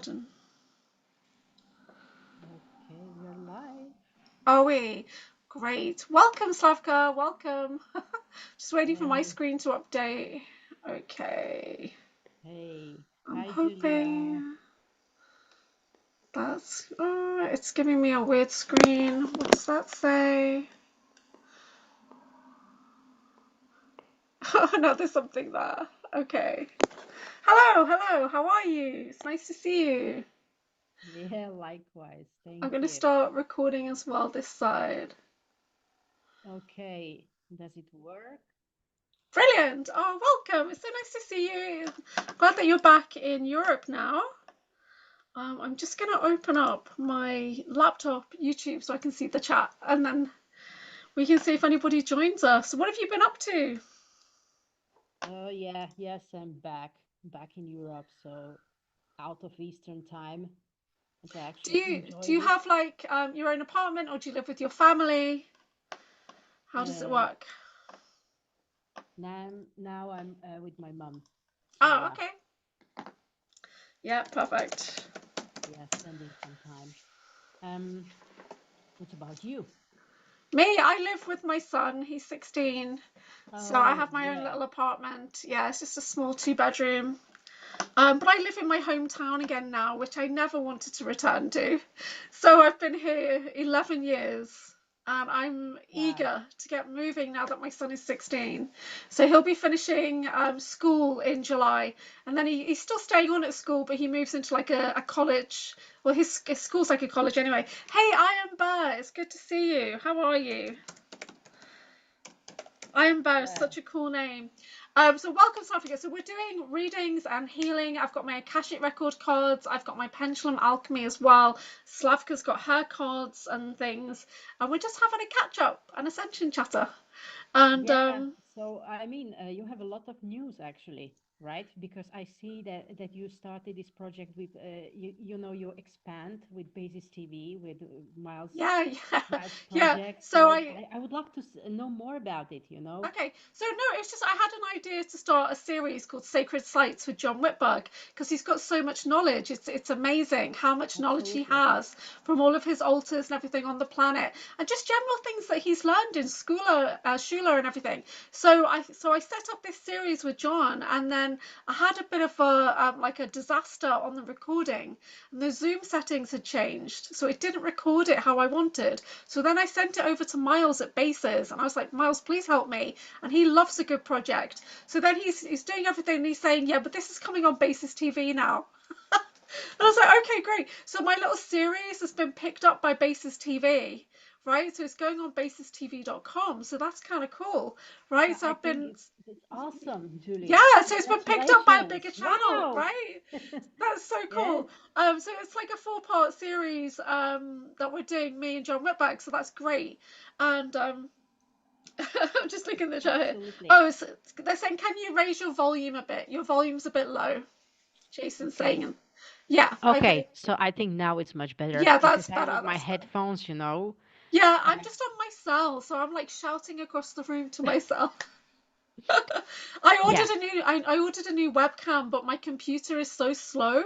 button. Okay, we are live. Are we? Great. Welcome, Slavka. Welcome. Just waiting for my Hey, screen to update. Okay. hey. I'm Hi, Julia. hoping that's. It's giving me a weird screen. What does that say? Oh, no, there's something there. Okay. Hello, hello. How are you? It's nice to see you. Yeah, likewise. I'm Thank going to you. start recording as well this side. Okay, does it work? Brilliant. Oh, welcome. It's so nice to see you. Glad that you're back in Europe now. I'm just going to open up my laptop YouTube so I can see the chat and then we can see if anybody joins us. What have you been up to? Oh, yeah, yes, I'm back in Europe, so out of Eastern time, and I Do actually you do enjoyed you it. have like your own apartment or do you live with your family? How does it Uh, work? now I'm with my mom, so Oh, yeah, okay. Yeah, perfect. yeah, spending some time. Um, what about you? Me, I live with my son. He's 16. So I Oh, have my own yeah. little apartment. Yeah, it's just a small two-bedroom. But I live in my hometown again now, which I never wanted to return to. So I've been here 11 years and I'm Wow. eager to get moving now that my son is 16. So he'll be finishing school in July and then he's still staying on at school, but he moves into like a college. Well, his school's like a college anyway. Hey, I am Bear. It's good to see you. How are you? Iron Bow is Yeah. such a cool name. So welcome, South Africa. So we're doing readings and healing. I've got my Akashic record cards. I've got my pendulum alchemy as well. Slavka's got her cards and things. And we're just having a catch up, an ascension chatter. And Yeah, so I mean, you have a lot of news actually, right? Because I see that you started this project with you expand with Basis TV with yeah, yeah, Miles yeah. project. So So I I would love to know more about it, you know? Okay, so no, it's just I had an idea to start a series called Sacred Sites with John Whitberg because he's got so much knowledge. It's amazing how much knowledge he Absolutely. has from all of his altars and everything on the planet, and just general things that he's learned in school, Shula and everything. So I set up this series with John, and then I had a bit of a like a disaster on the recording, and the Zoom settings had changed, so it didn't record it how I wanted. So then I sent it over to Miles at Bases, and I was like, Miles, please help me. And he loves a good project. So then he's doing everything, and he's saying, yeah, but this is coming on Basis TV now. And I was like, okay, great. So my little series has been picked up by Basis TV, right? So it's going on basistv.com. So that's kind of cool, right? Yeah, So I I've think been, it's awesome, yeah, Julie. so it's been picked up by a Congratulations. bigger channel, Wow. right? That's so Yeah. cool. So it's like a four-part series that we're doing, me and John Whitback. So that's great. And I'm just looking at the chat here. Absolutely. Oh, so they're saying, can you raise your volume a bit? Your volume's a bit low. Jason's Okay. saying, yeah, okay. Okay, so I think now it's much better Yeah, because that's I better. have my That's better. headphones, you know. Yeah, Uh, I'm just on my cell, so I'm like shouting across the room to myself. I yeah, ordered a new I ordered a new webcam, but my computer is so slow.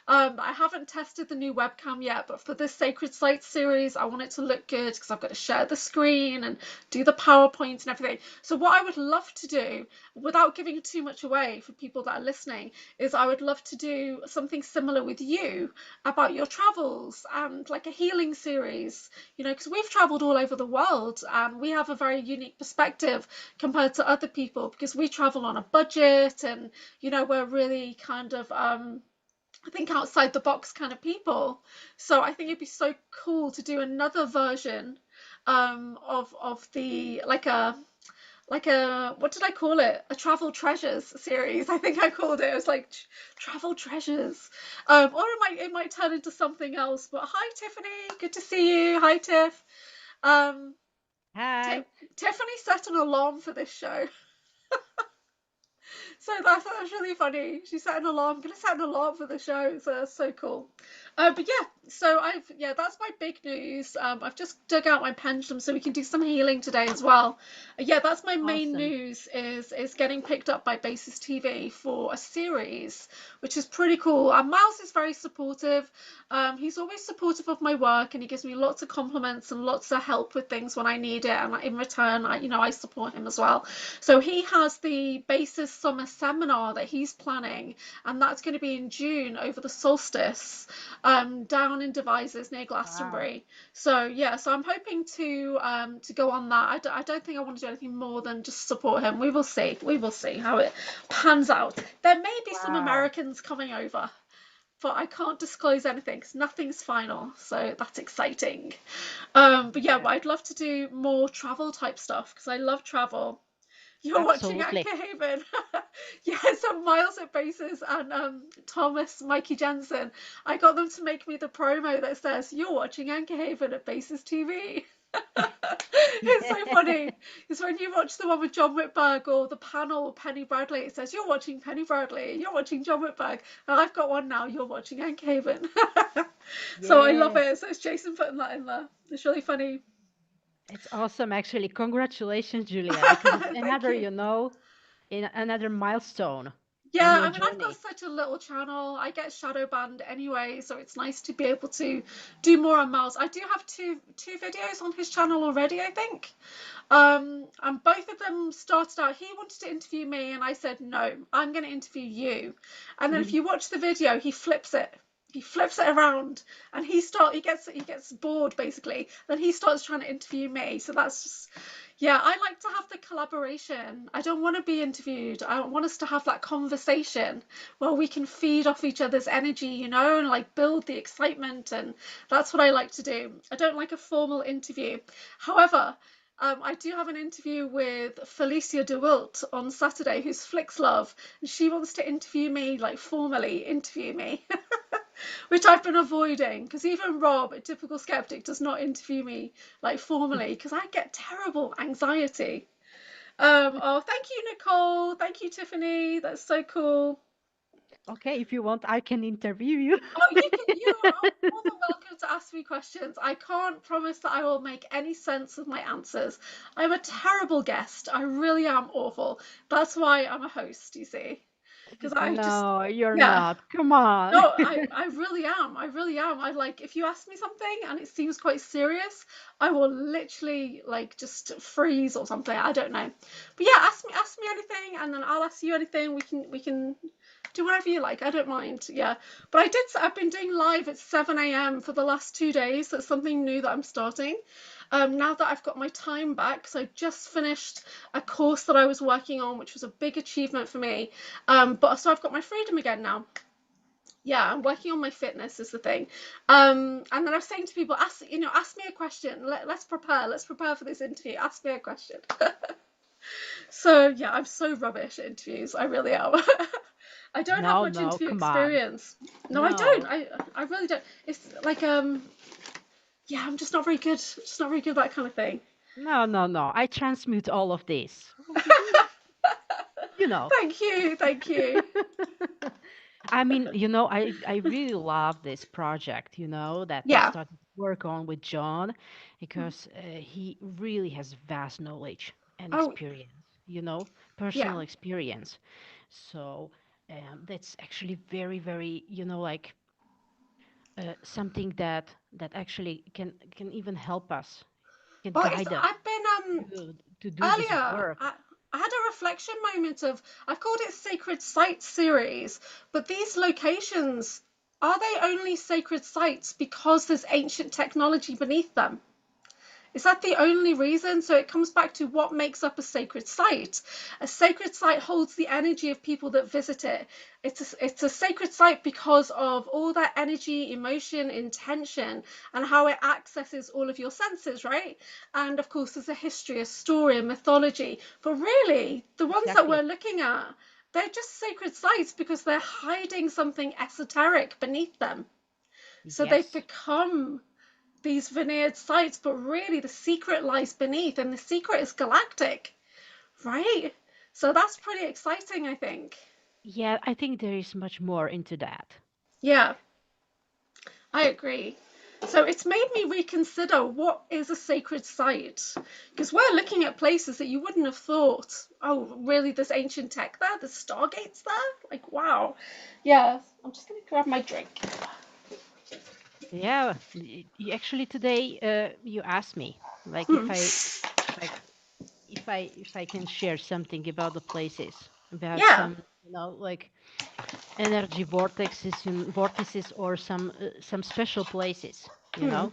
I haven't tested the new webcam yet, but for this Sacred Sites series, I want it to look good because I've got to share the screen and do the PowerPoint and everything. So what I would love to do, without giving too much away for people that are listening, is I would love to do something similar with you about your travels and like a healing series, because we've traveled all over the world and we have a very unique perspective compared to other people because we travel on a budget and we're really kind of I think outside the box kind of people. So I think it'd be so cool to do another version of the like a what did I call it? A travel treasures series. I think I called it. It was like travel treasures. Or it might turn into something else. But hi Tiffany, good to see you. Hi Tiff. Um hi. Tiffany set an alarm for this show. So that's really funny. She set an alarm. I'm gonna set an alarm for the show. So that's so cool. But yeah, so that's my big news. I've just dug out my pendulum so we can do some healing today as well. Yeah, that's my main Awesome. news is getting picked up by Basis TV for a series, which is pretty cool. And Miles is very supportive. He's always supportive of my work and he gives me lots of compliments and lots of help with things when I need it. And in return, I support him as well. So he has the Basis Summer Seminar that he's planning, and that's going to be in June over the solstice, down in Devizes near Wow. Glastonbury. So yeah, so I'm hoping to go on that. I don't think I want to do anything more than just support him. We will see. We will see how it pans out. There may be some Wow. Americans coming over, but I can't disclose anything because nothing's final. So that's exciting. But yeah, Yeah, but I'd love to do more travel type stuff because I love travel. You're watching absolutely. Anchorhaven. Yeah, so Miles at Bases and Thomas, Mikey Jensen. I got them to make me the promo that says, "You're watching Anchorhaven at Bases TV." It's so funny. It's when you watch the one with John Whitberg or the panel with Penny Bradley, it says, "You're watching Penny Bradley, you're watching John Whitberg." And I've got one now, "You're watching Anchorhaven." So I love Yeah, it. So it's Jason putting that in there. It's really funny. it's awesome, actually. Congratulations, Julia, because it's Thank another, you. in another milestone on Yeah, your I mean, I've got journey. such a little channel. I get shadow banned anyway, so it's nice to be able to do more on Miles. I do have two videos on his channel already, I think. And both of them started out. He wanted to interview me, and I said no. I'm going to interview you. And then if you watch the video, he flips it. He flips it around, and he gets bored basically. Then he starts trying to interview me. So that's just yeah, I like to have the collaboration. I don't want to be interviewed. I want us to have that conversation where we can feed off each other's energy, and like build the excitement. And that's what I like to do. I don't like a formal interview. However, I do have an interview with Felicia DeWilt on Saturday, who's Flix Love, and she wants to interview me, like formally interview me. Which I've been avoiding because even Rob, a typical skeptic, does not interview me like formally because I get terrible anxiety. Oh, thank you, Nicole. Thank you, Tiffany. That's so cool. Okay, if you want, I can interview you. Oh, you are more than welcome to ask me questions. I can't promise that I will make any sense of my answers. I'm a terrible guest. I really am awful. That's why I'm a host, you see. Because I just, No, you're yeah. not. Come on. No, I really am. I really am. I like if you ask me something and it seems quite serious, I will literally like just freeze or something. I don't know. But yeah, ask me anything and then I'll ask you anything. We can do whatever you like. I don't mind. Yeah. But I've been doing live at 7 a.m. for the last 2 days. That's something new that I'm starting. Now that I've got my time back, so I just finished a course that I was working on, which was a big achievement for me. But so I've got my freedom again now. Yeah, I'm working on my fitness is the thing. And then I was saying to people, ask me a question. Let's prepare for this interview. Ask me a question. So yeah, I'm so rubbish at interviews. I really am. I don't have No, much no, interview come on. experience. No, I don't. No. I really don't. It's like yeah, I'm just not very good. Just not very good at that kind of thing. No, no, no. I transmute all of this. You know. Thank you, thank you. I mean, I really love this project, that you Yeah. started to work on with John, because he really has vast knowledge and Oh experience, yeah. personal experience. So that's actually very, very, something that actually can even help us, can Well, guide us I've been to do this earlier, work. I had a reflection moment of, I've called it Sacred Sites series, but these locations, are they only sacred sites because there's ancient technology beneath them? Is that the only reason? So it comes back to what makes up a sacred site. A sacred site holds the energy of people that visit it. It's a sacred site because of all that energy, emotion, intention, and how it accesses all of your senses, right? And of course, there's a history, a story, a mythology. But really, the ones that we're Exactly. looking at, they're just sacred sites because they're hiding something esoteric beneath them. So they've Yes. become these veneered sites, but really the secret lies beneath, and the secret is galactic, right? So that's pretty exciting, I think. Yeah, I think there is much more into that. Yeah, I agree. So it's made me reconsider what is a sacred site. Because we're looking at places that you wouldn't have thought, oh, really, there's ancient tech there? There's stargates there? Like, wow. Yeah, I'm just going to grab my drink. Yeah, actually today you asked me like Hmm. like if I can share something about the places, about Yeah. some, like energy vortices or some special places, Hmm.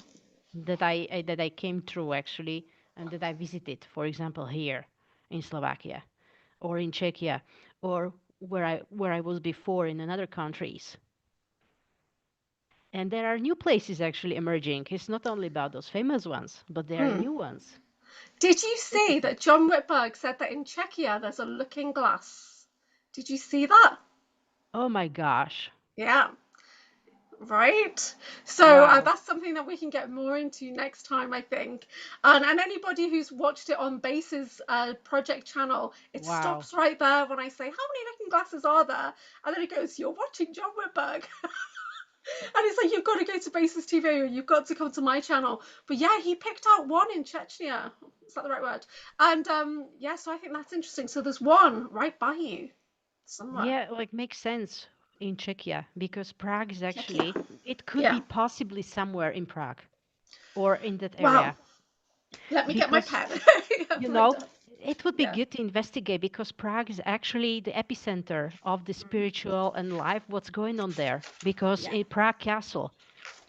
that I came through actually and that I visited, for example, here in Slovakia or in Czechia or where I was before in another countries. And there are new places actually emerging. It's not only about those famous ones, but there are Hmm. new ones. Did you Super see cool. that John Whitberg said that in Czechia there's a looking glass? Did you see that? Oh my gosh. Yeah. Right. So Wow. that's something that we can get more into next time, I think. And anybody who's watched it on Base's project channel, it Wow. stops right there when I say, how many looking glasses are there? And then it goes, you're watching John Whitberg. And it's like, you've got to go to Basis TV or you've got to come to my channel. But yeah, he picked out one in Chechnya. Is that the right word? And yeah, so I think that's interesting. So there's one right by you somewhere. Yeah, like makes sense in Czechia because Prague is Czechia. actually, it could be Yeah. possibly somewhere in Prague or in that Wow. area Let me get my because, pen. you Lined know, up. it would be Yeah. good to investigate because Prague is actually the epicenter of the spiritual and life, what's going on there. Because Yeah. in Prague Castle,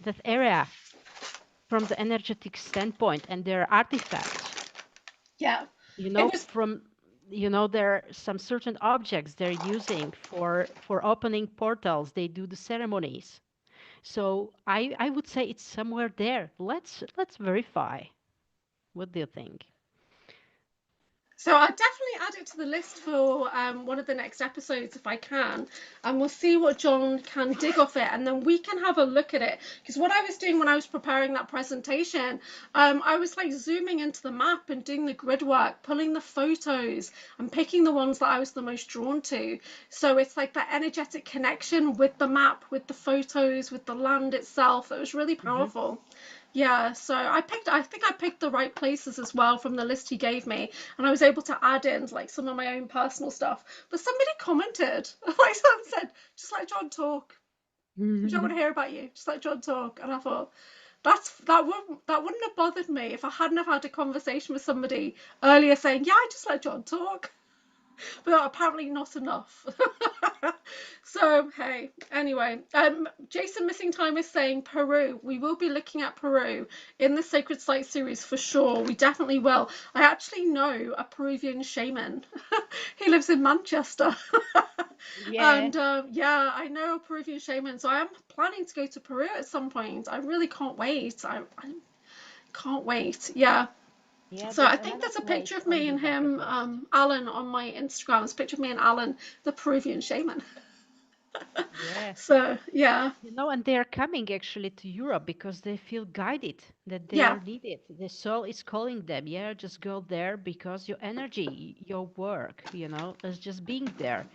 that area, from the energetic standpoint, and their artifacts, Yeah. It was from, there are some certain objects they're using for opening portals. They do the ceremonies. So I would say it's somewhere there. Let's verify. What do you think? So I'll definitely add it to the list for one of the next episodes if I can, and we'll see what John can dig off it, and then we can have a look at it. Because what I was doing when I was preparing that presentation, I was like zooming into the map and doing the grid work, pulling the photos, and picking the ones that I was the most drawn to. So it's like that energetic connection with the map, with the photos, with the land itself. It was really Hmm. powerful. Yeah, so I think I picked the right places as well from the list he gave me, and I was able to add in like some of my own personal stuff. But somebody commented, like someone said, just let John talk. We don't want to hear about you. Just let John talk. And I thought, that wouldn't have bothered me if I hadn't have had a conversation with somebody earlier saying, yeah, I just let John talk, but apparently not enough. So hey, anyway, Jason Missing Time is saying Peru. We will be looking at Peru in the Sacred Site series for sure. We definitely will. I actually know a Peruvian shaman. He lives in Manchester. Yeah. And yeah, I know a Peruvian shaman, so I am planning to go to Peru at some point. I really can't wait. I can't wait. Yeah. Yeah, So I that's think another there's a picture place of on me the and bucket him, list. Alan, on my Instagram. There's a picture of me and Alan, the Peruvian shaman. Yeah. So yeah, And they're coming actually to Europe because they feel guided that they yeah. are needed. The soul is calling them. Yeah, just go there because your energy, your work, is just being there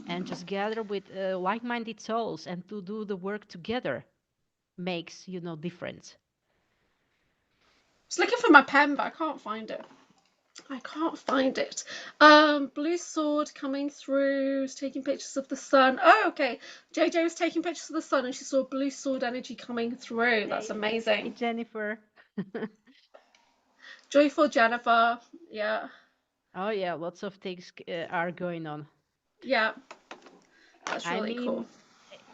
and just gather with like-minded souls and to do the work together makes, difference. I was looking for my pen, but I can't find it. I can't find it. Blue sword coming through, is taking pictures of the sun. Oh, okay. JJ was taking pictures of the sun and she saw blue sword energy coming through. That's Hey, amazing. Jennifer. Joyful Jennifer. Yeah. Oh yeah, lots of things are going on. Yeah. That's I really cool. mean,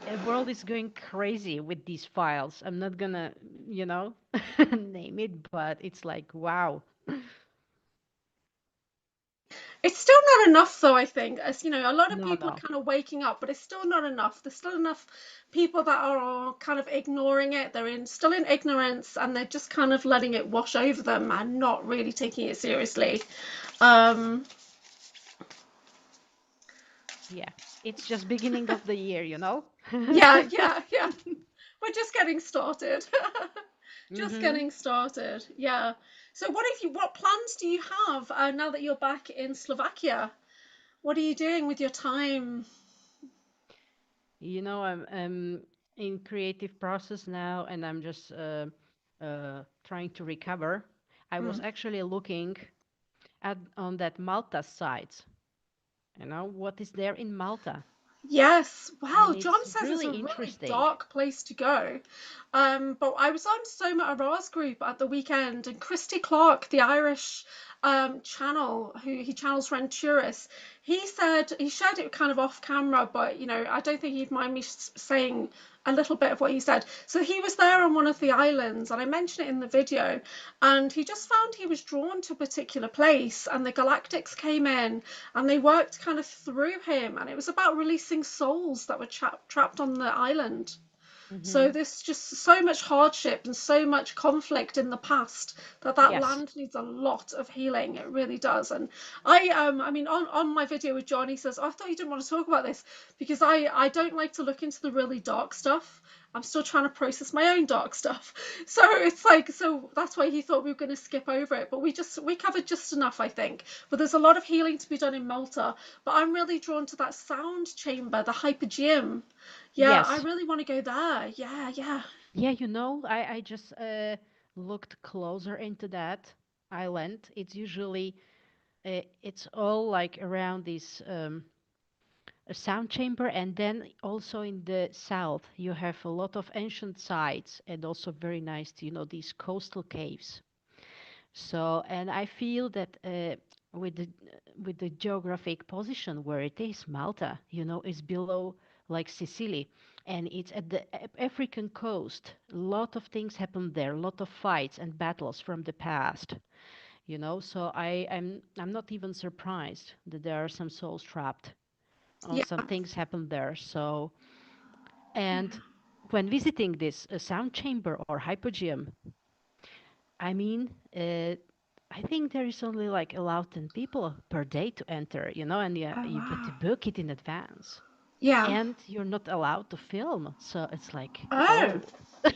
the world is going crazy with these files. I'm not gonna, name it, but it's like, wow. It's still not enough, though, I think. As you know, a lot of No, people are no. kind of waking up, but it's still not enough. There's still enough people that are kind of ignoring it. Still in ignorance, and they're just kind of letting it wash over them and not really taking it seriously. Um, Yeah. It's just beginning of the year. yeah, yeah, yeah. We're just getting started. Just Mm-hmm. getting started. Yeah. So, what plans do you have now that you're back in Slovakia? What are you doing with your time? I'm in creative process now, and I'm just trying to recover. I was Hmm. actually looking at on that Malta site. What is there in Malta, Yes, and wow. John it's says it's really a really interesting. dark place to go. But I was on Soma Aras group at the weekend, and Christy Clark, the Irish channel who he channels Renturis, he said he shared it kind of off camera, but I don't think he'd mind me saying a little bit of what he said. So he was there on one of the islands, and I mentioned it in the video, and he just found he was drawn to a particular place, and the Galactics came in and they worked kind of through him, and it was about releasing souls that were trapped on the island. So Hmm. there's just so much hardship and so much conflict in the past that Yes. land needs a lot of healing. It really does. And I mean, on my video with John, he says, oh, I thought you didn't want to talk about this because I don't like to look into the really dark stuff. I'm still trying to process my own dark stuff. So it's like, so that's why he thought we were going to skip over it. But we covered just enough, I think. But there's a lot of healing to be done in Malta. But I'm really drawn to that sound chamber, the hypergeum. Yeah, I Yes. really want to go there. Yeah, yeah. Yeah, I just looked closer into that island. It's all like around this a sound chamber, and then also in the south you have a lot of ancient sites, and also very nice, these coastal caves. So, and I feel that with the geographic position where it is, Malta, is below like Sicily, and it's at the African coast. A lot of things happen there, a lot of fights and battles from the past. So I'm not even surprised that there are some souls trapped. Yeah, Some things happen there. So, and when visiting this sound chamber or hypogeum, I mean, I think there is only like allowed 10 people per day to enter, and oh you have wow. to book it in advance. Yeah. And you're not allowed to film. So it's like, Oh, oh,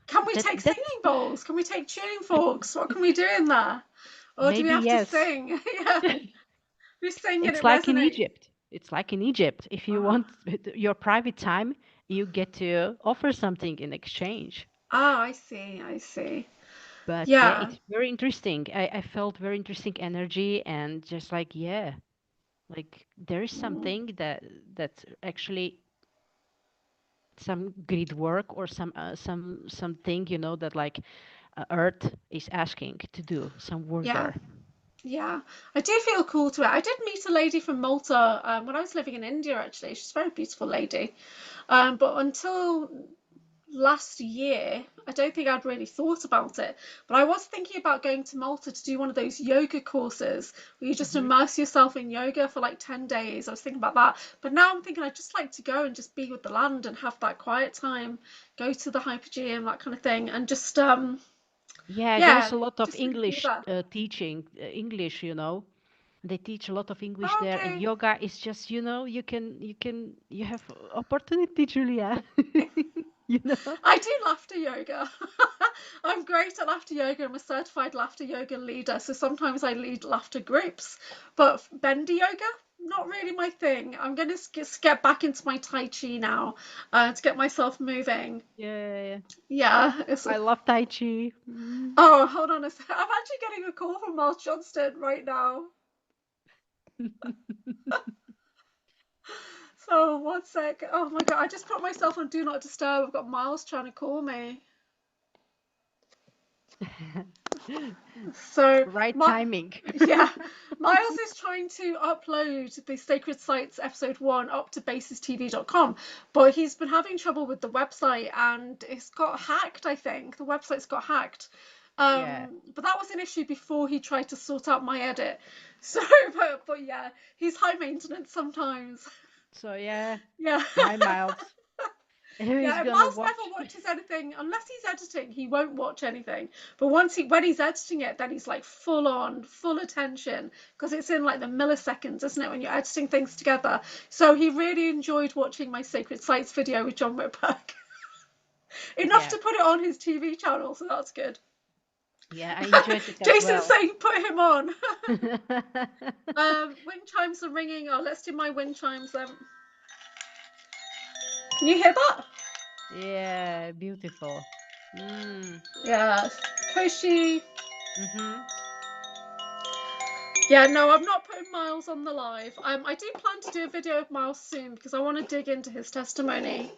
can we that take that singing bowls? Can we take tuning forks? What can we do in there? Or do we maybe have to yes. sing? Yeah, we sing and It's it like in resonates. Egypt. It's like in Egypt. If you Ah, want your private time, you get to offer something in exchange. ah, I see, I see. But yeah, Yeah. it's very interesting. I felt very interesting energy, and just like, yeah, like there is something that's actually some grid work, or something, that like Earth is asking to do some work Yeah. there. Yeah, I do feel cool to it. I did meet a lady from Malta when I was living in India, actually. She's a very beautiful lady. But until last year, I don't think I'd really thought about it. But I was thinking about going to Malta to do one of those yoga courses where you just Hmm. immerse yourself in yoga for like 10 days. I was thinking about that. But now I'm thinking I'd just like to go and just be with the land and have that quiet time, go to the hypergeum, that kind of thing, and just, Yeah, there's yeah, a lot of just really be English there. teaching, English, they teach a lot of English Oh, there, and okay. yoga is just, you have opportunity, Julia. you know I do laughter yoga. I'm great at laughter yoga. I'm a certified laughter yoga leader. So sometimes I lead laughter groups. But bendy yoga, not really my thing. I'm going to get back into my Tai Chi now to get myself moving. Yeah, Yeah. I love Tai Chi. Mm. Oh, hold on a sec. I'm actually getting a call from Miles Johnston right now. So one sec. Oh my God. I just put myself on Do Not Disturb. I've got Miles trying to call me. So Right my timing. yeah, Miles is trying to upload the Sacred Sites episode 1 up to basistv.com, but he's been having trouble with the website and it's got hacked, I think. The website's got hacked. Yeah. But that was an issue before he tried to sort out my edit. So, but yeah, he's high maintenance sometimes. So yeah, Yeah. hi Miles. Who is Yeah, gonna Miles never watch? watches anything unless he's editing. He won't watch anything. But when he's editing it, then he's like full on, full attention because it's in like the milliseconds, isn't it, when you're editing things together? So he really enjoyed watching my Sacred Sites video with John Whitberg. Enough Yeah. to put it on his TV channel, so that's good. Yeah, I enjoyed it as Jason's well. saying put him on. Wind chimes are ringing. Oh, let's do my wind chimes then. Can you hear that? Yeah, beautiful. Mm. Yeah. Koshi. Mm-hmm. Yeah, no, I'm not putting Miles on the live. I do plan to do a video of Miles soon because I want to dig into his testimony,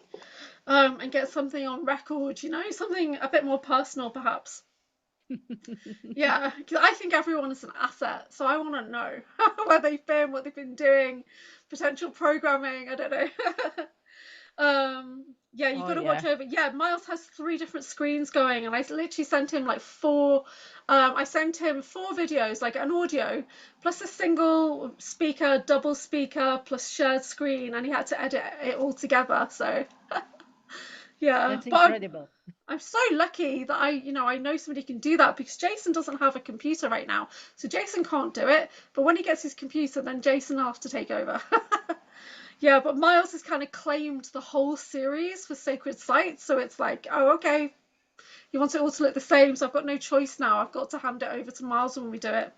and get something on record, something a bit more personal, perhaps. Yeah, because I think everyone is an asset, so I want to know where they've been, what they've been doing, potential programming. I don't know. Yeah, you Oh got to watch yeah. over. Yeah, Miles has three different screens going, and I literally sent him like four. I sent him four videos, like an audio, plus a single speaker, double speaker, plus shared screen, and he had to edit it all together. So yeah, That's but incredible. I'm so lucky that I know somebody can do that because Jason doesn't have a computer right now, so Jason can't do it. But when he gets his computer, then Jason will have to take over. Yeah, but Miles has kind of claimed the whole series for Sacred Sites, so it's like, oh, okay, he wants it all to look the same, so I've got no choice now. I've got to hand it over to Miles when we do it.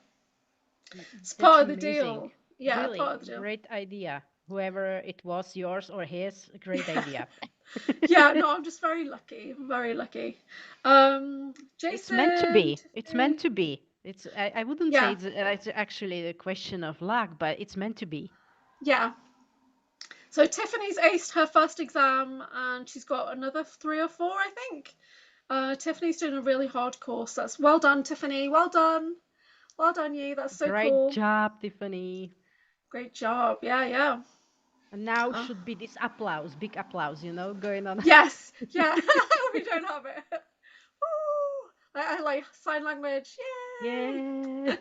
It's That's part of the amazing. deal. Yeah, part of Really the deal. great idea. Whoever it was, yours or his, great idea. Yeah, no, I'm just very lucky. I'm very lucky. It's meant to Jason, be. It's meant Tiffany. to be. I wouldn't say Yeah, it's actually a question of luck, but it's meant to be. yeah. So Tiffany's aced her first exam, and she's got another three or four, I think. Tiffany's doing a really hard course. That's well done, Tiffany. Well done. Well done, you. That's so Great cool. job, Tiffany. Great job. Yeah, yeah. And now Uh, should be this applause, big applause, going on. yes. Yeah. We don't have it. Woo! I like sign language. Yeah. Yay!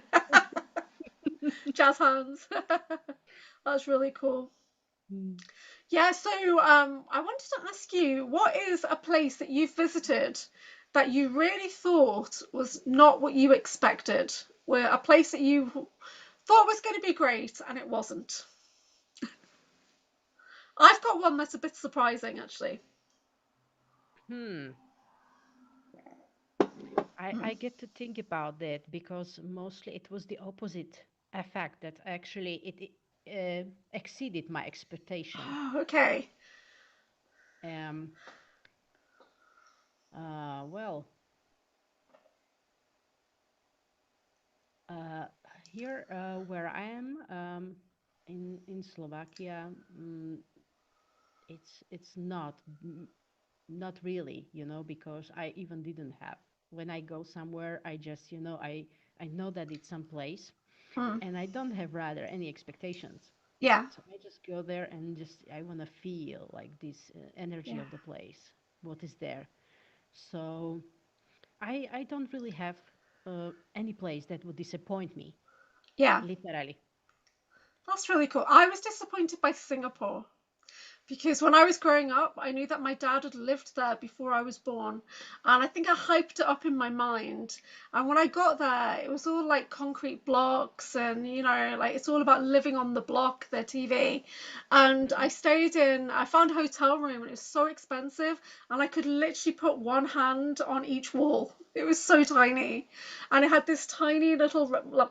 Jazz hands. That's really cool. Mm. Yeah, so I wanted to ask you, what is a place that you've visited that you really thought was not what you expected? Where a place that you thought was going to be great and it wasn't? I've got one that's a bit surprising, actually. Hmm. I get to think about that because mostly it was the opposite effect that actually exceeded my expectation. Okay. Um, well, uh, here where I am in Slovakia, it's not really, because I even didn't have. When I go somewhere, I just, I know that it's some place, Hmm. and I don't have rather any expectations. Yeah. So I just go there and just I want to feel like this energy Yeah. of the place, what is there. So I don't really have any place that would disappoint me, Yeah. literally. That's really cool. I was disappointed by Singapore. Because when I was growing up, I knew that my dad had lived there before I was born. And I think I hyped it up in my mind. And when I got there, it was all like concrete blocks and, like it's all about living on the block, their TV. And Mhm. I found a hotel room and it was so expensive. And I could literally put one hand on each wall. It was so tiny. And it had this tiny little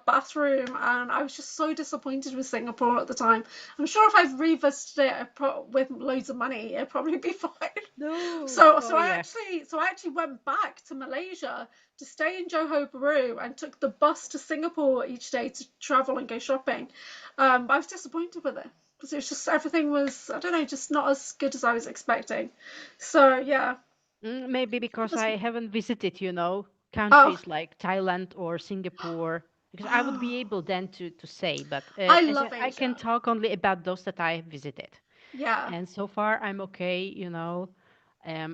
bathroom. And I was just so disappointed with Singapore at the time. I'm sure if I've revisited it with loads of money, it'd probably be fine. No. So, Oh so I yeah. actually, so I actually went back to Malaysia to stay in Johor Bahru and took the bus to Singapore each day to travel and go shopping. But I was disappointed with it because it was just everything was, I don't know, just not as good as I was expecting. So yeah, Maybe because just I haven't visited, oh, countries like Thailand or Singapore, because I would be able then to say, but I as love I can Asia. talk only about those that I have visited. Yeah. And so far, I'm okay,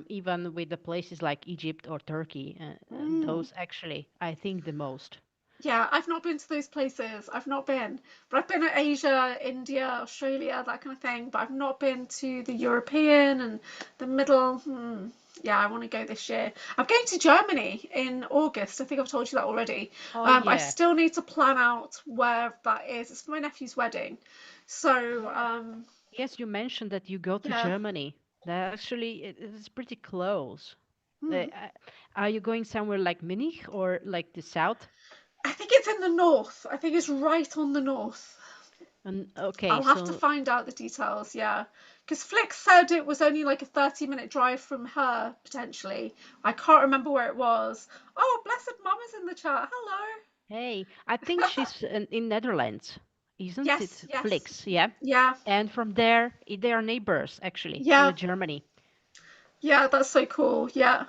even with the places like Egypt or Turkey. Mm. Those actually, I think the most. Yeah, I've not been to those places. I've not been. But I've been to Asia, India, Australia, that kind of thing. But I've not been to the European and the middle. Yeah, I want to go this year. I'm going to Germany in August. I think I've told you that already. Oh, I yeah. still need to plan out where that is. It's for my nephew's wedding. So, Yeah. Yes, you mentioned that you go to yeah. Germany. That actually, it's pretty close. Uh, Hmm. uh, are you going somewhere like Munich or like the south? I think it's in the north. I think it's right on the north. And okay, I'll have to so find out the details, yeah. Because Flick said it was only like a 30-minute drive from her, potentially. I can't remember where it was. Oh, Blessed Mama's in the chat. Hello. hey, I think she's in Netherlands, isn't Yes, it? yes. Flix, yeah. Yeah, And from there, they are neighbors actually yeah, with Germany. yeah, that's so cool. Yeah.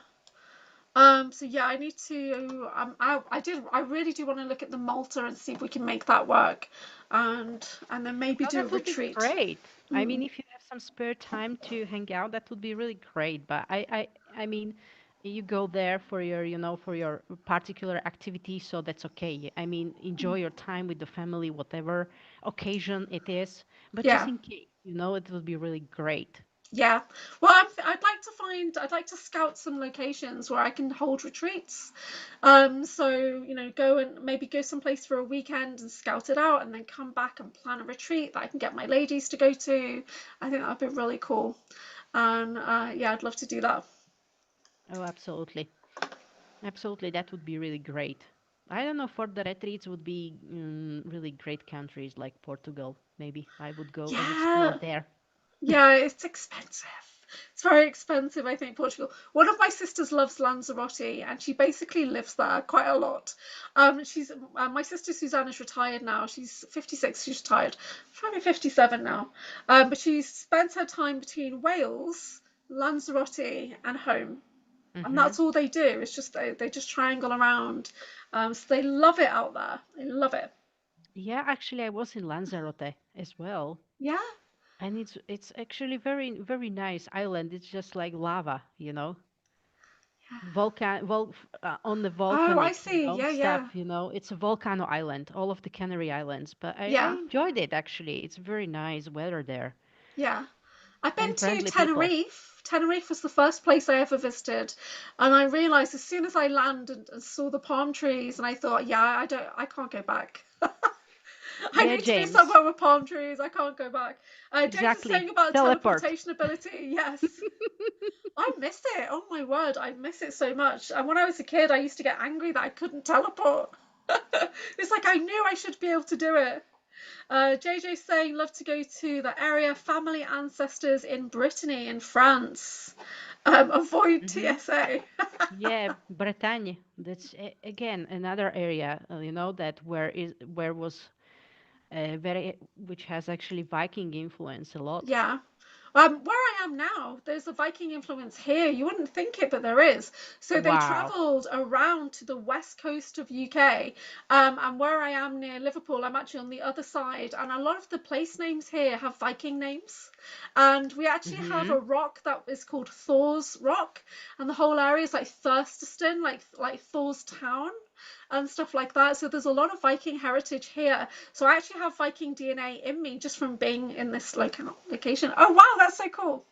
So yeah, I need to. I really do want to look at the Malta and see if we can make that work, and then maybe Oh, do a that would be retreat. great. I Mm, mean, if you have some spare time to hang out, that would be really great. But I mean, you go there for your, for your particular activity, so that's okay. I mean, enjoy your time with the family, whatever occasion it is. But just yeah. in case, it would be really great. Yeah. Well, I'd like to I'd like to scout some locations where I can hold retreats. So, go and maybe go someplace for a weekend and scout it out and then come back and plan a retreat that I can get my ladies to go to. I think that'd be really cool. And yeah, I'd love to do that. Oh, absolutely. Absolutely, that would be really great. I don't know, for the retreats would be really great countries like Portugal. Maybe I would go and explore Yeah. there. Yeah, it's expensive. It's very expensive, I think, Portugal. One of my sisters loves Lanzarote, and she basically lives there quite a lot. She's My sister Susanna's retired now. She's 56. She's retired. Probably 57 now. But she spends her time between Wales, Lanzarote, and home, and Hmm. that's all they do. It's just they just triangle around. So they love it out there. They love it. Yeah, actually, I was in Lanzarote as well, Yeah. and it's actually very very nice island. It's just like lava, on the Oh, I volcanic, see. Yeah, yeah, stuff. It's a volcano island, all of the Canary Islands. But I yeah. enjoyed it actually. It's very nice weather there Yeah. I've been and to friendly people. Tenerife. Tenerife was the first place I ever visited, and I realized as soon as I landed and saw the palm trees, and I thought, yeah, I can't go back. I Yeah, need to be James. somewhere with palm trees. I can't go back. James is Exactly. saying about Teleport. teleportation ability. Yes, I miss it. Oh my word, I miss it so much. And when I was a kid, I used to get angry that I couldn't teleport. It's like I knew I should be able to do it. JJ's saying, love to go to the area, family ancestors in Brittany in France. Avoid Hmm. TSA. Yeah, Bretagne. That's again another area, that where was very which has actually Viking influence a lot. Yeah. Where I am now, there's a Viking influence here. You wouldn't think it, but there is. So they Wow. travelled around to the west coast of UK, and where I am near Liverpool, I'm actually on the other side, and a lot of the place names here have Viking names. And we actually have Hmm. a rock that is called Thor's Rock, and the whole area is like Thurston, like Thor's town and stuff like that. So there's a lot of Viking heritage here. So I actually have Viking DNA in me just from being in this location. Oh wow, that's so cool.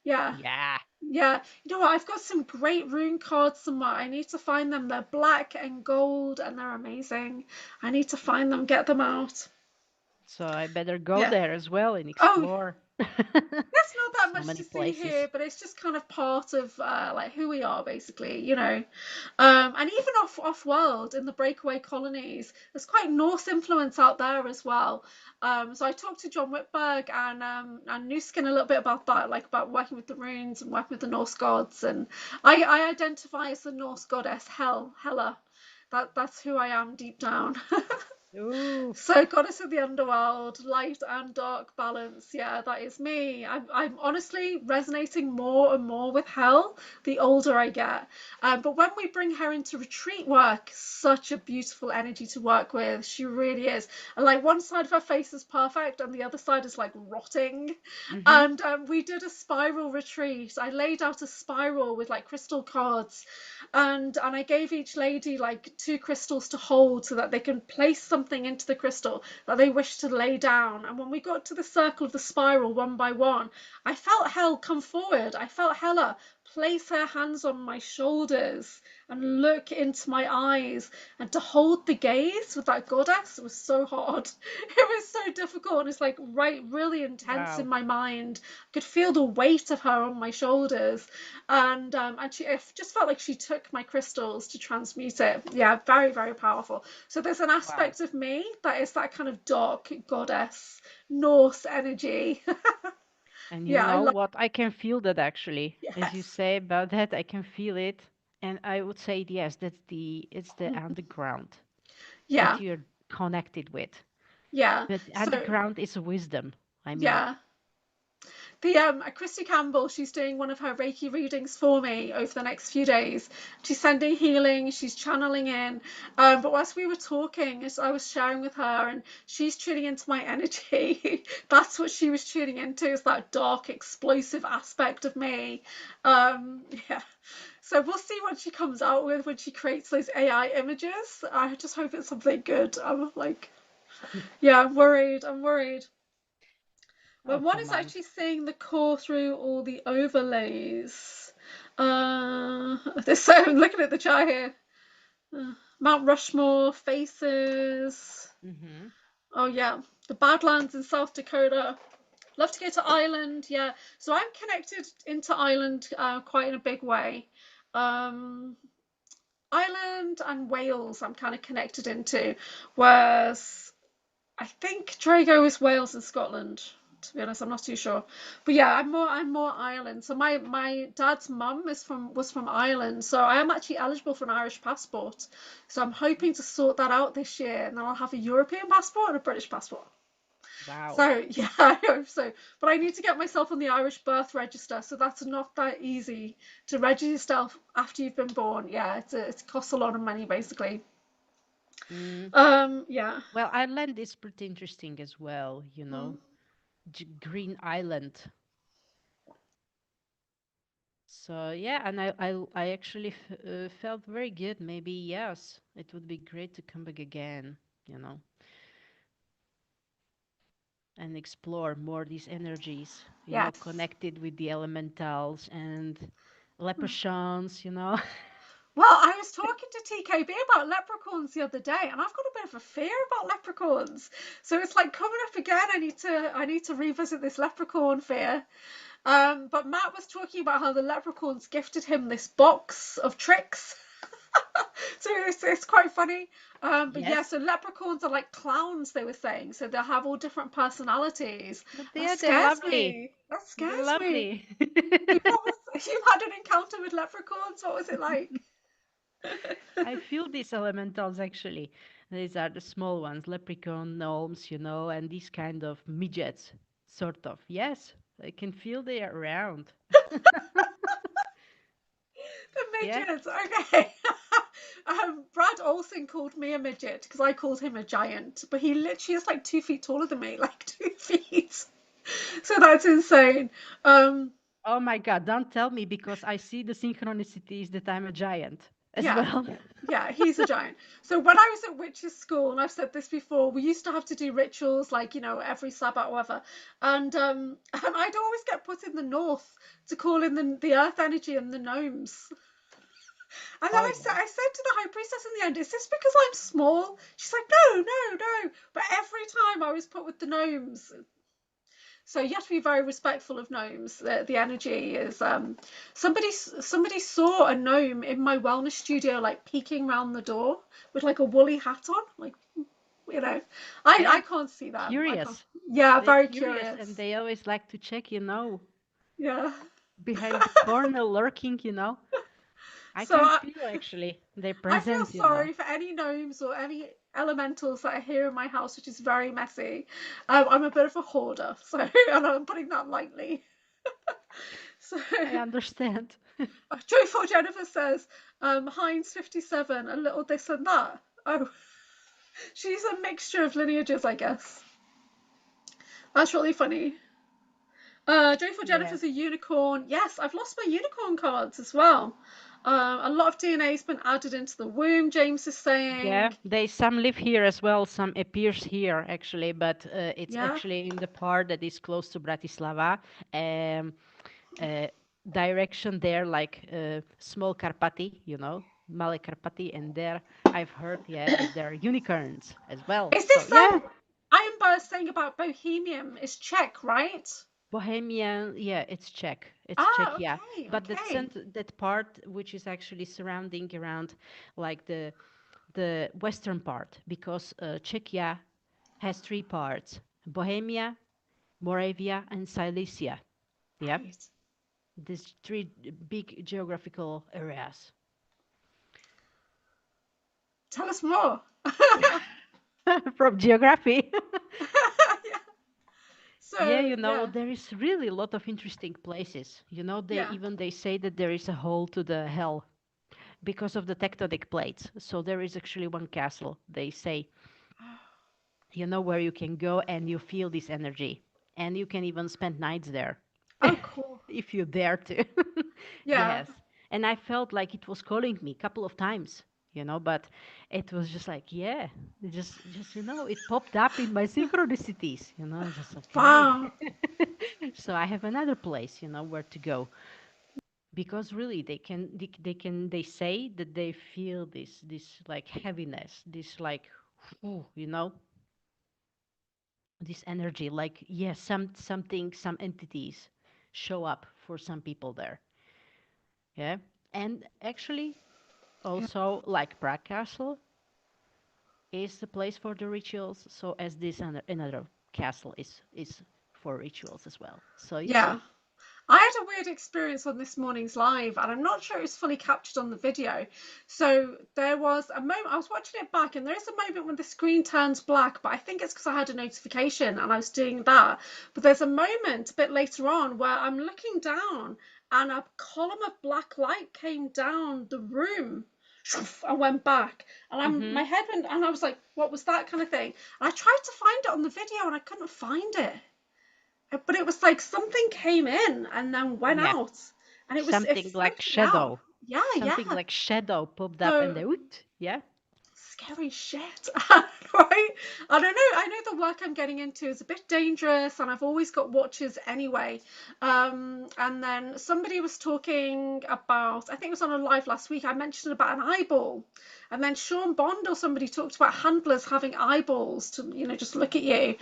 Yeah. Yeah. Yeah. You know what? I've got some great rune cards somewhere. I need to find them. They're black and gold and they're amazing. I need to find them, get them out. So I better go Yeah. there as well and Oh, explore. there's not that So much many to see here, places. but it's just kind of part of like who we are, basically. And even off world in the breakaway colonies, there's quite Norse influence out there as well. So I talked to John Whitberg and Nuskin a little bit about that, like about working with the runes and working with the Norse gods, and I identify as the Norse goddess Hela. That's who I am deep down. Ooh. So, goddess of the underworld, light and dark balance. Yeah, that is me. I'm honestly resonating more and more with Hell the older I get. But when we bring her into retreat work, such a beautiful energy to work with. She really is. And like one side of her face is perfect, and the other side is like rotting. Hmm. And we did a spiral retreat. I laid out a spiral with like crystal cards, and I gave each lady like two crystals to hold so that they can place something into the crystal that they wish to lay down. And when we got to the circle of the spiral one by one, I felt Hell come forward. I felt Hella place her hands on my shoulders and look into my eyes and to hold the gaze with that goddess was so hard. It was so difficult, and it's like right, really intense in Wow. my mind. I could feel the weight of her on my shoulders, and she, I just felt like she took my crystals to transmute it. Yeah, very, very powerful. So there's an Wow. aspect of me that is that kind of dark goddess Norse energy. And you Yeah, I know love. what? I can feel that actually. As you Yes. say about that, I can feel it. And I would say yes, it's the underground Yeah, that you're connected with. yeah. But the So underground is wisdom. I mean, yeah, the Christy Campbell, she's doing one of her Reiki readings for me over the next few days. She's sending healing, she's channeling in. But whilst we were talking, as I was sharing with her, and she's tuning into my energy, that's what she was tuning into, is that dark, explosive aspect of me. Yeah. So we'll see what she comes out with when she creates those AI images. I just hope it's something good. I'm like, yeah, I'm worried. I'm worried. oh, But one come is on. actually seeing the core through all the overlays. This I'm looking at the chart here. Mount Rushmore faces. Mm-hmm. Oh yeah, the Badlands in South Dakota. Love to go to Ireland. Yeah, so I'm connected into Ireland quite in a big way. Um, Ireland and Wales, I'm kind of connected into, whereas I think Drago is Wales and Scotland. To be honest, I'm not too sure, but yeah, I'm more Ireland. So my dad's mum was from Ireland, so I am actually eligible for an Irish passport. So I'm hoping to sort that out this year, and then I'll have a European passport and a British passport. Wow. So yeah, I hope so. But I need to get myself on the Irish birth register, so that's not that easy to register yourself after you've been born. Yeah, it costs a lot of money basically. Mm. Yeah. Well, Ireland is pretty interesting as well, you Mm, know. Green Island. So yeah, and I actually felt very good. Maybe yes, it would be great to come back again, you know, and explore more these energies, yes. connected with the elementals and leprechauns, Well, I was talking to TKB about leprechauns the other day, and I've got a bit of a fear about leprechauns. So it's like coming up again. I need to revisit this leprechaun fear. But Matt was talking about how the leprechauns gifted him this box of tricks. So it's quite funny. But yeah, Yes, so leprechauns are like clowns, they were saying. So they'll have all different personalities. but That they're scares lovely. me. That They're scares me. lovely. You you had an encounter with leprechauns? What was it like? I feel these elementals actually. These are the small ones, leprechaun, gnomes, and these kind of midgets, sort of. Yes, I can feel they are around. The Yeah. midgets, okay. Brad Olsen called me a midget because I called him a giant, but he literally is like 2 feet taller than me, like 2 feet. So that's insane. Um, Oh my God, don't tell me because I see the synchronicities that I'm a giant as yeah, well. yeah, he's a giant. So when I was at witches school, and I've said this before, we used to have to do rituals like every Sabbath or whatever, and I'd always get put in the north to call in the earth energy and the gnomes. And then Oh, I said to the high priestess in the end, is this because I'm small? She's like, no, no, no. But every time I was put with the gnomes. So you have to be very respectful of gnomes. The energy is somebody saw a gnome in my wellness studio like peeking around the door with like a woolly hat on. Like, you know. I yeah, can't see them. I can't. curious. Yeah, They're very curious and curious. they always like to check, Yeah. behind the corner lurking, I So can I, feel actually their I feel presence. sorry for any gnomes or any elementals that are here in my house, which is very messy. I'm a bit of a hoarder, so and I'm putting that lightly. So, I understand. Joyful Jennifer says, Heinz 57, a little this and that. Oh, she's a mixture of lineages, I guess. That's really funny. Joyful Yeah. Jennifer's a unicorn. Yes, I've lost my unicorn cards as well. A lot of DNA has been added into the womb, James is Yeah, saying. they some live here as well. Some appears here actually, but it's Yeah. actually in the part that is close to Bratislava. Um, uh, direction there, like small Karpati, Male Karpati, and there I've heard, yeah, that there are unicorns as well. Is So this yeah, I am saying about Bohemian is Czech, right? Bohemian, yeah, it's Czech. It's Ah, Czech, yeah. okay, But okay. that part which is actually surrounding around like the western part, because Czechia has three parts: Bohemia, Moravia, and Silesia. Yep, Right. these three big geographical areas. Tell us more. From geography. Yeah. Yeah, So, yeah. there is really a lot of interesting places. Yeah. They say that there is a hole to the hell because of the tectonic plates. So there is actually one castle, they say, where you can go and you feel this energy. And you can even spend nights there Oh, cool. if you dare to. Yeah. Yes. And I felt like it was calling me a couple of times, but it was just like, yeah, it popped up in my synchronicities, just okay. Wow. So I have another place, where to go, because really they say that they feel this like heaviness, this like, ooh, this energy, like, yes, some entities show up for some people there. Yeah. And actually, Yeah. also, like Prague Castle is the place for the rituals, so as this another castle is for rituals as well. So you Yeah. see. I had a weird experience on this morning's live, and I'm not sure it was fully captured on the video. So there was a moment, I was watching it back, and there is a moment when the screen turns black, but I think it's because I had a notification and I was doing that. But there's a moment a bit later on where I'm looking down and a column of black light came down the room. I went back and Mm-hmm. my head went, and I was like, what was that kind of thing? And I tried to find it on the video and I couldn't find it. But it was like something came in and then went Yeah. out, and it Something like freaked me out. shadow. Yeah, Something yeah. like shadow popped up and So they woot. Yeah. scary shit, right? I don't know. I know the work I'm getting into is a bit dangerous, and I've always got watches anyway. And then somebody was talking about, I think it was on a live last week, I mentioned about an eyeball. And then Sean Bond or somebody talked about handlers having eyeballs to, just look at you.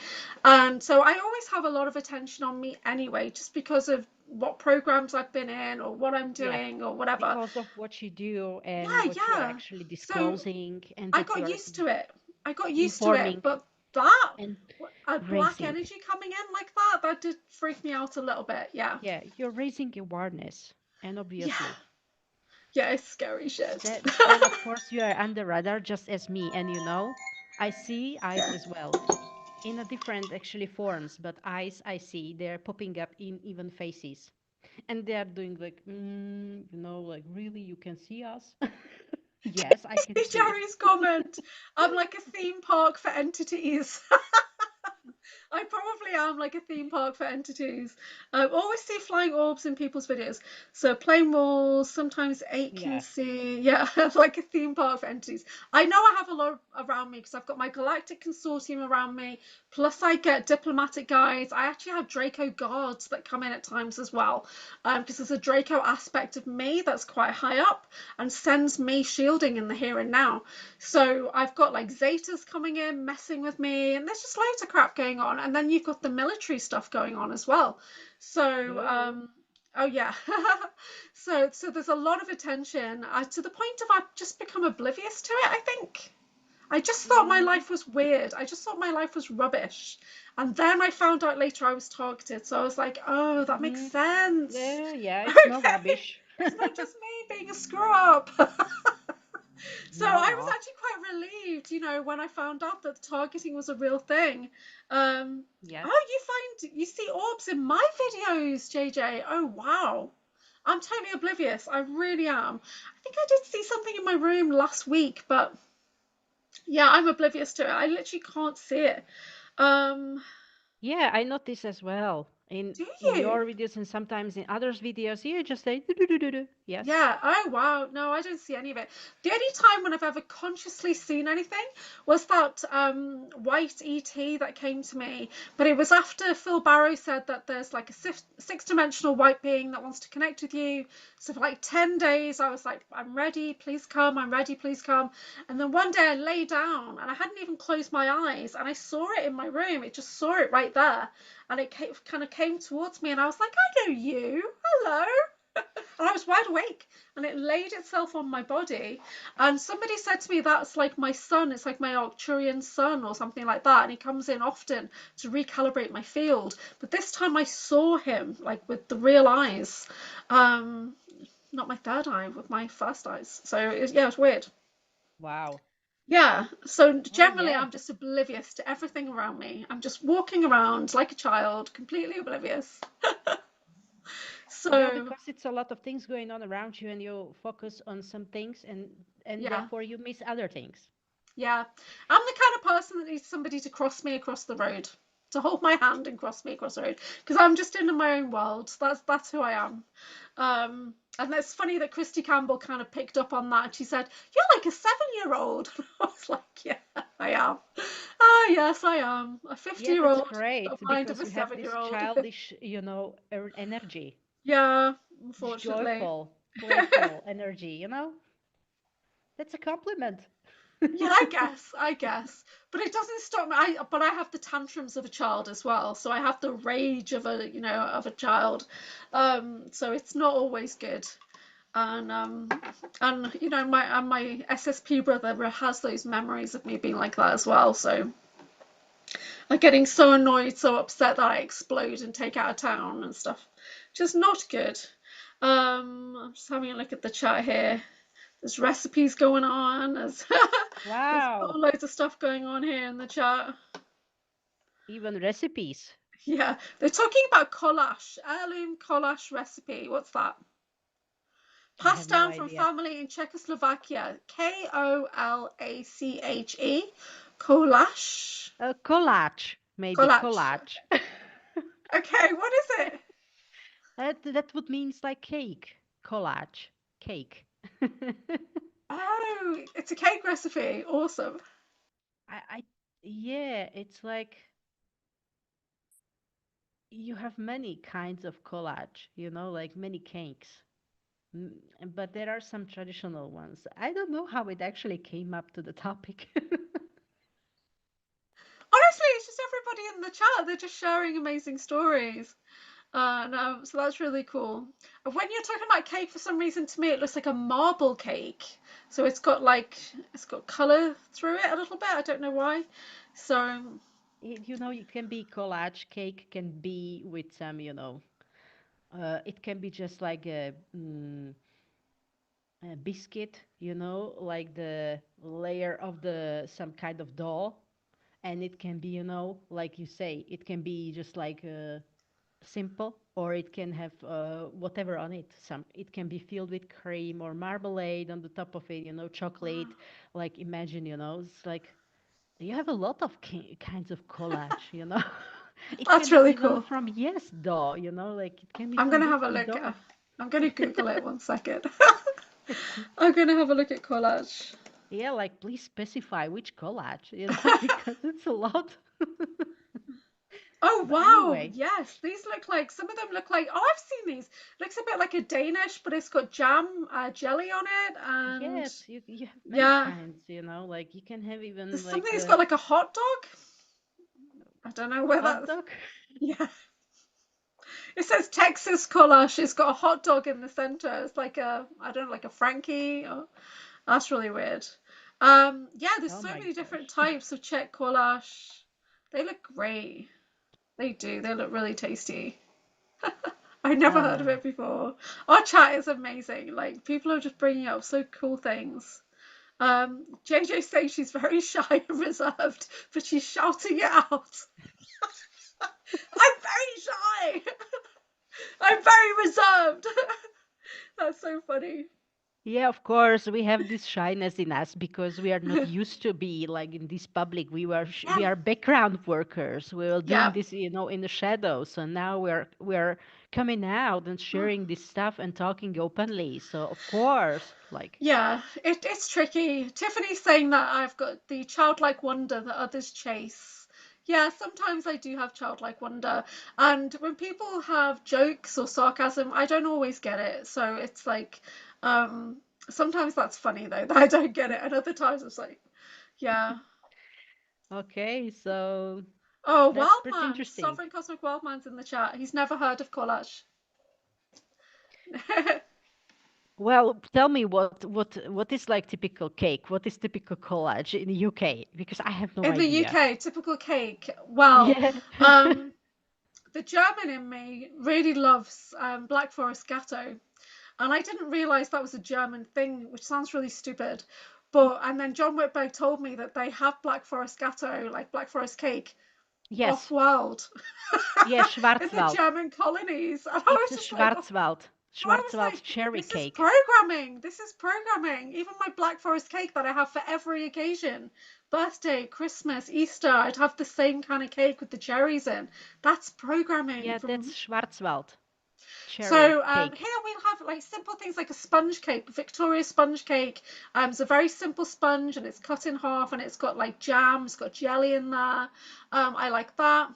And so I always have a lot of attention on me anyway, just because of what programs I've been in or what I'm Yeah. doing or whatever. Because of what you do and Yeah, what you are yeah. actually So disclosing and I that you got are used to it. I got used to it, informing but that and a black raising. energy coming in like that did freak me out a little bit. Yeah. Yeah, you're raising awareness. And Yeah. obviously, Yeah, it's scary shit. then of course you are under radar just as me. And I see eyes as well in a different actually forms, but eyes I see they're popping up in even faces. And they are doing like, like, really, you can see us? Yes, I can see you. Jerry's comment. I'm like a theme park for entities. I probably am like a theme park for entities. I always see flying orbs in people's videos. So plain walls, sometimes eight can Yeah. see. Yeah, like a theme park for entities. I know I have a lot around me because I've got my galactic consortium around me. Plus, I get diplomatic guides. I actually have Draco guards that come in at times as well. Because there's a Draco aspect of me that's quite high up and sends me shielding in the here and now. So I've got like Zetas coming in, messing with me, and there's just loads of crap going on. And then you've got the military stuff going on as well. So, Oh. oh yeah. So there's a lot of attention to the point of I've just become oblivious to it, I think. I just thought my Mm, life was weird. I just thought my life was rubbish. And then I found out later I was targeted. So I was like, oh, that makes mm. sense. Yeah, it's no Okay. rubbish. It's not just me being a screw up. So No, I was no. actually quite relieved, when I found out that the targeting was a real thing. Yes. Oh, you see orbs in my videos, JJ. Oh, wow. I'm totally oblivious. I really am. I think I did see something in my room last week, but yeah, I'm oblivious to it. I literally can't see it. Um, Yeah, I notice as well. In do in you? your videos and sometimes in others' videos, you just say Yes. Yeah. Oh, wow. No, I don't see any of it. The only time when I've ever consciously seen anything was that white ET that came to me. But it was after Phil Barrow said that there's like a six-dimensional white being that wants to connect with you. So for like 10 days, I was like, I'm ready, please come. I'm ready, please come. And then one day I lay down and I hadn't even closed my eyes and I saw it in my room. It just saw it right there. And it kind of came towards me and I was like, I know you. Hello. And I was wide awake and it laid itself on my body. And somebody said to me, that's like my son. It's like my Arcturian son or something like that. And he comes in often to recalibrate my field. But this time I saw him like with the real eyes. Um, Not my third eye, with my first eyes. So yeah, it was weird. Wow. Yeah. So Oh generally yeah. I'm just oblivious to everything around me. I'm just walking around like a child, completely oblivious. Well, So because it's a lot of things going on around you and you focus on some things and yeah. therefore you miss other things. Yeah, I'm the kind of person that needs somebody to cross me across the road, to hold my hand and cross me across the road, because I'm just in my own world. That's who I am. And it's funny that Christy Campbell kind of picked up on that. She said, "You're like a 7-year-old." And I was like, "Yeah, I am. Ah, yes, I am. A Yeah, that's 50-year-old, got great the mind of because a you have this 7-year-old." childish, energy, Yeah, unfortunately. joyful, playful energy, That's a compliment. Yeah, I guess. But it doesn't stop me. But I have the tantrums of a child as well. So I have the rage of a child. So it's not always good. And my SSP brother has those memories of me being like that as well. So I'm getting so annoyed, so upset that I explode and take out of town and stuff. Just not good. I'm just having a look at the chat here. There's recipes going on. There's Wow. loads of stuff going on here in the chat. Even recipes. Yeah, they're talking about kolash, heirloom kolash recipe. What's that? I have Passed no down from idea. family in Czechoslovakia. Kolache. Kolash. Collage, maybe Kolash. collage. Okay, what is it? That would mean it's like cake. Collage, cake. Oh, it's a cake recipe. Awesome. I yeah, it's like you have many kinds of collage, like many cakes. Mm, but there are some traditional ones. I don't know how it actually came up to the topic. Honestly, it's just everybody in the chat. They're just sharing amazing stories. No, so that's really cool. And when you're talking about cake, for some reason, to me, it looks like a marble cake. So it's got color through it a little bit. I don't know why. So It can be collage cake, can be with some, it can be just like a biscuit, like the layer of the some kind of dough, and it can be, like you say, it can be just like simple, or it can have whatever on it. It can be filled with cream or marmalade on the top of it, chocolate. Like imagine, it's like you have a lot of kinds of collage, It can that's be really even cool. from yes dough, like it can be I'm from gonna have a different look. dough. I'm gonna Google it 1 second. I'm gonna have a look at collage. Yeah, like please specify which collage, because it's a lot. Oh But wow, anyway, yes, these look like some of them look like. Oh, I've seen these. Looks a bit like a Danish, but it's got jam, jelly on it, and yes, you have many yeah, kinds, like you can have there's even like something that's the got like a hot dog. I don't know where hot that. dog. Yeah, it says Texas Kolash. It's got a hot dog in the center. It's like I don't know, like a Frankie. That's really weird. Yeah, there's Oh so my many different gosh. types of Czech Kolash. They look great. They do. They look really tasty. I never heard of Ah, it before. Our chat is amazing. Like people are just bringing up so cool things. JJ saying she's very shy and reserved, but she's shouting it out. I'm very shy. I'm very reserved. That's so funny. yeah, of course, we have this shyness in us because we are not used to be like in this public. We Yeah, are background workers. We were doing yeah. this, in the shadows. So now we're coming out and sharing this stuff and talking openly. So of course, like, Yeah, it's tricky. Tiffany's saying that I've got the childlike wonder that others chase. Yeah, sometimes I do have childlike wonder. And when people have jokes or sarcasm, I don't always get it. So it's like, um, sometimes that's funny though, that I don't get it. And other times it's like, yeah. okay, so Oh, that's pretty Wildman, interesting. Sovereign Cosmic Wildman's in the chat. He's never heard of collage. Well, tell me what is like typical cake? What is typical collage in the UK? Because I have no In the idea. UK, typical cake. Well, Yeah. um, the German in me really loves Black Forest Gatto, and I didn't realize that was a German thing, which sounds really stupid. But and then John Whitberg told me that they have Black Forest Gatto, like Black Forest cake, off Yes. world Yeah, in the Schwarzwald. German colonies, and I It's was a just like, oh, Schwarzwald. I was Schwarzwald like, cherry this is cake. programming. This is programming. Even my Black Forest cake that I have for every occasion, birthday, Christmas, Easter, I'd have the same kind of cake with the cherries in. That's programming Yeah, from. that's Schwarzwald cherry So cake. here we'll have like simple things like a sponge cake, Victoria sponge cake. It's a very simple sponge and it's cut in half and it's got like jam, it's got jelly in there. I like that.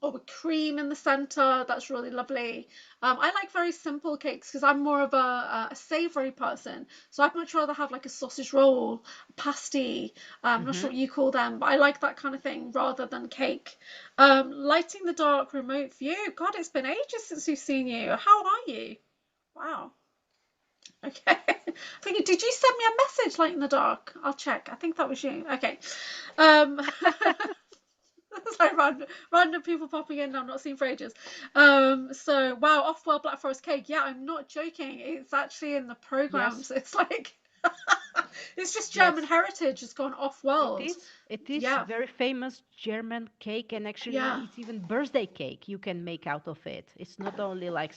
Or with cream in the center. That's really lovely. I like very simple cakes because I'm more of a savory person. So I'd much rather have like a sausage roll, a pasty. I'm not sure Mm-hmm. what you call them, but I like that kind of thing rather than cake. Lighting the dark remote view. God, it's been ages since we've seen you. How are you? Wow. Okay. Thinking, did you send me a message light in the dark? I'll check. I think that was you. Okay. Um, It's like random people popping in I've not seen for ages. So wow, off-world Black Forest cake. Yeah, I'm not joking. It's actually in the Yes. programs. It's like it's just German Yes. heritage has gone It off-world. is. It is Yeah, very famous German cake, and actually, yeah, it's even birthday cake you can make out of it. It's not only like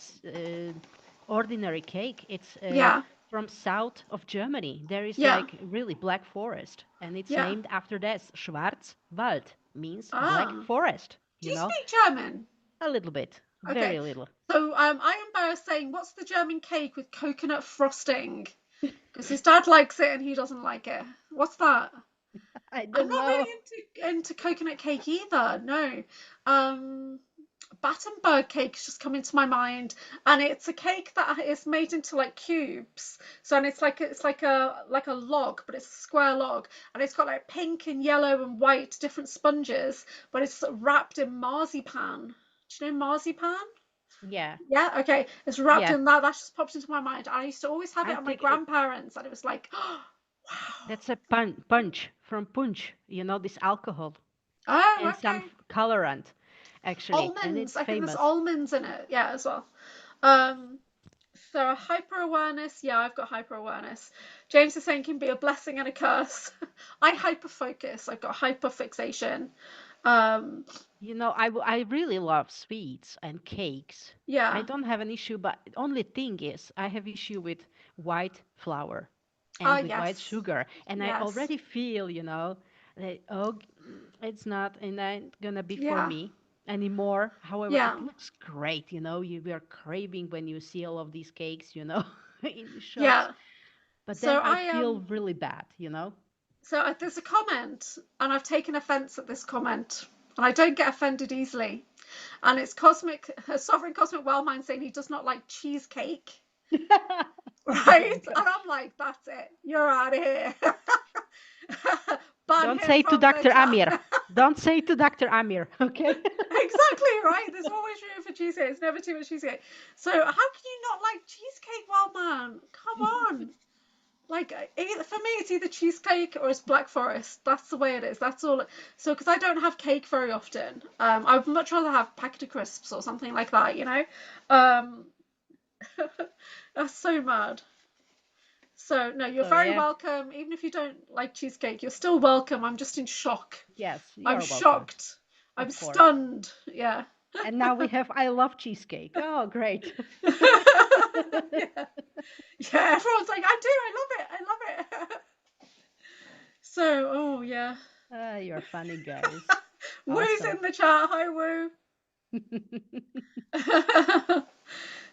ordinary cake. It's yeah, from south of Germany. There is yeah, like really black forest, and it's yeah. named after that. Schwarzwald means black Ah, forest. do You you know, speak German? a little bit, Okay. very little. So I am embarrassed saying, what's the German cake with coconut frosting? Because his dad likes it and he doesn't like it. What's that? I I'm don't not know. really into coconut cake either. No. Um, Battenberg cake has just come into my mind, and it's a cake that is made into like cubes. So and it's like a log, but it's a square log, and it's got like pink and yellow and white different sponges, but it's wrapped in marzipan. Do you know marzipan? Yeah, Yeah, okay. It's wrapped yeah. in that. That just popped into my mind. I used to always have it I at my think grandparents, and it was like, oh, wow. that's a punch from punch. You know, this alcohol Oh, and some okay. colorant, actually, and Almonds. it's I think there's famous. almonds in it. Yeah, as well. Um, so hyper awareness. Yeah, I've got hyper awareness. James is saying can be a blessing and a curse. I hyper focus. I've got hyper fixation. Um, You know, I really love sweets and cakes. I yeah. don't have an issue, but the only thing is I have issue with white flour and Ah, with white yes. sugar, and I Yes. already feel, that it's not, and not gonna be for Yeah. me anymore. However, Yeah. it looks great, you are craving when you see all of these cakes, in the shops. Yeah. But So then I I feel really bad. there's a comment, and I've taken offense at this comment, and I don't get offended easily. And it's cosmic, sovereign cosmic wellmind saying he does not like cheesecake. Oh my Right? And gosh. I'm like, that's it. You're out of here. Ban Don't him say to from the Dr. chat. Amir. Don't say to Dr. Amir, okay? Exactly right. There's always room for cheesecake. It's never too much cheesecake. So how can you not like cheesecake, well, man? Come on. Like for me, it's either cheesecake or it's Black Forest. That's the way it is. That's all. So because I don't have cake very often, I'd much rather have packet of crisps or something like that. Um, that's so mad. So no, you're So very yeah, welcome. Even if you don't like cheesecake, you're still welcome. I'm just in shock. yes, I'm you're welcome, shocked. I'm of course. stunned. Yeah. And now we have I love cheesecake. Oh, great. Yeah. Yeah. Everyone's like, I do. I love it. I love it. So, oh yeah. You're funny, guys. Woo's Awesome. in the chat. Hi, Woo.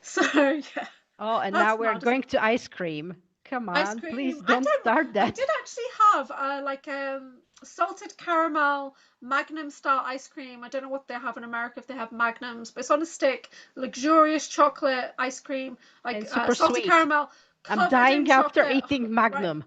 So yeah, Oh, and now that's we're madness. going to ice cream. Come Ice on, please cream. I don't don't. start I that. did actually have like salted caramel Magnum style ice cream. I don't know what they have in America if they have Magnums, but it's on a stick. Luxurious chocolate ice cream, like And super salted sweet. caramel I'm covered in dying after chocolate. Oh, eating right. Magnum.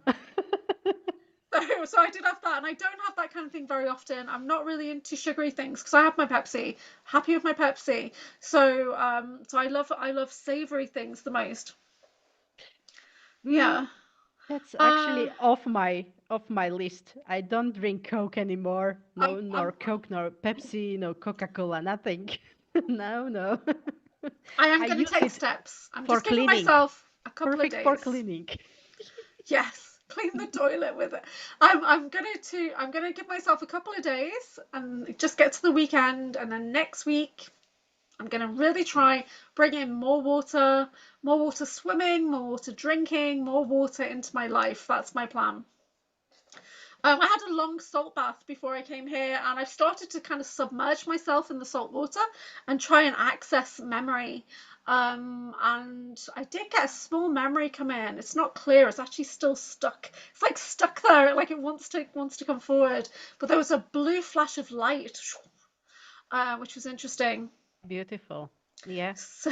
So I did have that, and I don't have that kind of thing very often. I'm not really into sugary things because I have my Pepsi. Happy with my Pepsi. So I love savory things the most. Mm, Yeah. that's Uh, actually off my list. I don't drink Coke anymore. I'm No, nor I'm Coke, nor Pepsi, no Coca-Cola, nothing. No, no. I am I going to use take it steps. I'm for just giving cleaning. myself a couple of Perfect for days. cleaning. Yes, clean the toilet with it. I'm gonna give myself a couple of days and just get to the weekend, and then next week I'm gonna really try bring in more water swimming, more water drinking, more water into my life. That's my plan. I had a long salt bath before I came here, and I've started to kind of submerge myself in the salt water and try and access memory. And I did get a small memory come in. It's not clear. It's actually still stuck. It's like stuck there, like it wants to come forward. But there was a blue flash of light, which was interesting. Beautiful. Yeah. So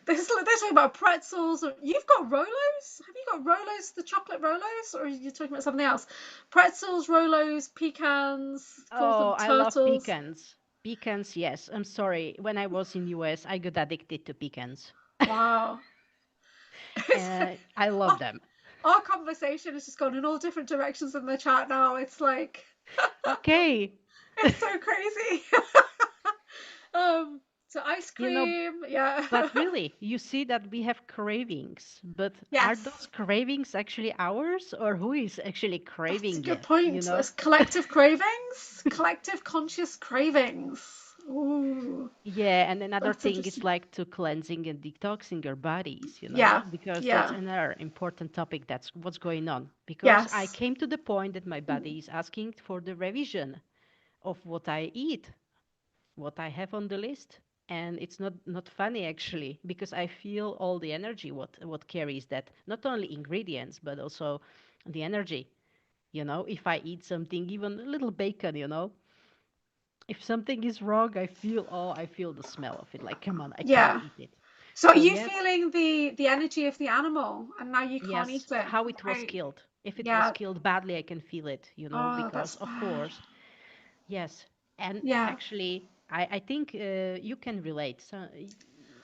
they're talking about pretzels. You've got Rolos? Have you got Rolos, the chocolate Rolos, or are you talking about something else? Pretzels, Rolos, pecans, calls Oh, them I love turtles. pecans. Pecans, yes. I'm sorry. When I was in US, I got addicted to pecans. Wow. It's, I love our, them. our conversation has just gone in all different directions in the chat now. It's like Okay. it's so crazy. um, so ice You know, cream, yeah. but really, you see that we have cravings. But are Yes. those cravings actually ours, or who is actually That's a craving good it? point. There's collective cravings, collective conscious cravings. Ooh, Yeah, and another that's thing is interesting. like to cleansing and detoxing your bodies, Yeah, because that's yeah, another important topic. That's what's going on. Because I yes, came to the point that my body is asking for the revision of what I eat, what I have on the list. And it's not funny actually, because I feel all the energy what carries that, not only ingredients, but also the energy. If I eat something, even a little bacon, if something is wrong, I feel the smell of it. Like, come on, I can't yeah. eat it. So are So you yes, feeling the energy of the animal, and now you can't yes, eat it, how it was right? killed. If it was Yeah. killed badly, I can feel it, Oh, because that's of bad. course, yes. And Yeah. actually, I think you can relate. So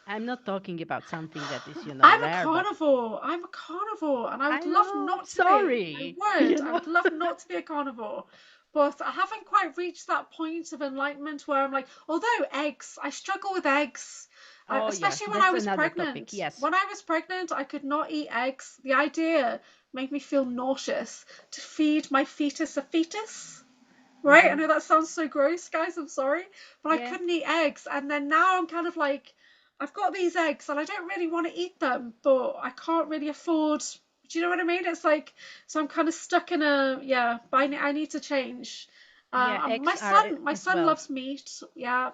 I'm not talking about something that is, I'm a rare, but carnivore. I'm a carnivore, and I would I love know, I'm not to be. I sorry, would. you I know. would love not to be a carnivore. But I haven't quite reached that point of enlightenment where I'm like, although eggs, I struggle with eggs, Oh yeah, especially when I that's was another topic. pregnant. Yes. When I was pregnant, I could not eat eggs. The idea made me feel nauseous to feed my fetus a fetus. Right? I Mm-hmm. know that sounds so gross, guys. I'm sorry, but I Yeah. couldn't eat eggs, and then now I'm kind of like, I've got these eggs, and I don't really want to eat them, but I can't really afford. Do you know what I mean? It's like, so I'm kind of stuck in a yeah. But I need to change. Yeah, My eggs are son, my as son well. loves meat. Yeah,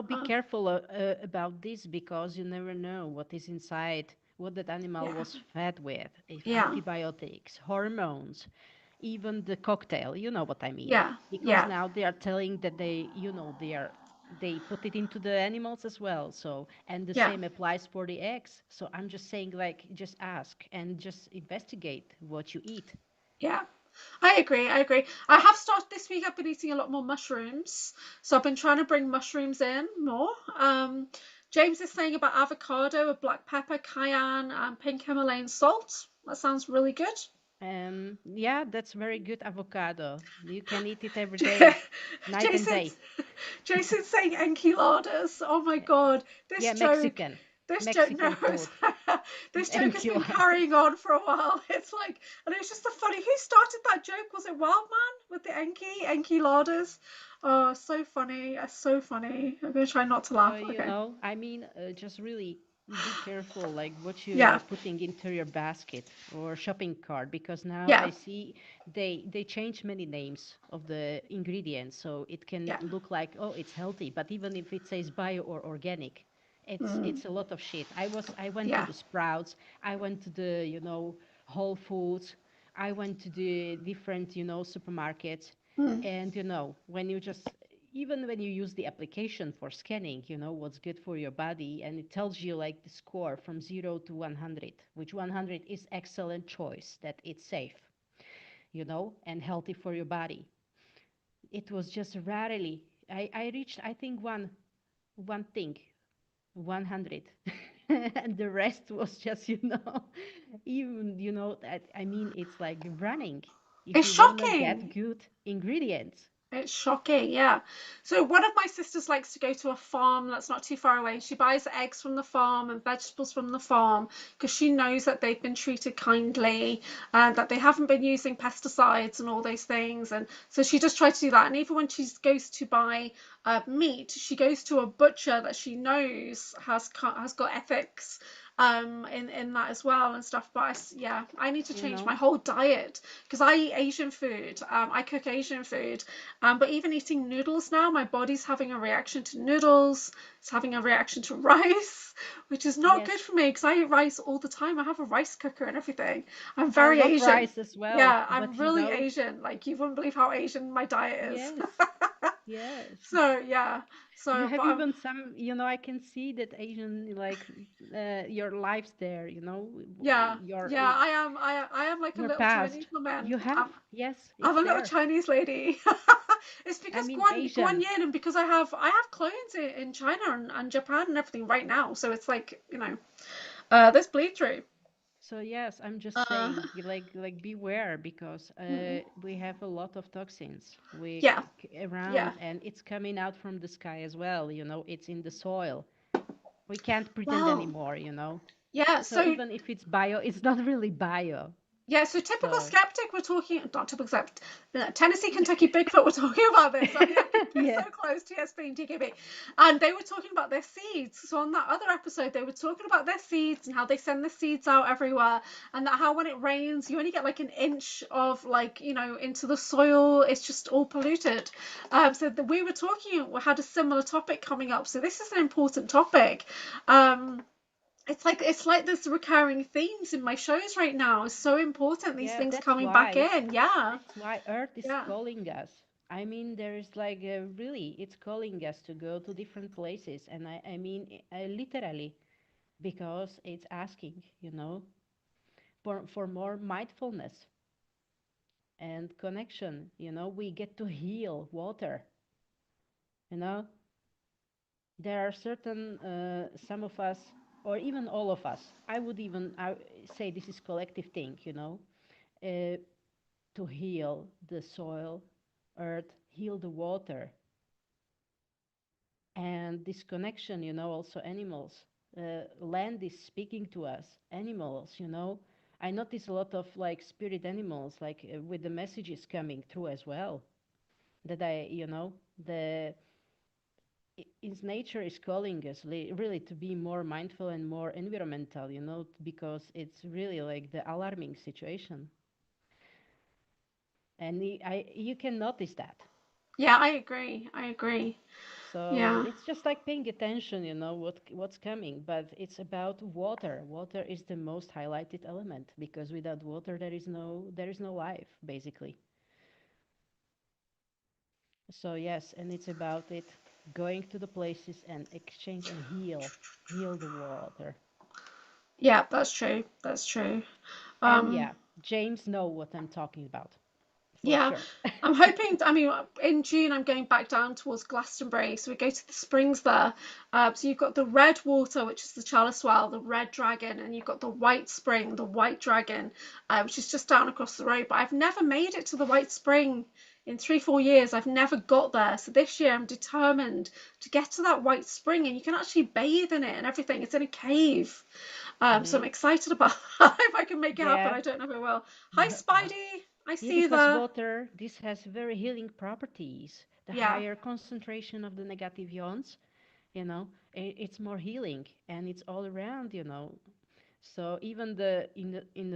Be uh, careful about this, because you never know what is inside, what that animal yeah, was fed with, if yeah, antibiotics, hormones, even the cocktail, you know what I mean. yeah, Because yeah, now they are telling that they put it into the animals as well. So, and the yeah. same applies for the eggs. So I'm just saying, like, just ask and just investigate what you eat. Yeah, I agree. I agree. I have started this week. I've been eating a lot more mushrooms, so I've been trying to bring mushrooms in more. James is saying about avocado with black pepper, cayenne, and pink Himalayan salt. That sounds really good. Yeah, that's very good avocado. You can eat it every day, night and Jason, day. Jason's saying enchiladas. Oh my God, this Yeah, joke, Mexican. this joke, no, Mexican food. this joke has been Enchiladas. carrying on for a while. It's like, and it's just the funny. Who started that joke? Was it Wildman with the enchiladas? Oh, so funny, so funny. I'm gonna try not to laugh. Okay. I mean, just really. Be careful, like what you Yeah, are putting into your basket or shopping cart, because now yeah, I see they change many names of the ingredients, so it can yeah. look like, oh, it's healthy, but even if it says bio or organic, Mm, it's a lot of shit. I went to yeah. the Sprouts, I went to the Whole Foods, I went to the different supermarkets, Mm, and when you just even when you use the application for scanning, what's good for your body, and it tells you like the score from 0 to 100, which 100 is excellent choice, that it's safe, and healthy for your body. It was just rarely. I reached, I think, one thing, 100. And the rest was just, even, that, I mean, it's like running if it's you want to get shocking. good ingredients. It's shocking, yeah. So one of my sisters likes to go to a farm that's not too far away. She buys eggs from the farm and vegetables from the farm because she knows that they've been treated kindly and that they haven't been using pesticides and all those things. And so she just tries to do that. And even when she goes to buy meat, she goes to a butcher that she knows has got ethics in that as well and stuff. But yeah, I need to you change my know whole diet because I eat Asian food. I cook Asian food, but even eating noodles now, my body's having a reaction to noodles. It's having a reaction to rice, which is not good yes, for me because I eat rice all the time. I have a rice cooker and everything. I'm I very love Asian. rice as well, Yeah, I'm but really Asian. Like you wouldn't believe how Asian my diet is. yes, yes. So yeah. You So but have even some, I can see that Asian, like, your lives there, yeah, your yeah. I am like a your little Chinese past. woman. You have, yes, I'm it's a little there. Chinese lady. It's I because mean, Guan Asian. Yin and because I have clones in China and Japan and everything right now. So it's like, this bleed through. So yes, I'm just Uh, saying, like beware, because mm, we have a lot of toxins yeah, yeah. around, and it's coming out from the sky as well. It's in the soil. We can't pretend Well, anymore. yeah. So So even if it's bio, it's not really bio. yeah, so typical So skeptic, we're talking, not typical skeptic, Tennessee, Kentucky Bigfoot, we're talking about this. I mean, I'm getting so yeah, close, TSP and TKB. And they were talking about their seeds. So on that other episode, they were talking about their seeds and how they send the seeds out everywhere. And that how when it rains, you only get like an inch of like, into the soil. It's just all polluted. So we were talking, we had a similar topic coming up. So this is an important topic. Um, it's like there's recurring themes in my shows right now. It's so important, these yeah, things coming back in. Yeah. that's why Earth is Yeah. calling us. I mean, there is like really, it's calling us to go to different places, and I mean, literally, because it's asking, for more mindfulness and connection. We get to heal water. You know, there are certain, some of us, or even all of us, I say this is collective thing, uh, to heal the soil, earth, heal the water, and this connection, also animals. Land is speaking to us, animals, I notice a lot of like spirit animals, like with the messages coming through as well. That the its nature is calling us really to be more mindful and more environmental, because it's really like the alarming situation, and you can notice that. Yeah, I agree. I agree. So Yeah. it's just like paying attention, what's coming. But it's about water. Water is the most highlighted element, because without water there is no life, basically. So yes, and it's about it going to the places and exchange and heal the water. Yeah, that's true. That's true. And Um, yeah, James know what I'm talking about for Yeah, sure. I'm hoping. I mean, in June, I'm going back down towards Glastonbury, so we go to the springs there. So you've got the red water, which is the Chalice Well, the red dragon, and you've got the white spring, the white dragon, which is just down across the road. But I've never made it to the white spring in 3, 4 years. I've never got there. So this year, I'm determined to get to that white spring, and you can actually bathe in it and everything. It's in a cave. So I'm hmm excited about that. If I can make it happen, Yeah. I don't know if I will. Hi, Spidey. I Yeah, see you because there. water, this has very healing properties. The Yeah. higher concentration of the negative ions, you know. It's more healing and it's all around, you know. So even the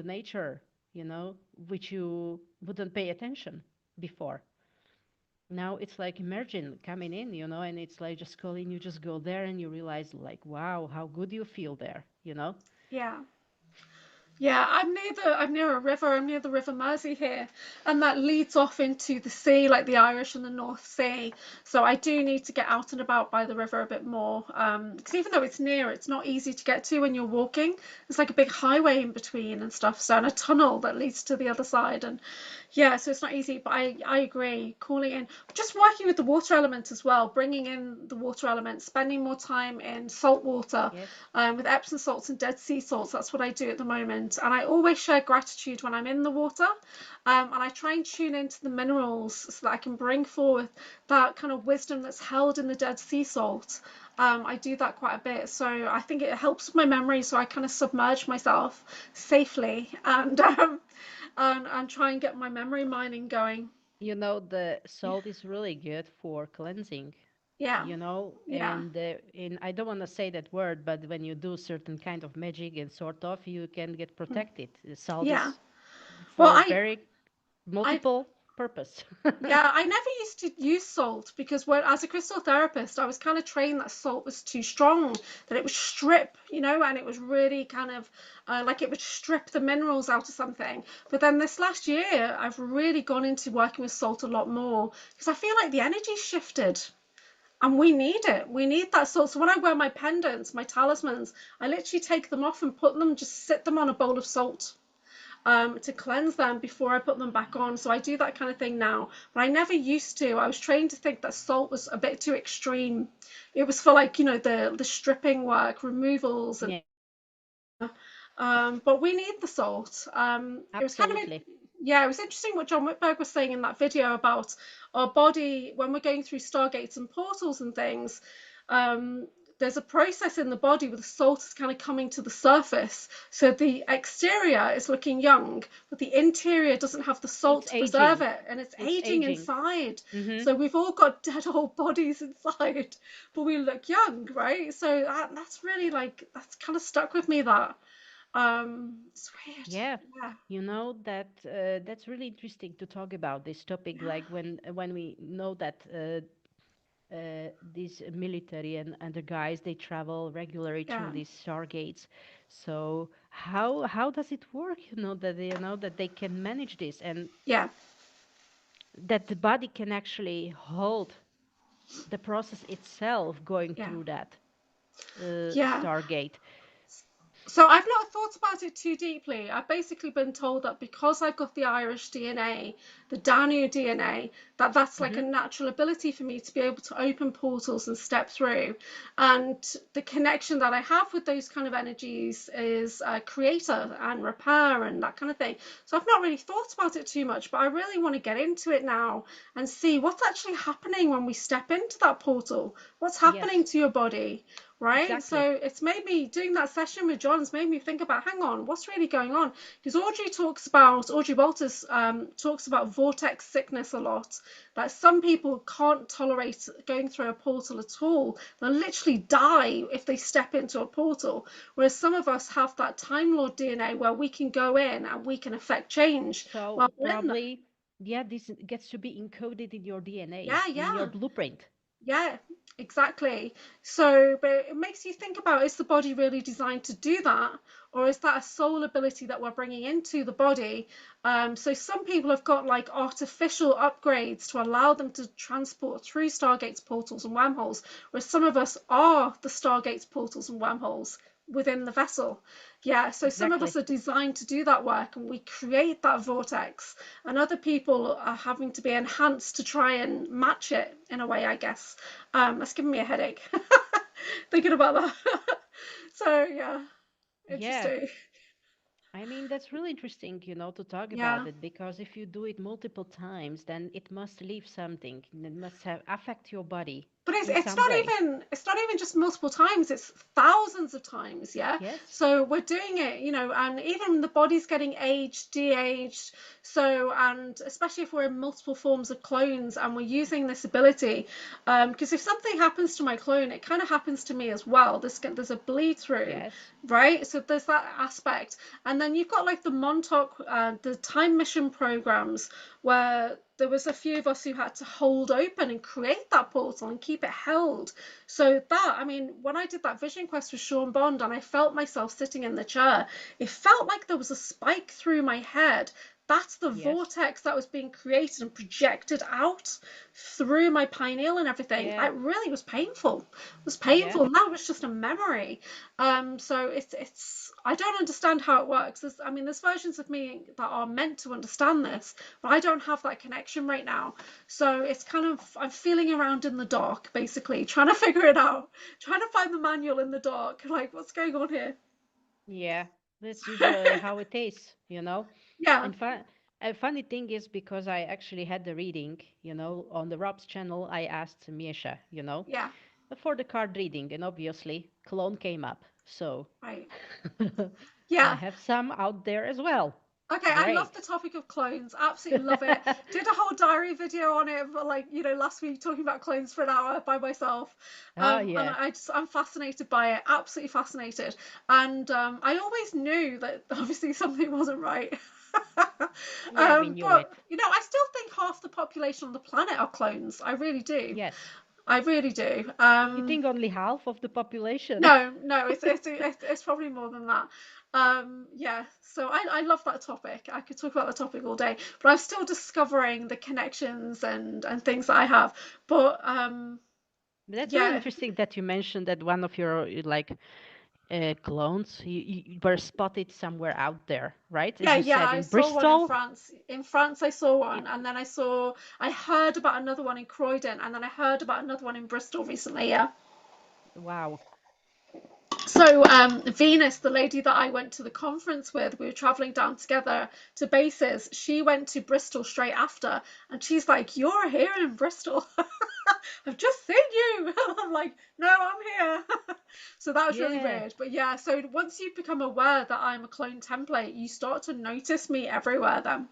nature, you know, which you wouldn't pay attention before. Now it's like emerging, coming in, you know, and it's like just calling you, just go there and you realize like, wow, how good you feel there, you know? Yeah. Yeah, I'm near a river. I'm near the River Mersey here, and that leads off into the sea, like the Irish and the North Sea. So I do need to get out and about by the river a bit more. Because even though it's near, it's not easy to get to when you're walking. There's like a big highway in between and stuff, so and a tunnel that leads to the other side, and yeah, so it's not easy. But I agree. Calling in, just working with the water element as well, bringing in the water element, spending more time in salt water, Yes. with Epsom salts and Dead Sea salts. That's what I do at the moment. And I always share gratitude when I'm in the water. And I try and tune into the minerals so that I can bring forth that kind of wisdom that's held in the Dead Sea salt. I do that quite a bit. So I think it helps with my memory. So I kind of submerge myself safely and try and get my memory mining going. You know, the salt is really good for cleansing, Yeah. you know, Yeah. and in I don't want to say that word, but when you do certain kind of magic and sort of, you can get protected. The salt Yeah. is Well, for very I multiple purpose. Yeah, I never used to use salt because when, as a crystal therapist, I was kind of trained that salt was too strong, that it would strip, and it was really kind of like it would strip the minerals out of something. But then this last year, I've really gone into working with salt a lot more because I feel like the energy's shifted. And we need it. We need that salt. So when I wear my pendants, my talismans, I literally take them off and put them, just sit them on a bowl of salt to cleanse them before I put them back on. So I do that kind of thing now. But I never used to. I was trained to think that salt was a bit too extreme. It was for like, the stripping work, removals, and Yeah, but we need the salt. It was kind of absolutely. yeah, it was interesting what John Whitberg was saying in that video about our body when we're going through stargates and portals and things. Um, there's a process in the body where the salt is kind of coming to the surface. So the exterior is looking young, but the interior doesn't have the salt It's to preserve aging. it, and it's It's aging aging. inside. Mm-hmm. So we've all got dead old bodies inside, but we look young, right? So that's really like that's kind of stuck with me. It's weird. Yeah, Yeah, you know that that's really interesting to talk about this topic. yeah, Like when we know that these military and the guys they travel regularly yeah, through these stargates. So how does it work? You know that they can manage this and yeah, that the body can actually hold the process itself going yeah, through that yeah. stargate. So I've not thought about it too deeply. I've basically been told that because I've got the Irish DNA, the Danu DNA, that's like a Hmm. natural ability for me to be able to open portals and step through. And the connection that I have with those kind of energies is creator and repair and that kind of thing. So I've not really thought about it too much, but I really want to get into it now and see what's actually happening when we step into that portal. What's happening Yes, to your body? Right? exactly. So it's made me doing that session with John has made me think about, hang on, what's really going on? Because Audrey Walters talks about vortex sickness a lot. That some people can't tolerate going through a portal at all. They'll literally die if they step into a portal. Whereas some of us have that Time Lord DNA where we can go in and we can affect change while So we're in there. probably, yeah, this gets to be encoded in your DNA, Yeah, in your yeah. blueprint. Yeah, exactly. So, but it makes you think about, is the body really designed to do that? Or is that a soul ability that we're bringing into the body? So some people have got like artificial upgrades to allow them to transport through stargates, portals, and wormholes, whereas some of us are the stargates, portals, and wormholes within the vessel. Yeah, so some of us Exactly. are designed to do that work and we create that vortex, and other people are having to be enhanced to try and match it in a way, I guess. That's giving me a headache thinking about that. So yeah, Yeah. interesting. I mean, that's really interesting, to talk about Yeah, it because if you do it multiple times, then it must leave something. It must have affect your body. But in some way. it's not even just multiple times, it's thousands of times, yeah. Yes. So we're doing it, and even the body's getting aged, de-aged. So, and especially if we're in multiple forms of clones and we're using this ability, because if something happens to my clone, it kind of happens to me as well. There's a bleed through, Yes. right? So there's that aspect. And then you've got like the Montauk, the time mission programs, where there was a few of us who had to hold open and create that portal and keep it held. So that, I mean, when I did that vision quest with Sean Bond and I felt myself sitting in the chair, it felt like there was a spike through my head. That's the Yes. vortex that was being created and projected out through my pineal and everything. Yeah. It really was painful. It was Yeah. painful. And that was just a memory. So it's I don't understand how it works. I mean, there's versions of me that are meant to understand this, but I don't have that connection right now. So it's kind of I'm feeling around in the dark, basically, trying to figure it out, trying to find the manual in the dark. Like, what's going on here? Yeah. That's usually how it is, Yeah, And a funny thing is because I actually had the reading, on the Rob's channel, I asked Miesha, yeah, for the card reading, and obviously clone came up. So right. I Yeah. have some out there as well. Okay, I love the Great. topic of clones. Absolutely love it. Did a whole diary video on it, but like, last week talking about clones for an hour by myself. Oh, And yeah. I'm fascinated by it. Absolutely fascinated. And I always knew that obviously something wasn't right. Yeah, we knew But it. I still think half the population on the planet are clones. I really do. Yes. I really do. You think only half of the population? No, no, it's probably more than that. Yeah, so I love that topic. I could talk about the topic all day, but I'm still discovering the connections and things that I have. But That's really yeah, interesting that you mentioned that one of your clones you were spotted somewhere out there, right? As yeah, you yeah. said, I in saw one in Bristol. France. In France, I saw Yeah. one, and then I heard about another one in Croydon, and then I heard about another one in Bristol recently. Yeah. Wow. So Venus, the lady that I went to the conference with, we were traveling down together to bases. She went to Bristol straight after, and she's like, "You're here in Bristol. I've just seen you." I'm like, "No, I'm here." So that was really Yeah. weird. But yeah, so once you become aware that I'm a clone template, you start to notice me everywhere. Then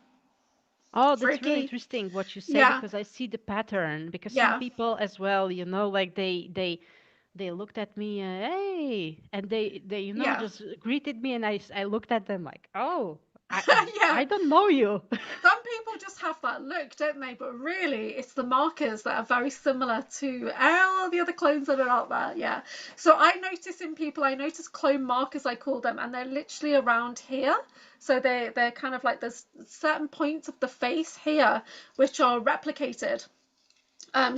Oh, that's really freaky. interesting what you say Yeah, because I see the pattern. Because some yeah, people as well, like they looked at me, hey, and they yeah, just greeted me, and I looked at them like, oh, yeah. I don't know you. Some people just have that look, don't they? But really, it's the markers that are very similar to all the other clones that are out there. Yeah. So I notice in people, I notice clone markers, I call them, and they're literally around here. So they're kind of like there's certain points of the face here which are replicated.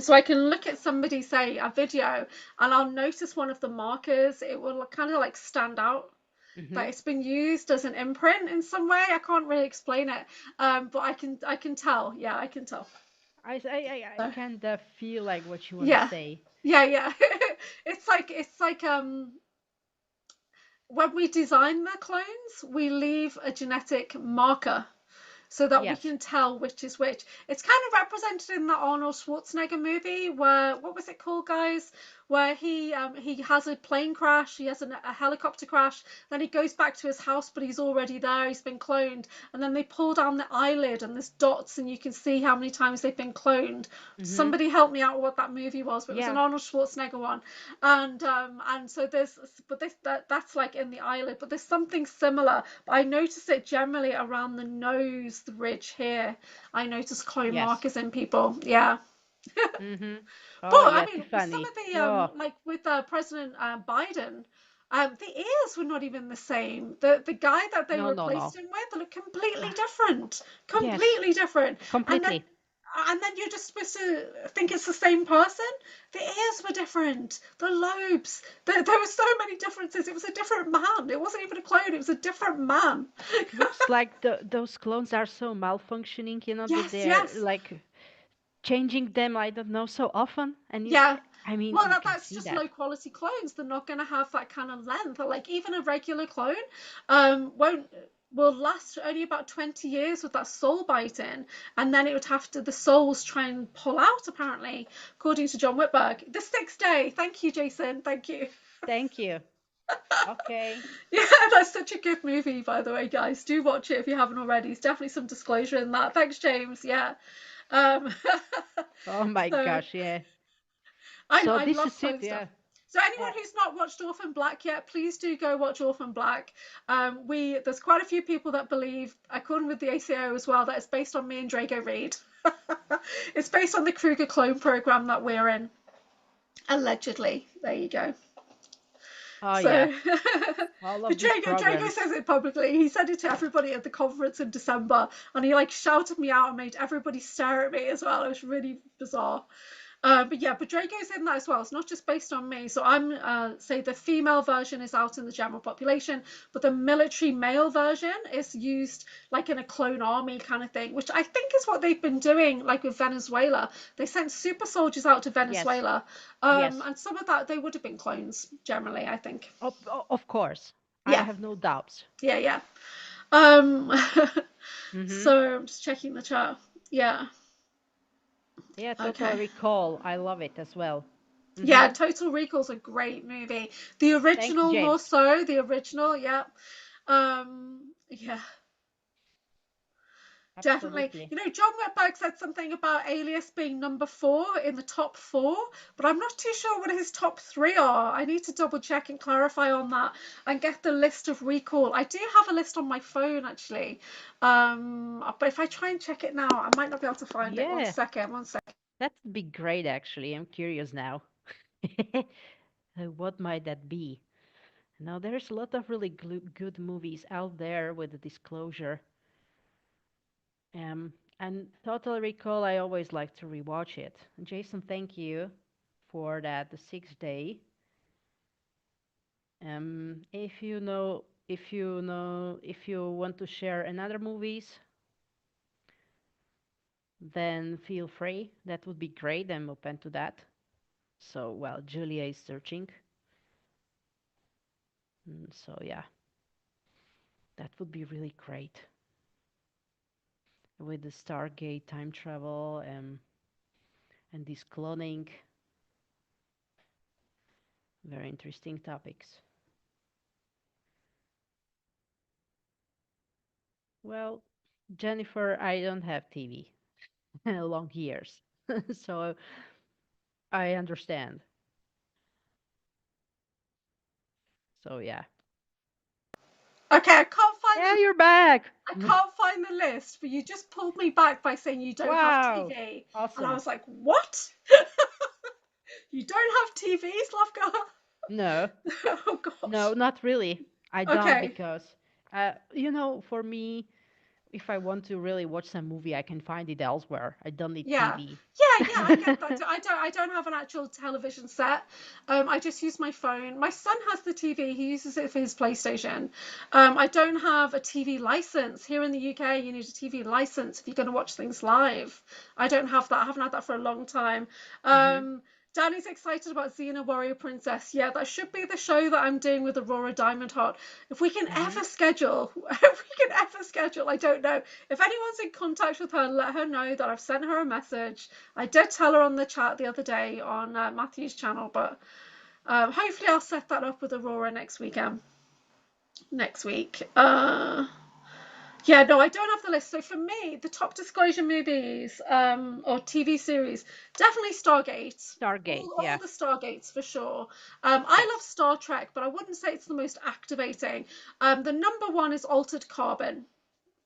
So I can look at somebody, say a video, and I'll notice one of the markers. It will kind of like stand out Hmm. that it's been used as an imprint in some way. I can't really explain it, but I can tell. Yeah, I can tell. I So kind of feel like what you want to yeah, say. yeah, yeah. It's like when we design the clones, we leave a genetic marker so that we Yes. can tell which is which. It's kind of represented in that Arnold Schwarzenegger movie where what was it called, guys? Where he has a plane crash, he has a helicopter crash, then he goes back to his house, but he's already there, he's been cloned, and then they pull down the eyelid and there's dots, and you can see how many times they've been cloned. Hmm. Somebody help me out what that movie was, but it was an Yeah. Arnold Schwarzenegger one, and so there's but that's like in the eyelid, but there's something similar. But I notice it generally around the nose, the ridge here. I notice clone Yes. markers in people. Yeah, Hmm. but Oh, I yeah, mean, some Tiffany. of the Oh, like with President Biden, the ears were not even the same. The guy that they no, no, replaced no. him with looked completely different, Yes, completely different. And then completely. you're just supposed to think it's the same person. The ears were different, the lobes. There were so many differences. It was a different man. It wasn't even a clone. It was a different man. It looks like those clones are so malfunctioning, that Yes, they're yes. like changing them, I don't know, so often. And Yeah. I mean, Well, you can that's see just that. low quality clones. They're not going to have that kind of length. Like even a regular clone won't. will last only about 20 years with that soul biting, and then it would have to the souls try and pull out, apparently, according to John Whitberg. The Sixth Day. Thank you, Jason. Thank you. Thank you. Okay. Yeah, that's such a good movie, by the way, guys. Do watch it if you haven't already. There's definitely some disclosure in that. Thanks, James. Yeah. Um, Oh my so gosh, yeah. So I this love is it, clone stuff. yeah. So anyone Uh, who's not watched Orphan Black yet, please do go watch Orphan Black. We there's quite a few people that believe, according with the ACO as well, that it's based on me and Drago Reed. It's based on the Kruger clone program that we're in, allegedly. There you go. oh yeah. So, All but of these Drago programs. says it publicly. He said it to everybody at the conference in December, and he like shouted me out and made everybody stare at me as well. It was really bizarre. But yeah, but Draco's in that as well. It's not just based on me. So I'm say the female version is out in the general population, but the military male version is used like in a clone army kind of thing, which I think is what they've been doing, like with Venezuela. They sent super soldiers out to Yes. Venezuela, Yes. and some of that they would have been clones generally, I think. Of course. I Yeah, have no doubts. yeah, yeah. Um, Mm-hmm. so I'm just checking the chart. Yeah, Yeah, Total okay. Recall. I love it as well. Yeah, Mm-hmm. Total Recall's a great movie. The Thanks, original more James. so, the original, yeah. Yeah, definitely. Absolutely. You know, John Whitberg said something about Alias being number 4 in the top 4, but I'm not too sure what his top 3 are. I need to double check and clarify on that and get the list of Recall. I do have a list on my phone actually. But if I try and check it now, I might not be able to find it. One Yeah, second, one second. that would be great actually. I'm curious now. What might that be? Now, there's a lot of really good movies out there with the disclosure. Um, and Total Recall, I always like to rewatch it. Jason, thank you for that. The Sixth Day. If you want to share another movies, then feel free. That would be great. I'm open to that. So, well, Julia is searching. So, yeah, that would be really great with the Stargate time travel and this cloning. Very interesting topics. Well, Jennifer, I don't have TV long years, so I understand. So yeah, Okay, yeah, you're back. I can't find the list, but you just pulled me back by saying you don't have Wow, TV. And I awesome. was like, what? You don't have TV, Slavka? No, Oh no, gosh. not really. I don't Okay. because, for me, if I want to really watch some movie, I can find it elsewhere. I don't need Yeah. TV. Yeah, I get that. I don't have an actual television set. I just use my phone. My son has the TV. He uses it for his PlayStation. I don't have a TV license. Here in the UK, you need a TV license if you're going to watch things live. I don't have that. I haven't had that for a long time. Hmm. Danny's excited about Xena Warrior Princess. Yeah, that should be the show that I'm doing with Aurora Diamondheart. If we can Hmm. ever schedule, if we can ever schedule, I don't know. If anyone's in contact with her, let her know that I've sent her a message. I did tell her on the chat the other day on Matthew's channel, but hopefully I'll set that up with Aurora next weekend. Next week. Yeah, no, I don't have the list. So for me, the top disclosure movies or TV series, definitely Stargate. Stargate, All yeah. the Stargates for sure. I love Yes. Star Trek, but I wouldn't say it's the most activating. The number one is Altered Carbon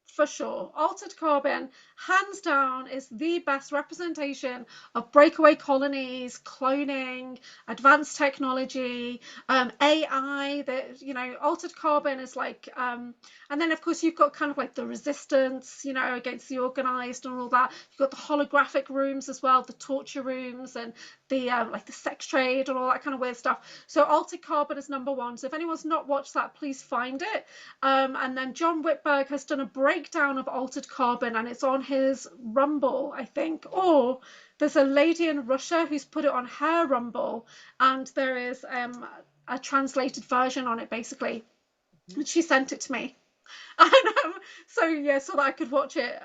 for sure. Altered Carbon, hands down, is the best representation of breakaway colonies, cloning, advanced technology, AI. That Altered Carbon is like, and then of course you've got kind of like the resistance, against the organized and all that. You've got the holographic rooms as well, the torture rooms, and the like the sex trade and all that kind of weird stuff. So Altered Carbon is number one. So if anyone's not watched that, please find it. And then John Whitberg has done a breakdown of Altered Carbon, and it's on his Rumble, I think. Or there's a lady in Russia who's put it on her Rumble, and there is a translated version on it, basically. Hmm. And she sent it to me. And so yeah, so that I could watch it.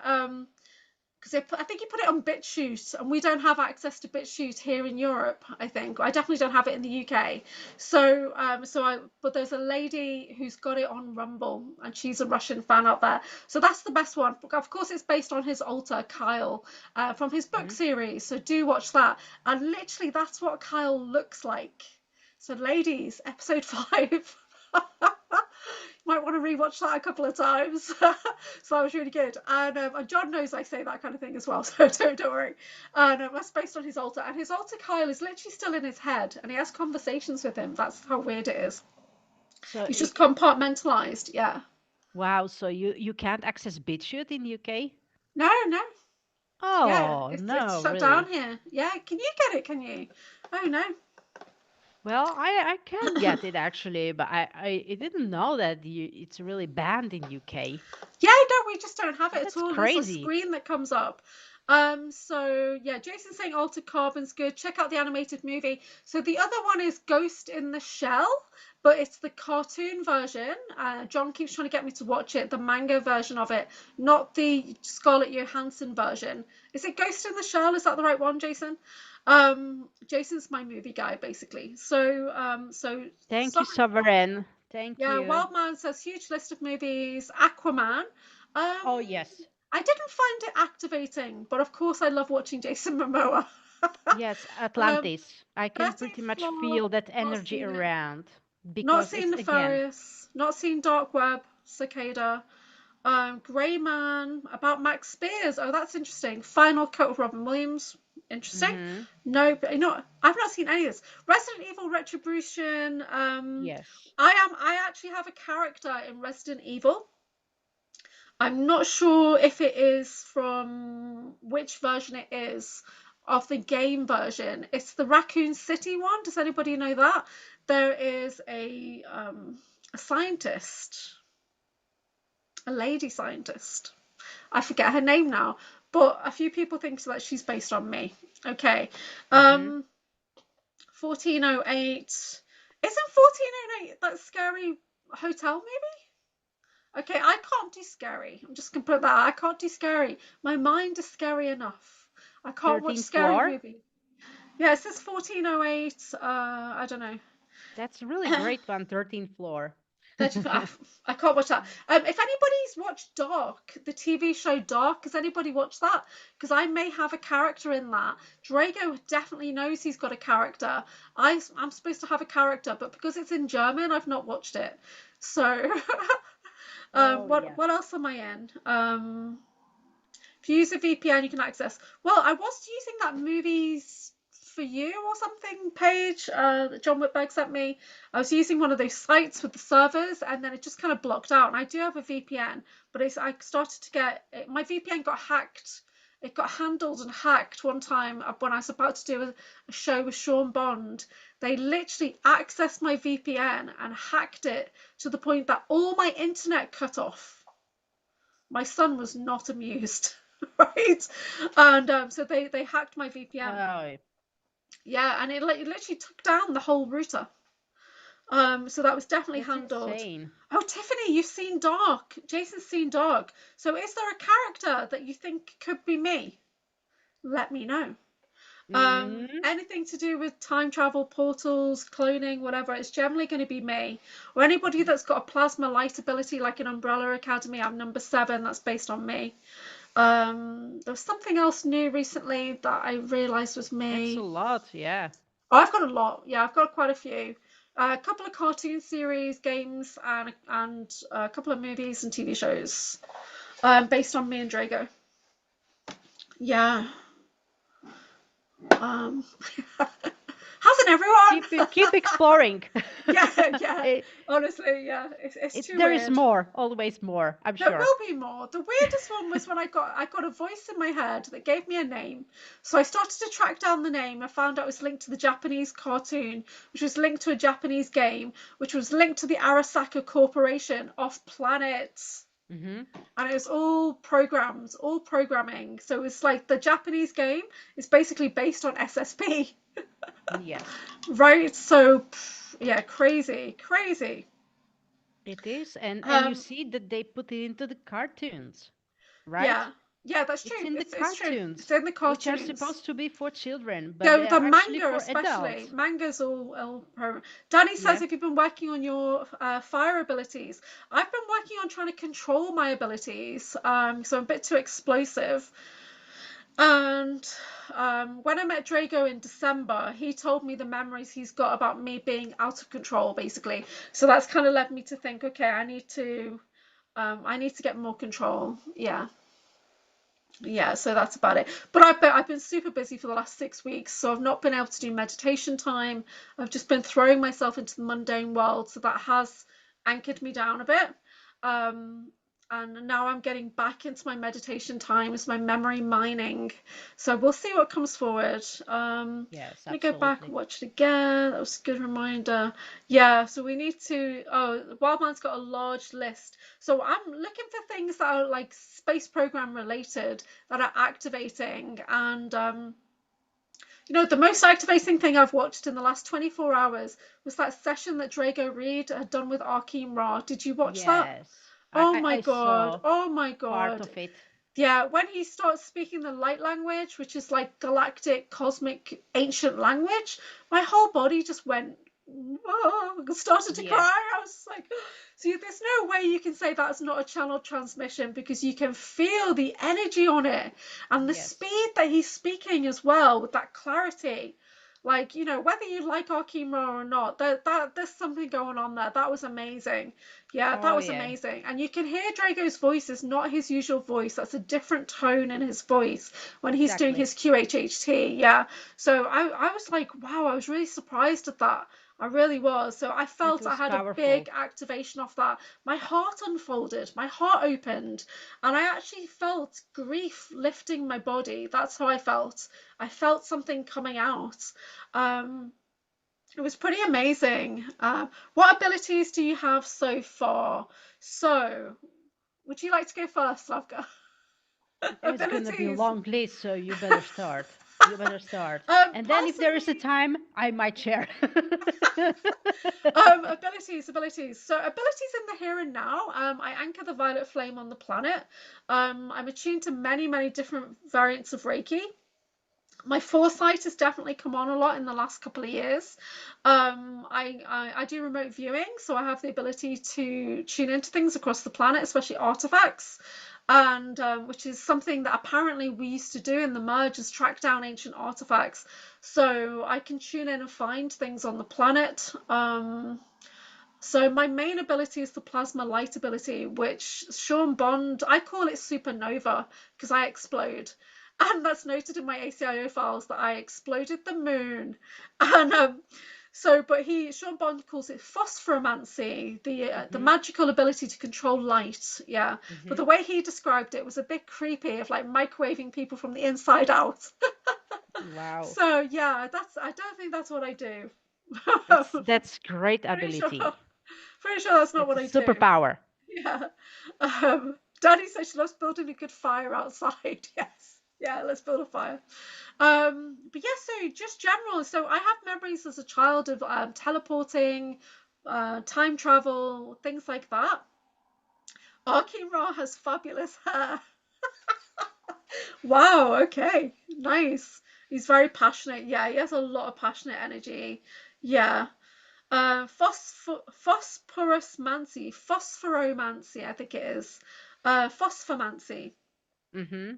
Because I think he put it on BitChute, and we don't have access to BitChute here in Europe. I think I definitely don't have it in the UK. But there's a lady who's got it on Rumble, and she's a Russian fan out there. So that's the best one. Of course, it's based on his alter Kyle from his book Mhm. series. So do watch that. And literally, that's what Kyle looks like. So, ladies, episode 5. Might want to rewatch that a couple of times. So that was really good. And John knows I say that kind of thing as well, so don't worry. And that's based on his alter. And his alter Kyle is literally still in his head, and he has conversations with him. That's how weird it is. So, He's just compartmentalized. Yeah. wow, so you can't access BitChute in UK? No, no. Yeah, Oh, it's no, shut down really? here. Yeah. Can you get it? Can you? Oh no. Well, I can get it actually, but I didn't know that it's really banned in UK. Yeah, no, we just don't have it at That's all. There's a crazy. screen that comes up. So yeah, Jason's saying Altered Carbon's good. Check out the animated movie. So the other one is Ghost in the Shell, but it's the cartoon version. John keeps trying to get me to watch it, the manga version of it, not the Scarlett Johansson version. Is it Ghost in the Shell? Is that the right one, Jason? Jason's my movie guy, basically. Thank you, Sovereign. Thank Yeah, you. Wildman says huge list of movies. Aquaman. Oh, yes. I didn't find it activating, but of course I love watching Jason Momoa. Yes, um, Atlantis. I can 13th pretty much floor. feel that Not energy seen it. around Not because seen it's again. Nefarious. Not seen Dark Web. Cicada. Grey Man. About Max Spears. Oh, that's interesting. Final Cut with Robin Williams. Interesting. Mm-hmm. No, but not. I've not seen any of this. Resident Evil Retribution. Yes. I actually have a character in Resident Evil. I'm not sure if it is from which version it is of the game version. It's the Raccoon City one. Does anybody know that? There is a scientist, a lady scientist. I forget her name now, but a few people think that she's based on me. Okay. Mm-hmm. 1408. Isn't 1408 that scary hotel movie? Okay, I can't do scary. I'm just gonna put that. I can't do scary. My mind is scary enough. I can't watch 13th scary floor. movie. Yeah, it says 1408. I don't know. That's a really great one, 13th floor. I can't watch that. If anybody's watched Dark, the TV show Dark, has anybody watched that? Because I may have a character in that. Drago definitely knows he's got a character. I'm supposed to have a character, but because it's in German, I've not watched it. So, Oh, what yes. what else am I in? If you use a VPN, you can access. Well, I was using that movies for you or something page that John Whitberg sent me. I was using one of those sites with the servers, and then it just kind of blocked out. And I do have a VPN, but I started to get my VPN got hacked. It got handled and hacked one time when I was about to do a show with Sean Bond. They literally accessed my VPN and hacked it to the point that all my internet cut off. My son was not amused, right? And so they hacked my VPN. Oh, Yeah, and it literally took down the whole router. So that was definitely that's handled. insane. Oh, Tiffany, you've seen Dark. Jason's seen Dark. So is there a character that you think could be me? Let me know. Mm-hmm. Anything to do with time travel, portals, cloning, whatever, it's generally going to be me. Or anybody that's got a plasma light ability like an Umbrella Academy. I'm number 7. That's based on me. There was something else new recently that I realised was That's a me. lot, yeah. Oh, I've got a lot. Yeah, I've got quite a few. A couple of cartoon series, games, and a couple of movies and TV shows based on me and Drago. Yeah. Um, hasn't everyone? Keep exploring. Yeah, yeah. it, Honestly, yeah. It's too there is weird. more, always more, I'm There sure. will be more. The weirdest one was when I got a voice in my head that gave me a name. So I started to track down the name. I found out it was linked to the Japanese cartoon, which was linked to a Japanese game, which was linked to the Arasaka Corporation off planet. Mm-hmm. And it was all programs, all programming. So it's like the Japanese game is basically based on SSP. Yes. Right? So yeah, crazy, crazy. It is, and you Um, see that they put it into the cartoons, right? yeah, yeah, that's It's true. in the It's true. It's cartoons, in the which are cartoons. supposed to be for children, but Yeah, they the are actually manga for especially. adults. Manga's all Danny says, Yeah. if you've been working on your fire abilities, I've been working on trying to control my abilities. So I'm a bit too explosive. And when I met Drago in December, he told me the memories he's got about me being out of control, basically. So that's kind of led me to think, okay, I need to get more control. Yeah. Yeah, so that's about it. But I've been super busy for the last 6 weeks, so I've not been able to do meditation time. I've just been throwing myself into the mundane world, so that has anchored me down a bit. Um, and now I'm getting back into my meditation times, my memory mining. So we'll see what comes forward. Yes, Let me go back absolutely. and watch it again. That was a good reminder. Yeah, so we need to. Oh, Wildman's got a large list. So I'm looking for things that are like space program related that are activating. And the most activating thing I've watched in the last 24 hours was that session that Drago Reed had done with Arkeem Ra. Did you watch that? Yes. Oh my I God. saw Oh my part God. of it. Yeah, when he starts speaking the light language, which is like galactic, cosmic, ancient language, my whole body just went, oh, started to Yeah. cry. I was like, see, there's no way you can say that's not a channel transmission because you can feel the energy on it and the Yes. speed that he's speaking as well with that clarity. Like, whether you like Arkema or not, there's something going on there. That was amazing. Yeah, that Oh was yeah. amazing. And you can hear Drago's voice is not his usual voice. That's a different tone in his voice when he's doing Exactly. his QHHT. Yeah. So I was like, wow, I was really surprised at that. I really was. So I It felt I was had a big powerful. activation off that. My heart unfolded, my heart opened, and I actually felt grief lifting my body. That's how I felt. I felt something coming out. Um, it was pretty amazing. What abilities do you have so far? So, would you like to go first, Slavka? It's gonna be a Abilities. long list, so you better start. You better start. And then if there is a Personally, time, I might share. abilities. So abilities in the here and now. I anchor the violet flame on the planet. I'm attuned to many, many different variants of Reiki. My foresight has definitely come on a lot in the last couple of years. I do remote viewing, so I have the ability to tune into things across the planet, especially artifacts, and which is something that apparently we used to do in the merge, is track down ancient artifacts. So I can tune in and find things on the planet. So my main ability is the plasma light ability, which Sean Bond, I call it supernova because I explode. And that's noted in my ACIO files that I exploded the moon. And but Sean Bond calls it phosphoromancy, the Hmm. magical ability to control light. Yeah, but Hmm. the way he described it was a bit creepy, of like microwaving people from the inside out. Wow. So yeah, I don't think that's what I do. That's great Pretty sure. ability. Pretty sure that's not That's what a I do. superpower. Yeah. Daddy says she loves building a good fire outside. Yes. Yeah, let's build a fire. But yeah, so just general. So I have memories as a child of teleporting, time travel, things like that. Arkin Ra has fabulous hair. Wow, okay. Nice. He's very passionate. Yeah, he has a lot of passionate energy. Yeah. Phosphoromancy, I think it is. Phosphomancy. Hmm.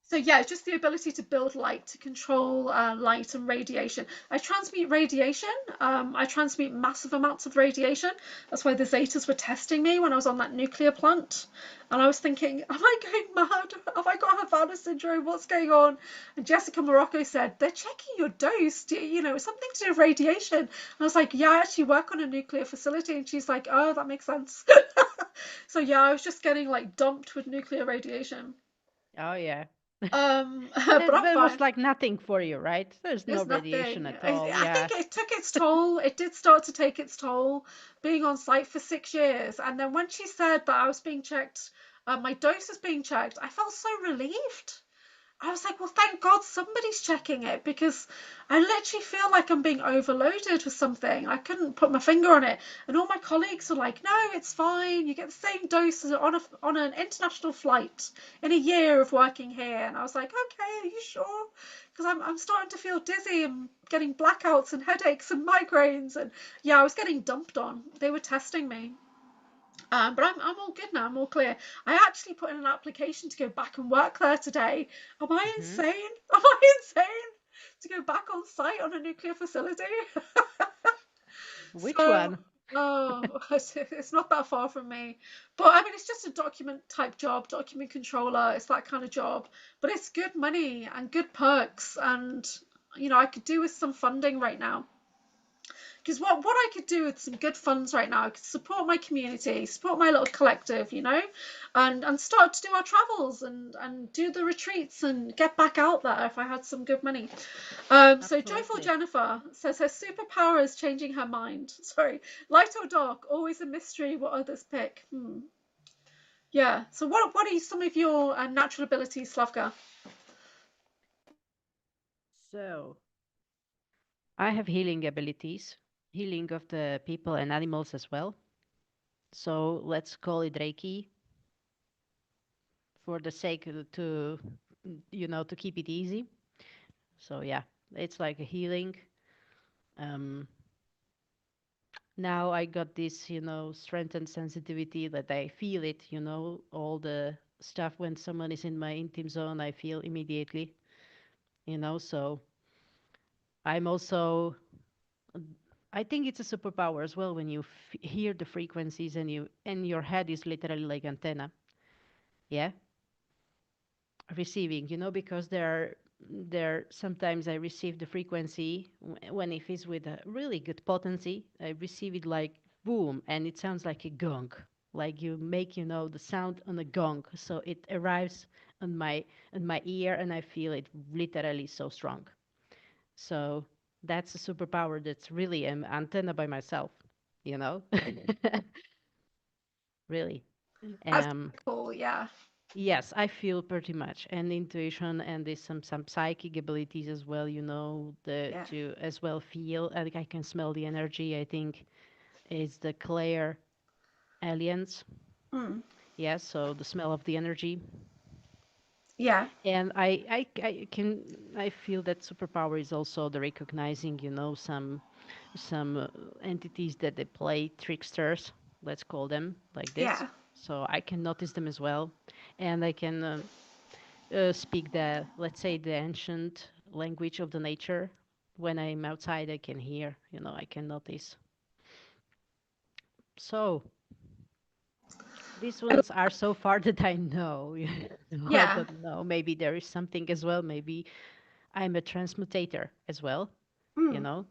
So yeah, it's just the ability to build light, to control light and radiation. I transmute radiation. I transmute massive amounts of radiation. That's why the Zetas were testing me when I was on that nuclear plant. And I was thinking, am I going mad? Have I got Havana syndrome? What's going on? And Jessica Morocco said, they're checking your dose. Something to do with radiation. And I was like, yeah, I actually work on a nuclear facility. And she's like, oh, that makes sense. So yeah, I was just getting like dumped with nuclear radiation. Oh yeah. But I'm That was fine. like nothing for you, right? There's no It's radiation nothing. at all. I Yeah. think it took its toll. It did start to take its toll being on site for 6 years. And then when she said that I was being checked, my dose is being checked, I felt so relieved. I was like, well, thank God somebody's checking it, because I literally feel like I'm being overloaded with something. I couldn't put my finger on it. And all my colleagues are like, no, it's fine. You get the same dose as on an international flight in a year of working here. And I was like, okay, are you sure? Because I'm starting to feel dizzy and getting blackouts and headaches and migraines. And yeah, I was getting dumped on. They were testing me. But I'm all good now. I'm all clear. I actually put in an application to go back and work there today. Am I Hmm. insane? Am I insane to go back on site on a nuclear facility? Which So, one? oh, it's not that far from me. But I mean, it's just a document type job, document controller. It's that kind of job. But it's good money and good perks. And, I could do with some funding right now. Because what I could do with some good funds right now, I could support my community, support my little collective, and start to do our travels and do the retreats and get back out there if I had some good money. So Joyful Absolutely. Jennifer says her superpower is changing her mind. Sorry, light or dark, always a mystery what others pick. Yeah. So what are some of your natural abilities, Slavka? So, I have healing abilities, healing of the people and animals as well. So, let's call it Reiki for the sake to, to keep it easy. So, yeah, it's like a healing. Um, Now I got this, strengthened sensitivity that I feel it, all the stuff when someone is in my intimate zone, I feel immediately, so I'm also, I think it's a superpower as well when you hear the frequencies and your head is literally like antenna. Yeah. Receiving, because there sometimes I receive the frequency when if it's with a really good potency, I receive it like boom, and it sounds like a gong, like you make, the sound on a gong, so it arrives on my ear, and I feel it literally so strong. So that's a superpower that's really an antenna by myself, you know, really. That's Um, cool. Yeah. Yes, I feel pretty much, and intuition, and there's some psychic abilities as well. The Yeah. to as well feel. I think I can smell the energy. I think it's the clear aliens. Mm. Yes, so the smell of the energy, Yeah. and I feel that superpower is also the recognizing. Some entities that they play tricksters. Let's call them like this. Yeah. So I can notice them as well, and I can. Speak the, let's say, the ancient language of the nature. When I'm outside, I can hear, I can notice. So these ones are so far that I know. I Yeah. don't know. Maybe there is something as well. Maybe I'm a transmutator as well. You Mm. know,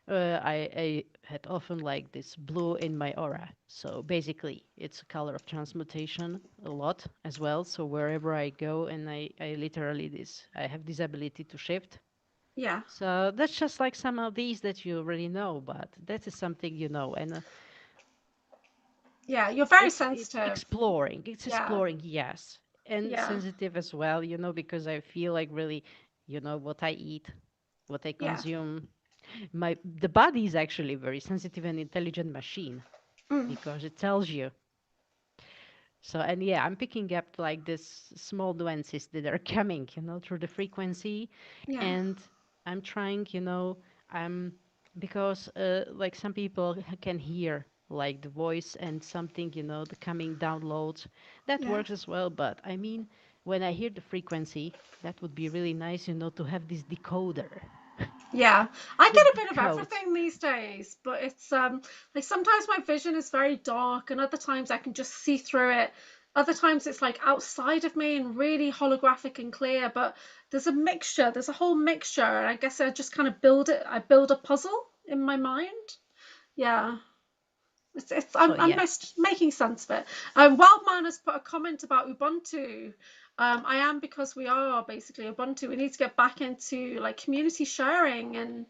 I had often like this blue in my aura. So basically, it's a color of transmutation a lot as well. So wherever I go, and I literally I have this ability to shift. Yeah. So that's just like some of these that you already know, but that is something and Yeah. You're very it's sensitive. exploring. It's Yeah. exploring, yes, and Yeah. sensitive as well. Because I feel like really, what I eat, what I Yeah. consume. The body is actually a very sensitive and intelligent machine Mm. because it tells you. So, and yeah, I'm picking up like this small nuances that are coming, through the frequency, Yeah. and I'm trying, I'm because like some people can hear like the voice and something, the coming downloads. That Yeah. works as well, but I mean, when I hear the frequency, that would be really nice, to have this decoder Yeah, I that get a bit of decodes. everything these days, but it's like sometimes my vision is very dark and other times I can just see through it. Other times it's like outside of me and really holographic and clear, but there's a whole mixture, and I guess I just kind of I build a puzzle in my mind. Yeah. So I'm yeah. just making sense of it. Wildman has put a comment about Ubuntu. I am, because we are basically Ubuntu. We need to get back into like community sharing and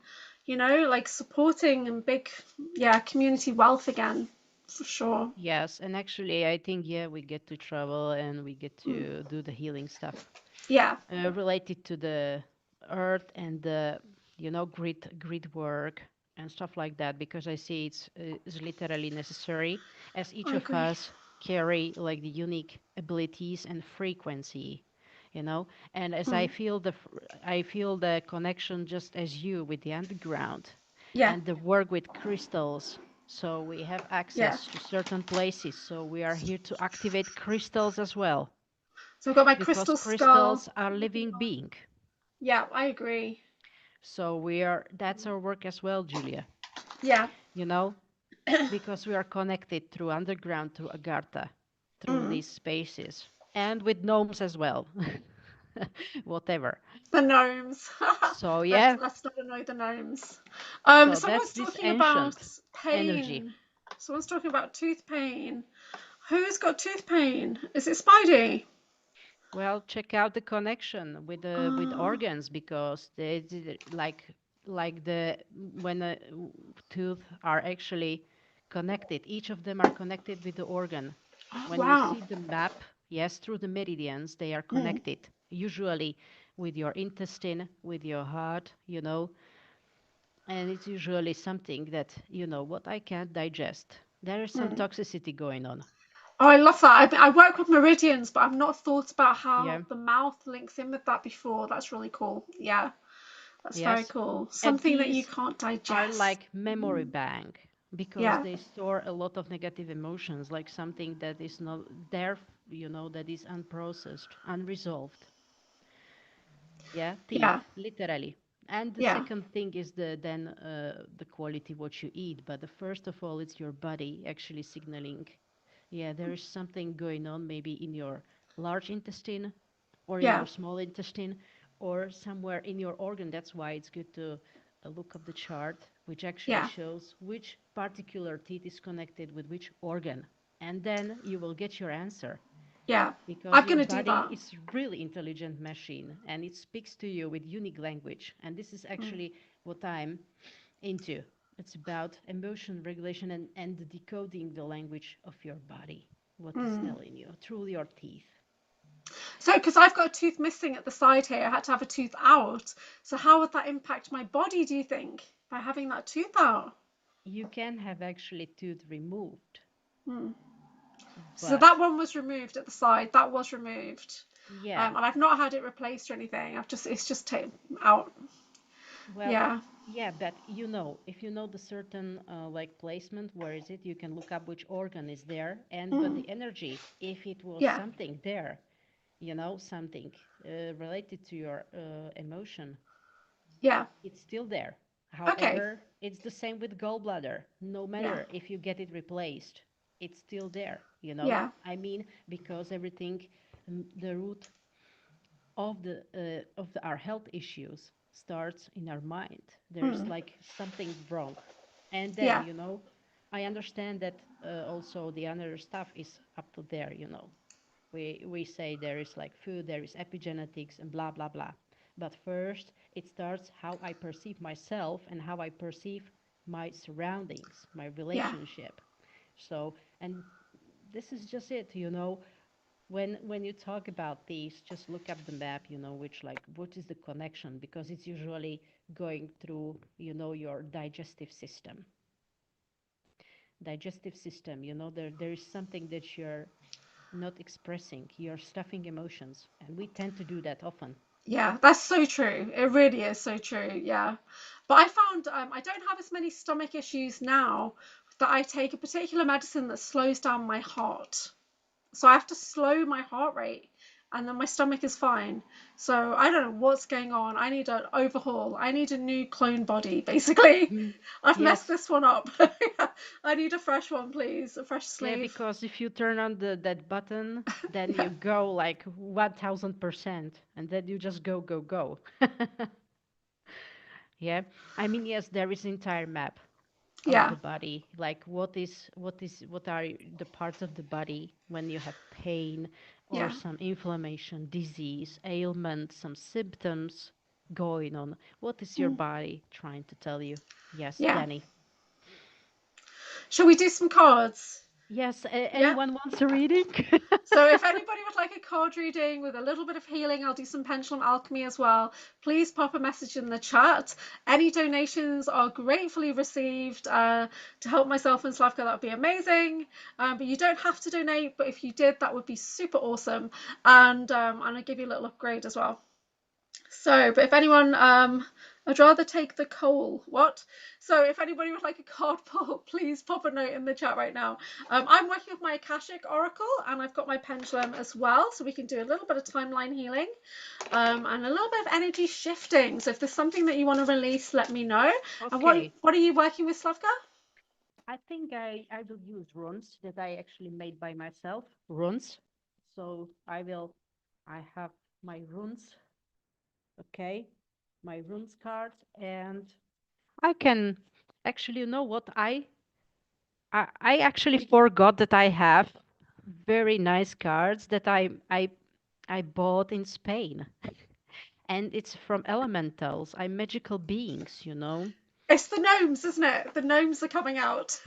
like supporting and big, yeah, community wealth again, for sure. Yes, and actually, I think, yeah, we get to travel and we get Mm, to do the healing stuff. Yeah. related to the earth and the grid work and stuff like that, because I see it's literally necessary, as each I of agree. us carry like the unique abilities and frequency, and as Mm. I feel the connection just as you with the underground Yeah. and the work with crystals. So we have Yeah. access to certain places, so we are here to activate crystals as well, So I've got my because crystal skull. crystals are living being. Yeah, I agree. So that's our work as well, Julia, Yeah. you know, because we are connected through underground, through Agartha, through Mm. these spaces, and with gnomes as well. Whatever. The gnomes. So let's yeah, let's not annoy the gnomes. so that's Someone's this talking about ancient energy. pain. Someone's talking about tooth pain. Who's got tooth pain? Is it Spidey? Well, check out the connection with Oh, organs, because like the when a tooth are actually connected, each of them are connected with the organ. oh When you wow. see the map, yes, through the meridians, they are Mm, connected. Usually with your intestine, with your heart, and it's usually something that what I can't digest. There is some mm. toxicity going on. Oh, I love that. I work with meridians, but I've not thought about Yeah. how the mouth links in with that before. That's really cool. Yeah, that's very Yes. cool. And Something that you these can't are digest. like memory bank, because Yeah, they store a lot of negative emotions, like something that is not there, that is unprocessed, unresolved. Yeah, yeah, teeth, literally. And the yeah. second thing is the quality what you eat. But the first of all, it's your body actually signaling, yeah, there is something going on, maybe in your large intestine or in Yeah, your small intestine or somewhere in your organ. That's why it's good to look up the chart, which actually yeah, shows which particular teeth is connected with which organ. And then you will get your answer, yeah. because I'm your gonna do body that. is really intelligent machine, and it speaks to you with unique language. And this is Mm, actually what I'm into. It's about emotion regulation, and decoding the language of your body, what is mm. telling you through your teeth. So, because I've got a tooth missing at the side here, I had to have a tooth out. So, how would that impact my body, do you think, by having that tooth out? You can have actually tooth removed, Hmm. So, but that one was removed at the side. That was removed. yeah, And I've not had it replaced or anything. It's just taken out. well, Yeah. yeah, but if you know the certain like placement, where is it? You can look up which organ is there, and but Mm. the energy, if it was Yeah. something there, something related to your emotion, Yeah. it's still there. Okay. However, it's the same with gallbladder. No Yeah. matter if you get it replaced, it's still there. Yeah. I mean, because everything, the root of our health issues starts in our mind. There's Mm. like something wrong, and then Yeah. I understand that also the other stuff is up to there. We say there is like food, there is epigenetics, and blah blah blah. But first, it starts how I perceive myself and how I perceive my surroundings, my Yeah. relationship. So, and this is just it. When you talk about these, just look up the map, which like what is the connection, because it's usually going through, your digestive system. There is something that you're not expressing. You're stuffing emotions, and we tend to do that often. Yeah, that's so true. It really is so true. Yeah. But I found I don't have as many stomach issues now that I take a particular medicine that slows down my heart. So I have to slow my heart rate and then my stomach is fine. So I don't know what's going on. I need an overhaul. I need a new clone body, basically. Mhm. I've messed Yes. this one up. I need a fresh one, please. A fresh Yeah, sleeve. because if you turn on that button, then Yeah. you go like 1000%, and then you just go, go, go. Yeah. I mean, yes, there is entire map of Yeah. the body, like what are the parts of the body when you have pain or Yeah. some inflammation, disease, ailment, some symptoms going on. What is your Mm. body trying to tell you? Yes, Yeah. Danny. Shall we do some cards? Yes, Yeah. anyone wants a reading? So if anybody would like a card reading with a little bit of healing, I'll do some pendulum alchemy as well. Please pop a message in the chat. Any donations are gratefully received to help myself and Slavka. That would be amazing. But you don't have to donate. But if you did, that would be super awesome. And I'll give you a little upgrade as well. So, but if anyone, I'd rather take the coal. What? So, if anybody would like a card pull, please pop a note in the chat right now. I'm working with my Akashic Oracle, and I've got my pendulum as well, so we can do a little bit of timeline healing, and a little bit of energy shifting. So, if there's something that you want to release, let me know. And Okay. what are you working with, Slavka? I think I will use runes that I actually made by myself. Runes. So I have my runes, okay? My runes card, and I can actually, you know what? I actually forgot that I have very nice cards that I bought in Spain. And it's from elementals. I'm magical beings, you know? It's the gnomes, isn't it? The gnomes are coming out.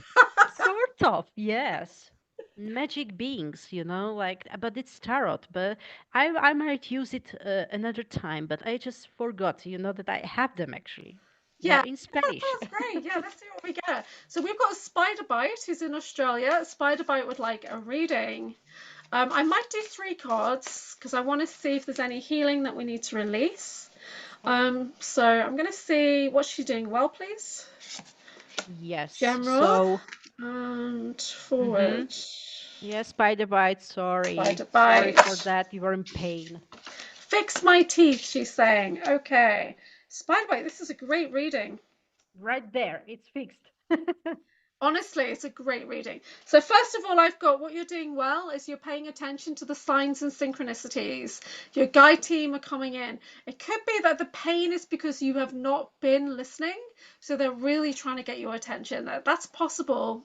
Sort of, yes. Magic beings, like, but it's tarot. But I might use it another time. But I just forgot, that I have them actually. They're Yeah, in yeah, Spanish. that's great. Yeah, let's see what we get. So we've got a spider bite who's in Australia. Spider bite would like a reading. I might do 3 cards because I want to see if there's any healing that we need to release. So I'm going to see what's she doing well, please. Yes. General So, and mm-hmm. forward. Yeah, spider bite. Sorry, Spider sorry bite. for that. You are in pain. Fix my teeth, she's saying. Okay. Spider bite, this is a great reading. Right there, it's fixed. Honestly, it's a great reading. So first of all, I've got what you're doing well is you're paying attention to the signs and synchronicities. Your guide team are coming in. It could be that the pain is because you have not been listening. So they're really trying to get your attention. That's possible.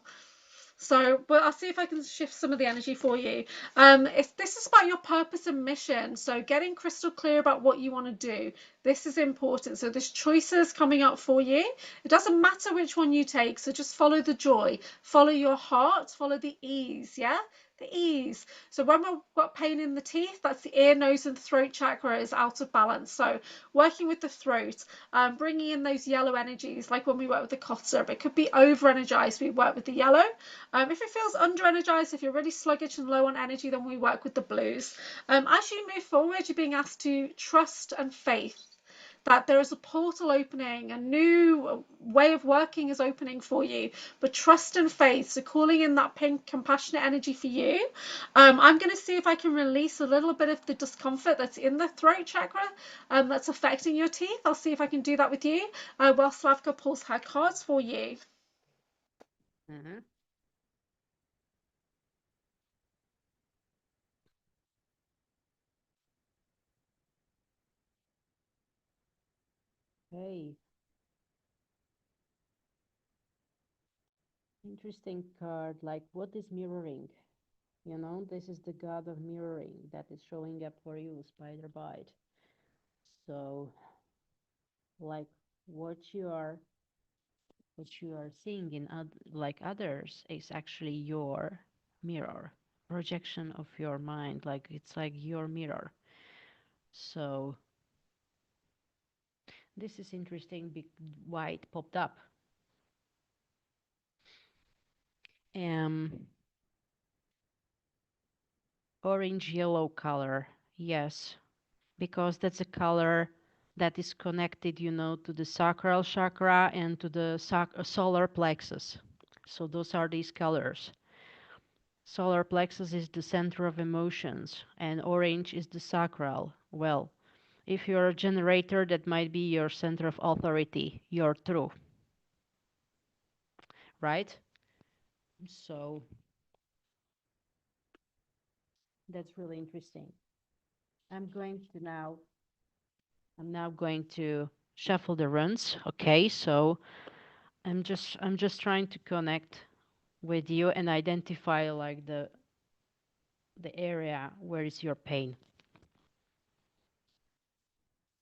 So, but I'll see if I can shift some of the energy for you. This is about your purpose and mission. So getting crystal clear about what you want to do. This is important. So there's choices coming up for you. It doesn't matter which one you take. So just follow the joy, follow your heart, follow the ease. Yeah. The ease. So when we've got pain in the teeth, that's the ear, nose, and throat chakra is out of balance. So working with the throat, bringing in those yellow energies, like when we work with the cough syrup, it could be over energized. We work with the yellow. If it feels under energized, if you're really sluggish and low on energy, then we work with the blues. As you move forward, you're being asked to trust and faith that there is a portal opening, a new way of working is opening for you. But trust and faith, so calling in that pink compassionate energy for you. I'm going to see if I can release a little bit of the discomfort that's in the throat chakra that's affecting your teeth. I'll see if I can do that with you while Slavka pulls her cards for you. Mm-hmm. Hey, interesting card. Like, what is mirroring? This is the god of mirroring that is showing up for you, spider bite. So, like, what you are what you are seeing in like others is actually your mirror, projection of your mind. Like, it's like your mirror. So this is interesting why it popped up. Um, Orange yellow color. Yes, because that's a color that is connected, to the sacral chakra and to the solar plexus. So those are these colors. Solar plexus is the center of emotions, and orange is the sacral. Well, if you're a generator, that might be your center of authority, your true, right? So that's really interesting. I'm going to now, I'm now going to shuffle the runs. Okay, so I'm just trying to connect with you and identify like the area where is your pain.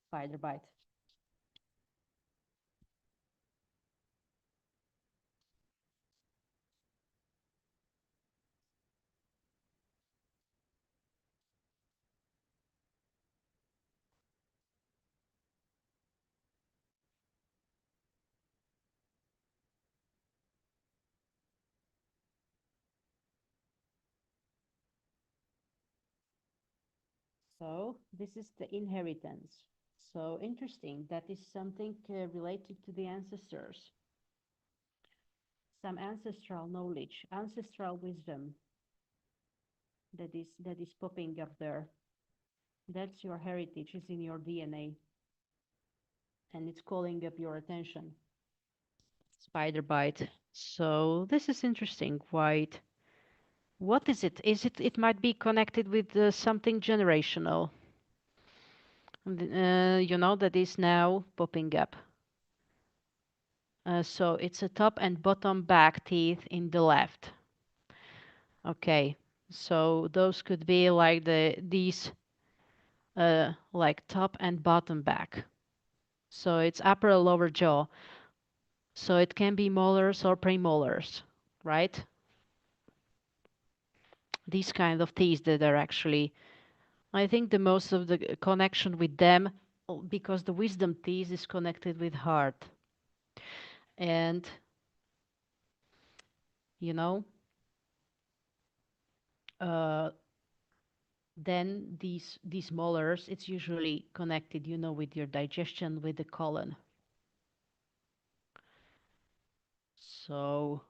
Spider bite. So this is the inheritance. So interesting. That is something related to the ancestors. Some ancestral knowledge, ancestral wisdom that is popping up there. That's your heritage. It's in your DNA, and it's calling up your attention. Spider bite. So this is interesting. White. What is it? Is it? It might be connected with something generational. That is now popping up. So it's a top and bottom back teeth in the left. Okay. So those could be like these like top and bottom back. So it's upper or lower jaw. So it can be molars or premolars, right? These kind of teeth that are actually, I think the most of the connection with them, because the wisdom teeth is connected with heart. And, you know, uh, then these molars, it's usually connected, with your digestion, with the colon. So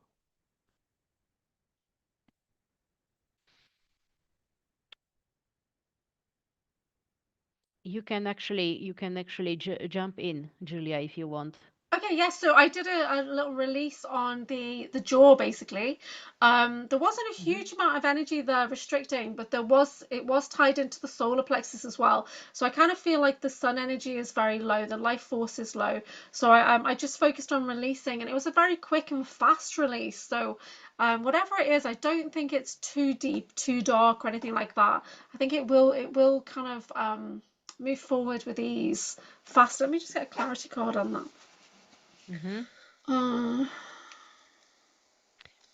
you can actually jump in, Julia, if you want. Okay, yes. So I did a little release on the jaw basically. There wasn't a Hmm. huge amount of energy there restricting, but it was tied into the solar plexus as well. So I kind of feel like the sun energy is very low, the life force is low. So I just focused on releasing, and it was a very quick and fast release. So whatever it is, I don't think it's too deep, too dark, or anything like that. I think it will kind of move forward with ease fast. Let me just get a clarity card on that. Hmm. Uh,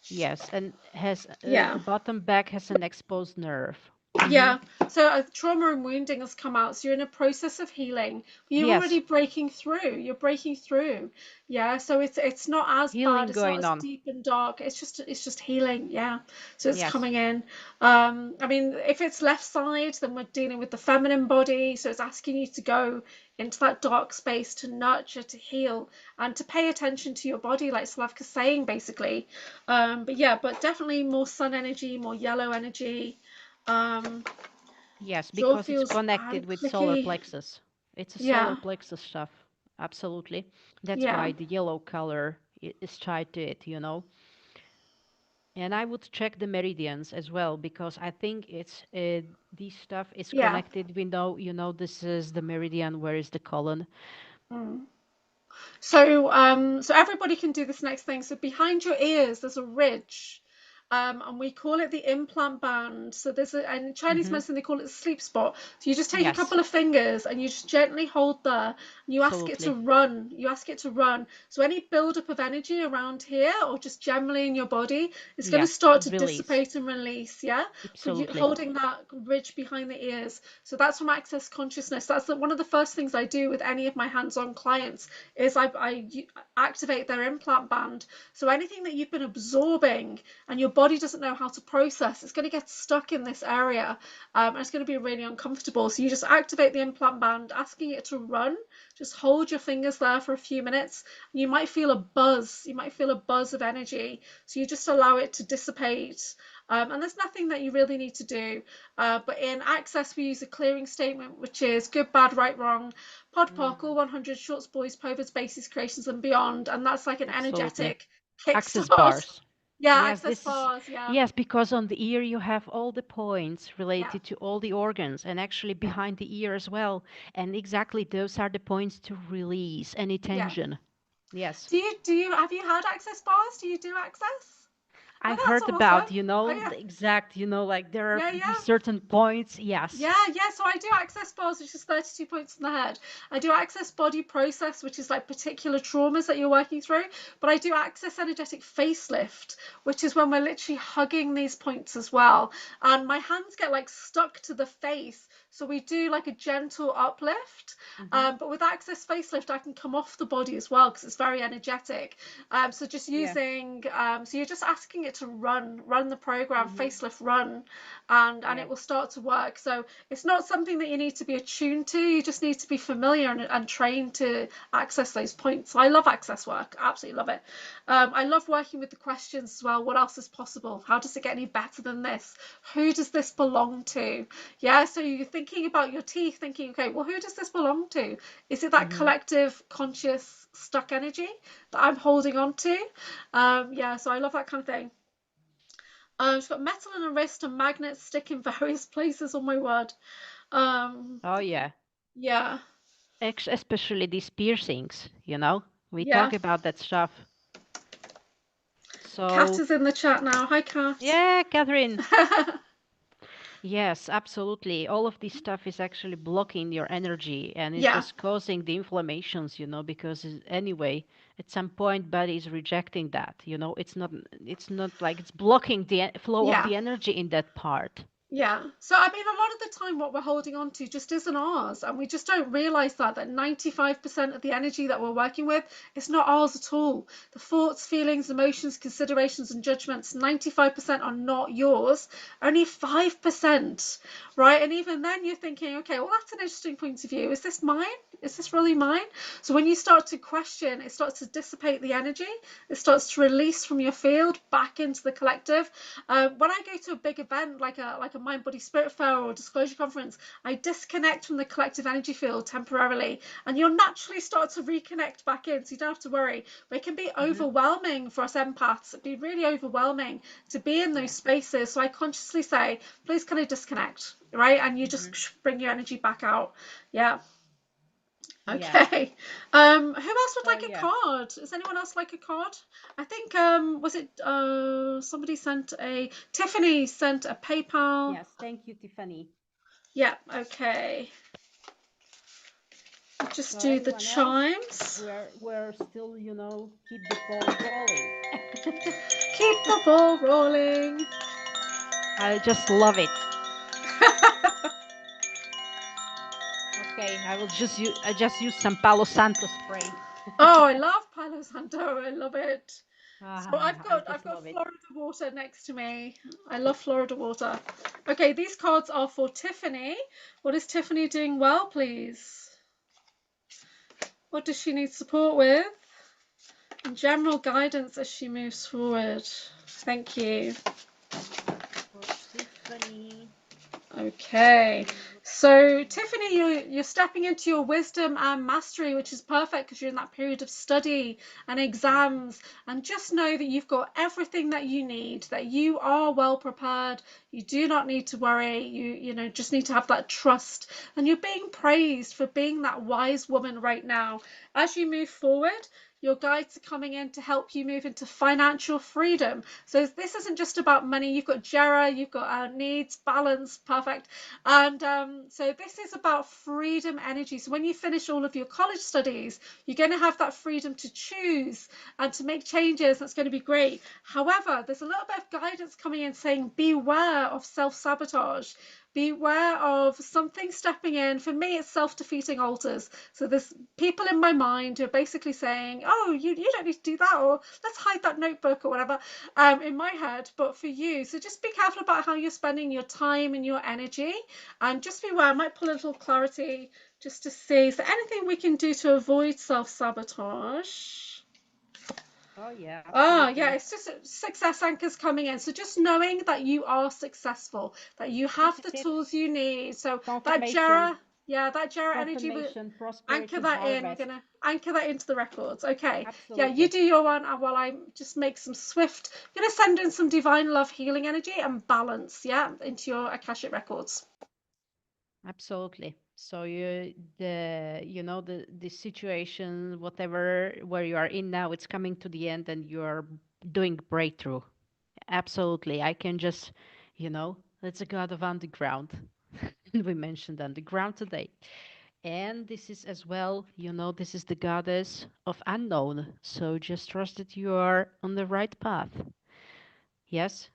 Yes, and has yeah. the bottom back has an exposed nerve. Hmm. Yeah, so trauma and wounding has come out. So you're in a process of healing. You're already Yes, breaking through. You're breaking through. Yeah, so it's not as bad. healing It's not going as on. deep and dark. It's just healing. Yeah, so it's Yes, coming in. I mean, if it's left side, then we're dealing with the feminine body. So it's asking you to go into that dark space to nurture, to heal, and to pay attention to your body, like Slavka's saying, basically. But yeah, but definitely more sun energy, more yellow energy. Um, yes, Jaw because it's feels connected with solar clicky. plexus. It's a solar Yeah, plexus stuff. Absolutely. That's yeah, why the yellow color is tied to it. And I would check the meridians as well because I think it's this stuff is yeah. connected. We know, this is the meridian. Where is the colon? Mm. So everybody can do this next thing. So behind your ears, there's a ridge, and we call it the implant band. So and in Chinese Hmm. medicine they call it the sleep spot. So you just take a Yes, couple of fingers and you just gently hold there, and you ask it to absolutely. run. You ask it to run. So any buildup of energy around here, or just generally in your body, is going to Yeah, start to release. dissipate and release. Yeah, for you Absolutely. holding that ridge behind the ears. So that's from access consciousness. That's one of the first things I do with any of my hands-on clients is I activate their implant band. So anything that you've been absorbing and your body doesn't know how to process, it's going to get stuck in this area, and it's going to be really uncomfortable. So you just activate the implant band, asking it to run. Just hold your fingers there for a few minutes. And you might feel a buzz. You might feel a buzz of energy. So you just allow it to dissipate. And there's nothing that you really need to do. But in Access, we use a clearing statement, which is good, bad, right, wrong, pod, park, all Mm, 100 shorts, boys, perverts, bases, creations, and beyond. And that's like an absolutely. energetic Access kickstart. bars. Yeah, Yes, access this is bars. Yeah, yes, because on the ear you have all the points yeah, related to all the organs and actually yeah, behind the ear as well. And exactly those are the points to release any yeah. tension. Yes. Do you have you had access bars? Do you do access? I I've think that's heard almost about, fun. Oh yeah, the exact, like there are yeah, these yeah. certain points. Yes. Yeah, yeah. So I do access bars, which is 32 points in the head. I do access body process, which is like particular traumas that you're working through. But I do access energetic facelift, which is when we're literally hugging these points as well. And my hands get like stuck to the face. So we do like a gentle uplift. Hmm. But with access facelift, I can come off the body as well because it's very energetic. So just Yeah. using, so you're just asking it to run the program, Mm-hmm. facelift run, and Yeah. it will start to work. So it's not something that you need to be attuned to. You just need to be familiar and trained to access those points. So I love access work, absolutely love it. I love working with the questions as well. What else is possible? How does it get any better than this? Who does this belong to? Yeah, so you're thinking about your teeth, thinking, okay, well, who does this belong to? Is it that Mm-hmm. collective conscious stuck energy that I'm holding on to? Yeah, so I love that kind of thing. She's got metal in her wrist and magnets stick in various places. Oh my word. Um, Oh yeah. yeah, Especially these piercings, you know? We yeah. talk about that stuff. Kat So, is in the chat now. Hi, Kat. yeah, Catherine. Yes, absolutely. All of this stuff is actually blocking your energy and it's Yeah, just causing the inflammations, because anyway, at some point body is rejecting that, it's not like it's blocking the flow of yeah. the energy in that part. Yeah. So, I mean, a lot of the time, what we're holding on to just isn't ours. And we just don't realize that 95% of the energy that we're working with is not ours at all. The thoughts, feelings, emotions, considerations, and judgments, 95% are not yours, only 5%, right? And even then, you're thinking, okay, well, that's an interesting point of view. Is this mine? Is this really mine? So, when you start to question, it starts to dissipate the energy, it starts to release from your field back into the collective. When I go to a big event like a mind body spirit fair or disclosure conference, I disconnect from the collective energy field temporarily, and you'll naturally start to reconnect back in, so you don't have to worry. But it can be Hmm. overwhelming for us empaths. It'd be really overwhelming to be in those Yeah. spaces. So I consciously say, please can I disconnect, right? And you just Hmm. bring your energy back out. Yeah. Yeah. Okay. Who else would So like a yeah. card? Does anyone else like a card? I think was it somebody sent a Tiffany sent a PayPal. Yes, thank you, Tiffany. Yeah, okay. Just So do the anyone else? chimes. We're still, keep the ball rolling. Keep the ball rolling. I just love it. Okay, I just use some Palo Santo spray. Oh, I love Palo Santo. I love it. So I've I got I've just got love it. Florida water next to me. I love Florida water. Okay, these cards are for Tiffany. What is Tiffany doing well, please? What does she need support with? And general guidance as she moves forward. Thank you. For Tiffany. Okay. What does she So, need? Tiffany, you're stepping into your wisdom and mastery, which is perfect because you're in that period of study and Mhm. exams. And just know that you've got everything that you need, that you are well prepared. You do not need to worry. You just need to have that trust. And you're being praised for being that wise woman right now. As you move forward, your guides are coming in to help you move into financial freedom. So this isn't just about money. You've got Jera, you've got needs, balance, perfect. And so this is about freedom energy. So when you finish all of your college studies, you're going to have that freedom to choose and to make changes. That's going to be great. However, there's a little bit of guidance coming in saying beware of self-sabotage. Beware of something stepping in. For me, it's self-defeating altars. So there's people in my mind who are basically saying, oh, you don't need to do that, or let's hide that notebook or whatever, in my head. But for you, so just be careful about how you're spending your time and your energy, and just beware. I might pull a little clarity just to see, is there anything we can do to avoid self-sabotage? Oh yeah, Yeah, absolutely. it's just success anchors coming in. So just knowing that you are successful, that you This have is the it. tools you need. So that Confirmation. Jera, yeah, that Jera energy, will Confirmation. anchor Prosperity that in. We're harvest. gonna anchor that into the records. Okay. Yeah, you Absolutely. do your one, and while I just make some swift, I'm gonna send in some divine love healing energy and balance, yeah, into your Akashic records. Absolutely. So the situation, whatever where you are in now, it's coming to the end and you're doing breakthrough. Absolutely. I can just, it's a god of underground. We mentioned underground today. And this is as well, this is the goddess of unknown. So just trust that you are on the right path. Yes,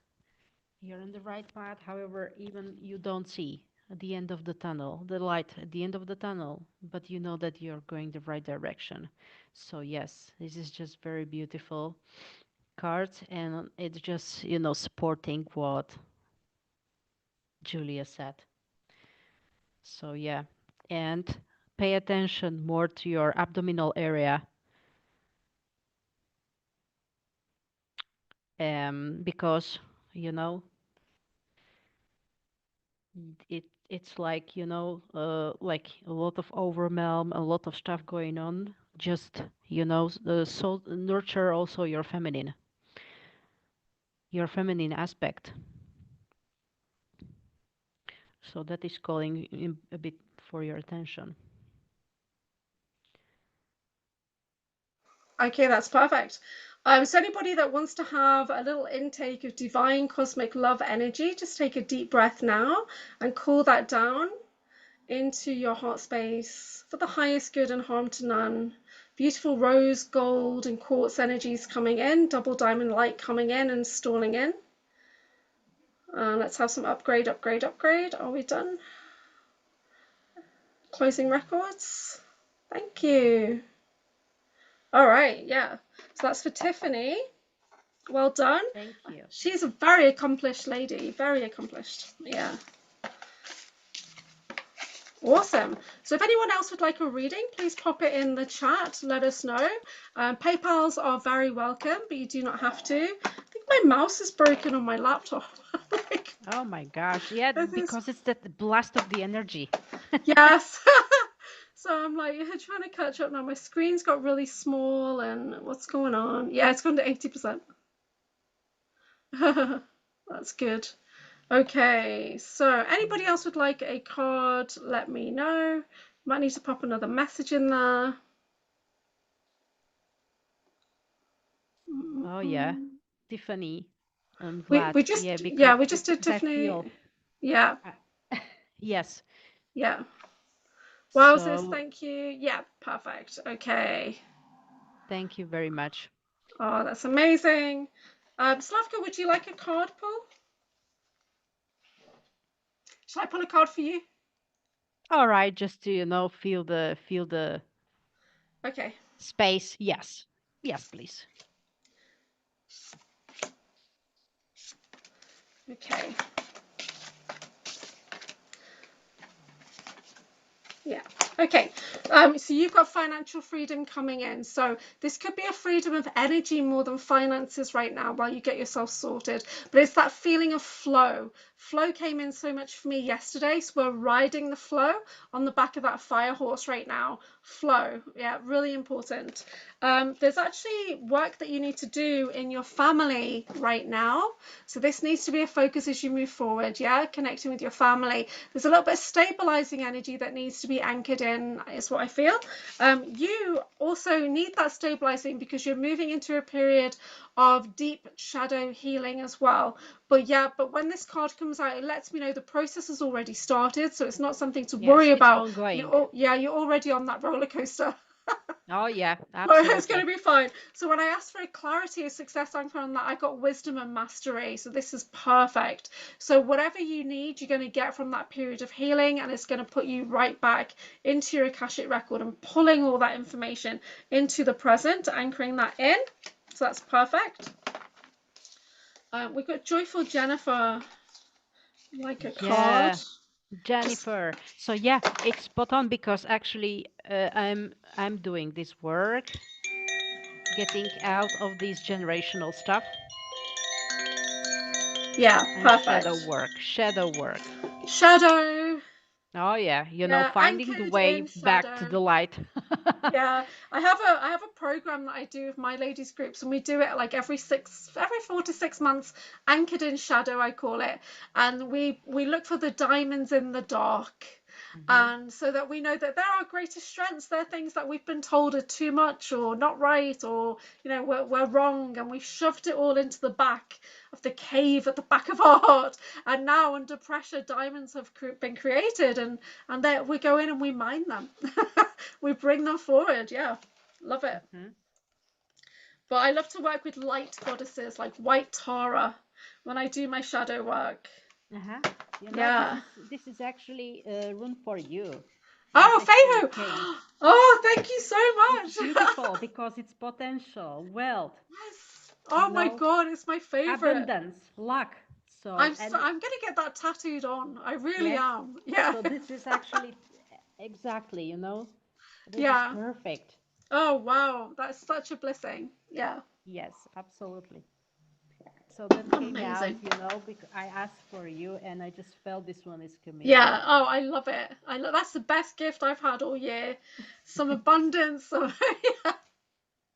you're on the right path. However, even you don't see at the end of the tunnel, the light at the end of the tunnel, but you know that you're going the right direction. So yes, this is just very beautiful. cards, and it's just, supporting what Julia said. So yeah, and pay attention more to your abdominal area, because you know it's like, like a lot of overwhelm, a lot of stuff going on. Just, so nurture also your feminine aspect. So that is calling in a bit for your attention. Okay, that's perfect. So anybody that wants to have a little intake of divine cosmic love energy, just take a deep breath now and call that down into your heart space for the highest good and harm to none. Beautiful rose, gold, and quartz energies coming in, double diamond light coming in and stalling in. Let's have some upgrade, upgrade, upgrade. Are we done? Closing records. Thank you. All right, yeah. So that's for Tiffany. Well done. Thank you. She's a very accomplished lady, very accomplished. Yeah. Awesome. So if anyone else would like a reading, please pop it in the chat. Let us know. PayPals are very welcome, but you do not have to. I think my mouse is broken on my laptop. Like, Oh my gosh. Yeah, because it's that blast of the energy. yes. So I'm like trying to catch up now. My screen's got really small and what's going on? Yeah, it's gone to 80%. That's good. Okay, so anybody else would like a card, let me know. Might need to pop another message in there. Oh yeah, Tiffany and We Vlad. we just Yeah, yeah, we just did because I Tiffany. feel, Yeah, yes. yeah. Wowzers, So thank you. Yeah, perfect. Okay. thank you very much. Oh, that's amazing. Slavka, would you like a card pull? Shall I pull a card for you? All right, just to, feel the Okay. space. Yes. Yes, please. Okay. Yeah. Okay. So you've got financial freedom coming in. So this could be a freedom of energy more than finances right now while you get yourself sorted. But it's that feeling of flow. Flow came in so much for me yesterday. So we're riding the flow on the back of that fire horse right now. Flow. Yeah, really important. There's actually work that you need to do in your family right now. So this needs to be a focus as you move forward. Yeah, connecting with your family. There's a little bit of stabilizing energy that needs to be anchored in, is what I feel. You also need that stabilizing because you're moving into a period of deep shadow healing as well. But when this card comes out, it lets me know the process has already started, so it's not something to Yes, worry it's about. ongoing. You're already on that roller coaster. Oh yeah, It's going to absolutely. be fine. So when I asked for a clarity, a success anchor on that, I got wisdom and mastery. So this is perfect. So whatever you need, you're going to get from that period of healing, and it's going to put you right back into your Akashic record and pulling all that information into the present, anchoring that in. So that's perfect. We've got Joyful Jennifer, like a card. Yeah, Jennifer. So yeah, it's spot on because actually, I'm doing this work, getting out of this generational stuff, Yeah, and shadow perfect. work, shadow work. Shadow. Oh yeah, Yeah, finding the anchored way in back to shadow. the light. Yeah, I have a program that I do with my ladies groups, and we do it like every 4 to 6 months, anchored in shadow, I call it. And we look for the diamonds in the dark. Hmm. And so that we know that there are greater strengths, there are things that we've been told are too much or not right, or we're wrong, and we've shoved it all into the back of the cave at the back of our heart. And now under pressure, diamonds have been created, and then we go in and we mine them. We bring them forward. Yeah, love it. Hmm. But I love to work with light goddesses like White Tara when I do my shadow work. Uh-huh. This Yeah. is actually a rune for you. That Oh, actually Feihu. came. Oh, thank you so It's much. beautiful because it's potential wealth. Yes. Oh you my know, God, it's my favorite. abundance, luck. So, and I'm gonna get that tattooed on. I really yes, am. Yeah. so this is actually exactly, this is Yeah. perfect. Oh wow, that's such a blessing. Yeah. Yes, absolutely. So that came out, Amazing. because I asked for you and I just felt this one is coming. Yeah. Oh, I love it. I love that's the best gift I've had all year. Some abundance. Some, yeah.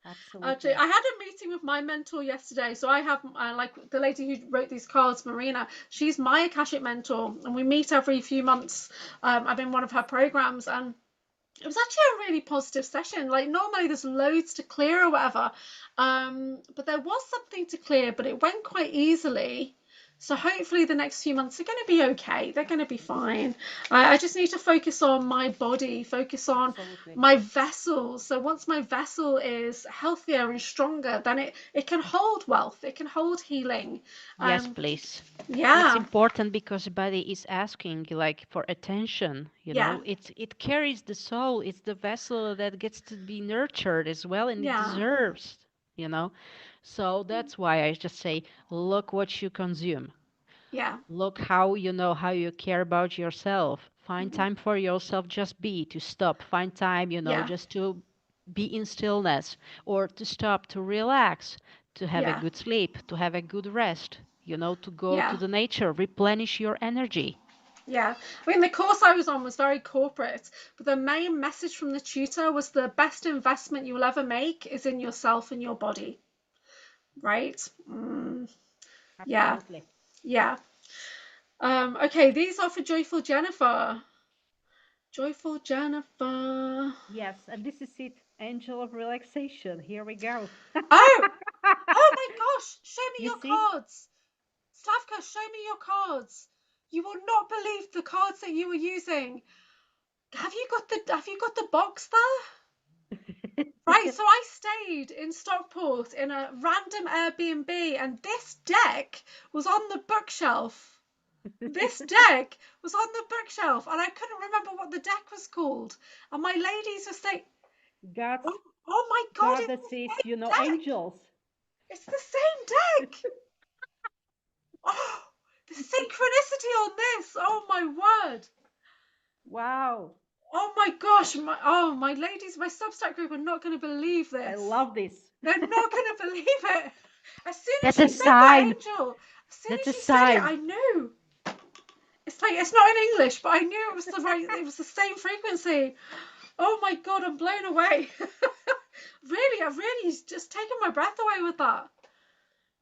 Actually, Absolutely. I had a meeting with my mentor yesterday. So I have like the lady who wrote these cards, Marina. She's my Akashic mentor, and we meet every few months. I'm in one of her programs, and it was actually a really positive session. Like normally there's loads to clear or whatever, but there was something to clear, but it went quite easily. So hopefully the next few months are going to be okay. They're going to be fine. I just need to focus on my body, focus on Absolutely. my vessel. So once my vessel is healthier and stronger, then it can hold wealth. It can hold healing. Yes, Um, please. It's yeah, important because the body is asking like for attention, yeah, it carries the soul, it's the vessel that gets to be nurtured as well and it yeah, deserves, you know. So that's why I just say look what you consume. yeah. Look how how you care about yourself. Find Mhm. time for yourself, just be, to stop. Find time, Yeah, just to be in stillness or to stop, to relax, to have a yeah, good sleep, to have a good rest, to go to yeah. the nature, replenish your energy. Yeah, I mean, the course I was on was very corporate, but the main message from the tutor was the best investment you'll ever make is in yourself and your body, right? Yeah, Absolutely. yeah. Okay, these are for Joyful Jennifer. Joyful Jennifer. Yes, and this is it. Angel of relaxation. Here we go. Oh, oh my gosh, show me You your see? cards. Slavka, show me your cards. You will not believe the cards that you were using. Have you got the box there? Right, so I stayed in Stockport in a random Airbnb, and this deck was on the bookshelf. This deck was on the bookshelf, and I couldn't remember what the deck was called. And my ladies were saying, Gods, "Oh, oh my God, it's the goddesses, same deck! angels. It's the same deck! Oh, the synchronicity on this! Oh my word! Wow. Oh my gosh! My ladies, my Substack group are not going to believe I this. love this. They're not going to believe it. As soon as That's a you said that, sign. Angel, as soon That's as a you said it, sign. I knew. It's like it's not in English, but I knew it was the right. It was the same frequency. Oh my God, I'm blown away. Really, I've really just taken my breath away with that.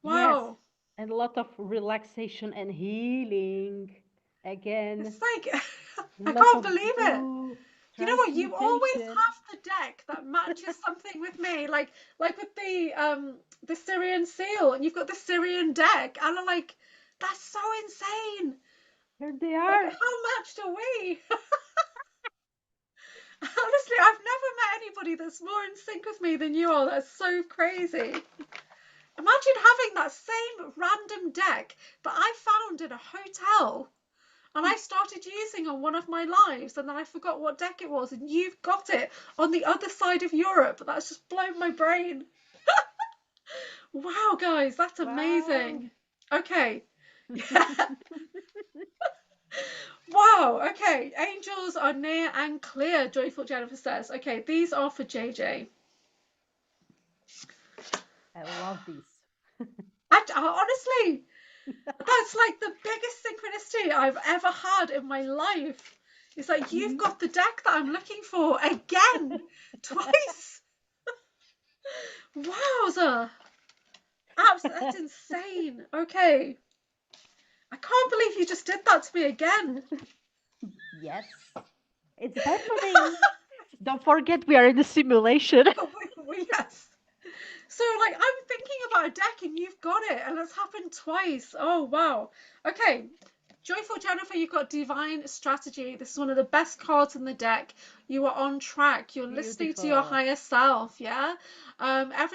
Yes. Wow. And a lot of relaxation and healing. Again, It's like I lot can't of believe it. blue You know what? You always transmutation. have the deck that matches something with me, like with the Syrian seal, and you've got the Syrian deck, and I'm like, that's so insane. Here they Like, are. how matched are we? Honestly, I've never met anybody that's more in sync with me than you are. That's so crazy. Imagine having that same random deck that I found in a hotel and I started using on one of my lives, and then I forgot what deck it was, and you've got it on the other side of Europe. That's just blown my brain. Wow, guys, that's Wow. amazing. Okay. Yeah. Wow. Okay. Angels are near and clear, Joyful Jennifer says. Okay, these are for JJ. I love this. Honestly, that's like the biggest synchronicity I've ever had in my life. It's like you've Mhm. got the deck that I'm looking for again, twice. Wowza. Absolutely, that's insane. Okay. I can't believe you just did that to me again. Yes, it's happening. Don't forget we are in a simulation. Yes. So, like, I'm thinking about a deck and you've got it, and it's happened twice. Oh, wow. Okay. Joyful Jennifer, you've got Divine Strategy. This is one of the best cards in the deck. You are on track. You're listening to your Beautiful. higher self. Yeah.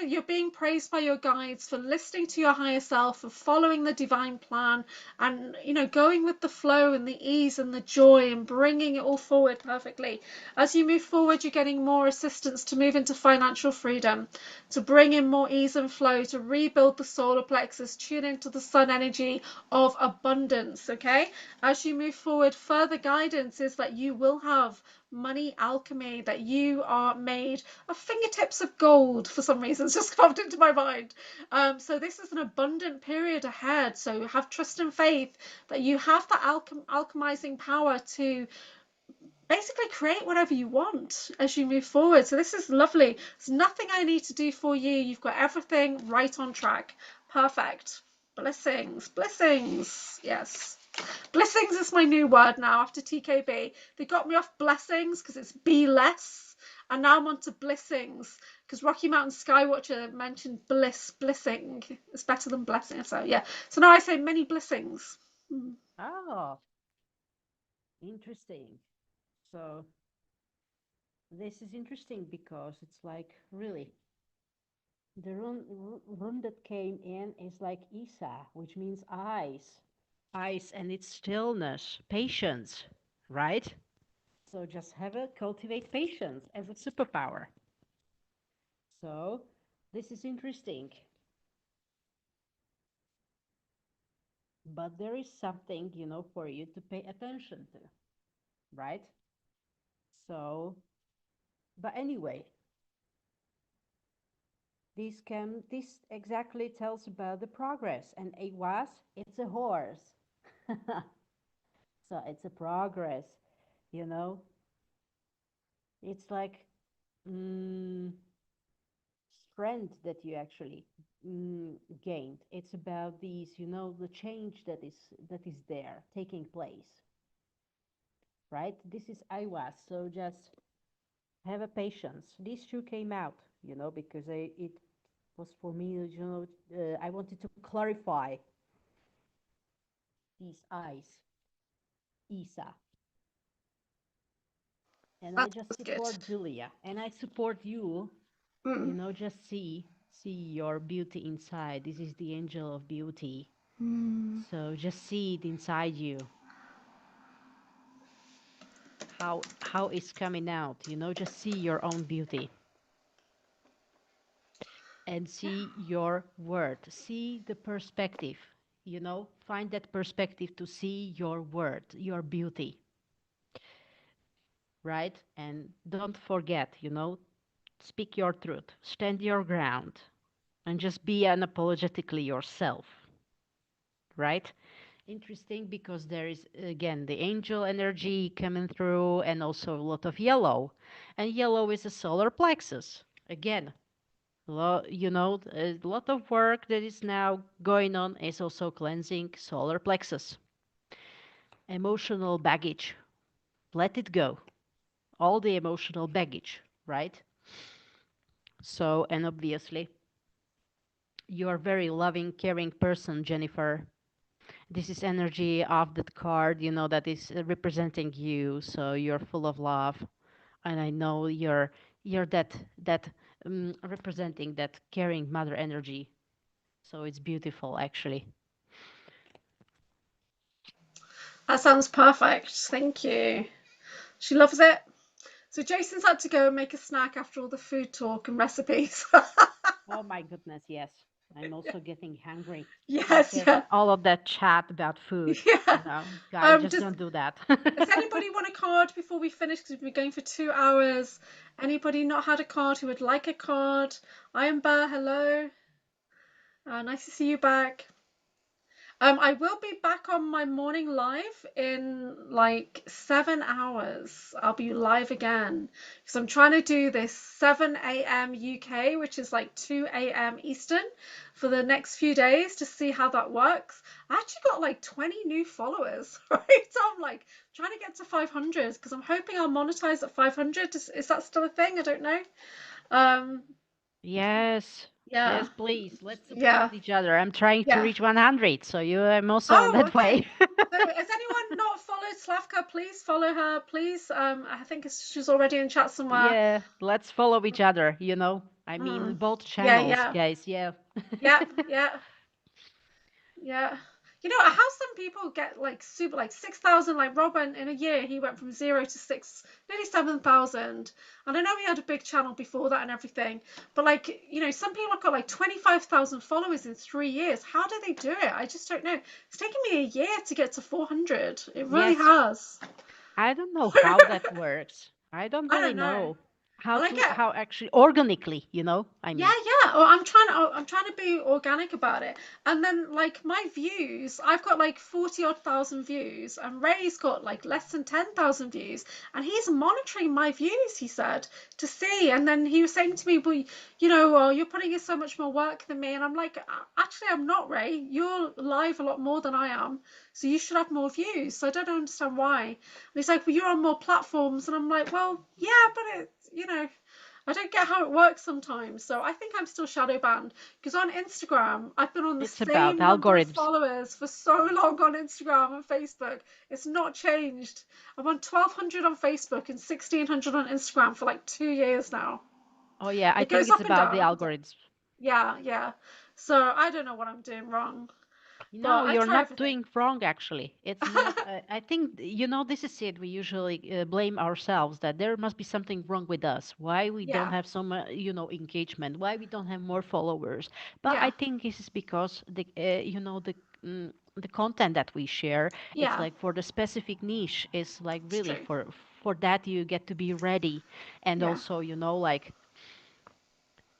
You're being praised by your guides for listening to your higher self, for following the divine plan, and going with the flow and the ease and the joy and bringing it all forward perfectly. As you move forward, you're getting more assistance to move into financial freedom, to bring in more ease and flow, to rebuild the solar plexus, tune into the sun energy of abundance. Okay. As you move forward, further guidance is that you will have money alchemy, that you are made of fingertips of gold. For some reason, it's just popped into my mind. So this is an abundant period ahead. So have trust and faith that you have the alchemizing power to basically create whatever you want as you move forward. So this is lovely. There's nothing I need to do for you. You've got everything right on track. Perfect. Blessings, blessings. Yes. Blessings is my new word now after TKB. They got me off blessings because it's be less. And now I'm on to blessings because Rocky Mountain Skywatcher mentioned blessing. It's better than blessing. So yeah. So now I say many blessings. Oh, interesting. So this is interesting because it's like really the rune that came in is like Isa, which means eyes. Eyes and its stillness, patience, right? So just have a cultivate patience as a superpower. So this is interesting. But there is something, for you to pay attention to, right? So, but anyway, this exactly tells about the progress. And it was, it's a horse. So it's a progress, you know. It's like mm, strength that you actually gained. It's about these, the change that is there taking place, right? This is IWAS, so just have a patience. These two came out, because it was for me, I wanted to clarify these eyes, Isa, and I That just was good. support Julia, and I support you. Mm. Just see your beauty inside. This is the angel of beauty. Mm. So just see it inside you. How it's coming out. Just see your own beauty and see your word. See the perspective. Find that perspective to see your word, your beauty, right? And don't forget, speak your truth, stand your ground, and just be unapologetically yourself, right? Interesting because there is again the angel energy coming through and also a lot of yellow. And yellow is a solar plexus. Again, a lot of work that is now going on is also cleansing solar plexus. Emotional baggage. Let it go. All the emotional baggage, right? So, and obviously, you are a very loving, caring person, Jennifer. This is energy of that card, that is representing you. So you're full of love, and I know you're that representing that caring mother energy. So it's beautiful, actually. That sounds perfect. Thank you. She loves it. So Jason's had to go and make a snack after all the food talk and recipes. Oh my goodness, yes. I'm also getting hungry Yes, after yeah, all of that chat about food. yeah. Guys, just Just don't do that. does anybody want a card before we finish? Because we've been going for 2 hours. Anybody not had a card who would like a card? I am Bear. Hello. Nice to see you back. I will be back on my morning live in like 7 hours. I'll be live again because I'm trying to do this 7 a.m. UK, which is like 2 a.m. Eastern, for the next few days to see how that works. I actually got like 20 new followers, right? So I'm like trying to get to 500 because I'm hoping I'll monetize at 500. Is that still a thing? I don't know. Um, Yes. yeah, Yes, please. Let's yeah, support each other. I'm trying to yeah. reach 100, so I'm also on Oh, that okay. way. So has anyone not followed Slavka, please follow her, please. I think she's already in chat somewhere. Yeah, let's follow each other, I mean, Mm. both Yeah, channels, yeah. guys. Yeah. Yep, yeah. Yeah. How some people get like super like 6,000, like Robin in a year, he went from zero to six, nearly 7,000. And I know he had a big channel before that and everything, but like, some people have got like 25,000 followers in 3 years. How do they do it? I just don't know. It's taken me a year to get to 400. It really Yes, has. I don't know how that works. I don't I really don't know. know how And I to get how actually organically, I Yeah, mean. yeah. Well, I'm trying to be organic about it. And then like my views, I've got like 40 odd thousand views, and Ray's got like less than 10,000 views, and he's monitoring my views, he said, to see. And then he was saying to me, well, well, you're putting in so much more work than me. And I'm like, Actually, I'm not, Ray. You're live a lot more than I am. So you should have more views. So I don't understand why. And he's like, well, you're on more platforms. And I'm like, well, yeah, but I don't get how it works sometimes. So I think I'm still shadow banned because on Instagram, I've been on the It's about same number of algorithms. followers for so long on Instagram and Facebook. It's not changed. I'm on 1,200 on Facebook and 1,600 on Instagram for like 2 years now. Oh yeah, I It think goes it's up and about the down, up and down. algorithms. Yeah, yeah. So I don't know what I'm doing wrong, No, but I you're try not everything. doing wrong, actually. It's not, I think, this is it. We usually blame ourselves that there must be something wrong with us. Why we don't Yeah, have so much, engagement, why we don't have more followers. But I yeah, think this is because the content that we share, it's yeah. like for the specific niche, is like It's really true. for that you get to be ready. And Yeah, also, like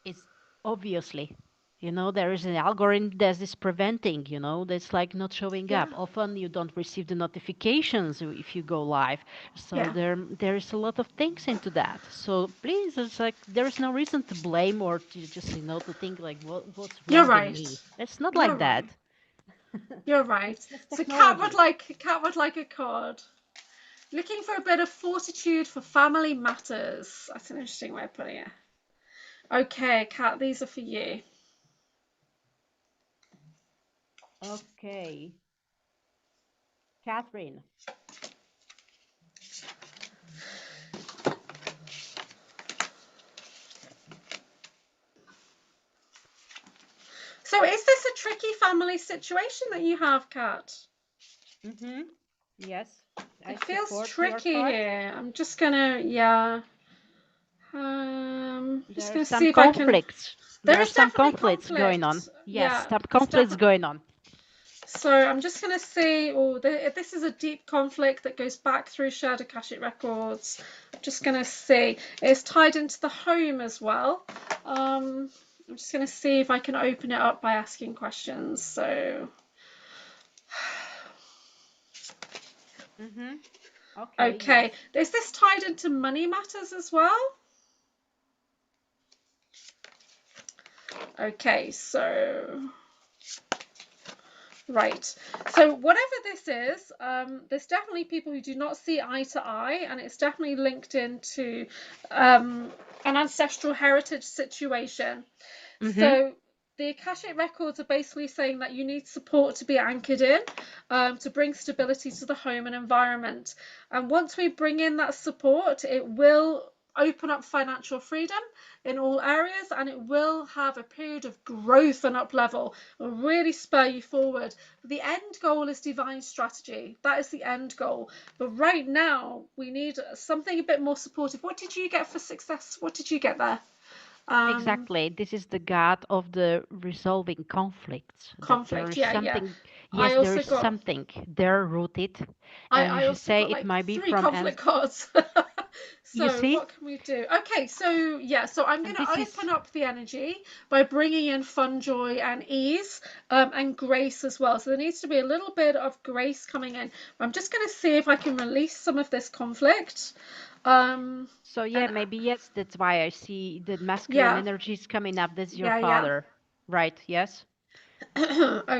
it's obviously, there is an algorithm that is preventing, that's like not showing yeah, up. Often you don't receive the notifications if you go live. So yeah. there is a lot of things into that. So please, it's like there is no reason to blame or to just, to think like what's You're wrong in right. me. It's not You're like right. that. You're right. It's just So cat would technology. like cat would like a card. Looking for a bit of fortitude for family matters. That's an interesting way of putting it. Okay, Kat, these are for you. Okay, Catherine. So is this a tricky family situation that you have, Kat? Mm-hmm. Yes, I It feels support your tricky card. here. I'm just gonna, yeah. Just There are gonna some see if I can. conflicts. There There are is some definitely conflicts going conflict. on. Yes, Yeah, some there's conflicts definitely. going on. So I'm just going to see, this is a deep conflict that goes back through shared Akashic records. I'm just going to see. It's tied into the home as well. I'm just going to see if I can open it up by asking questions. So, Mm-hmm. Okay, okay. yes. Is this tied into money matters as well? Okay, so right. So whatever this is, there's definitely people who do not see eye to eye, and it's definitely linked into an ancestral heritage situation. Mm-hmm. So the Akashic records are basically saying that you need support to be anchored in, to bring stability to the home and environment. And once we bring in that support, it will open up financial freedom in all areas, and it will have a period of growth and up level and really spur you forward. The end goal is divine strategy. That is the end goal. But right now, we need something a bit more supportive. What did you get for success? What did you get there? Um, Exactly. This is the god of the resolving conflicts. That there Conflict. is Yeah, yeah. something, I yes, there also is got something there rooted. I, And I as you also say, got it like might be three from, conflict cards. you So see? what can we do? Okay, so yeah, so I'm And going to this is, open up the energy by bringing in fun, joy, and ease, and grace as well. So there needs to be a little bit of grace coming in. I'm just going to see if I can release some of this conflict. Um, so yeah, and maybe yes, that's why I see the masculine yeah, energy is coming up. That's your yeah, yeah. father, right? Yes?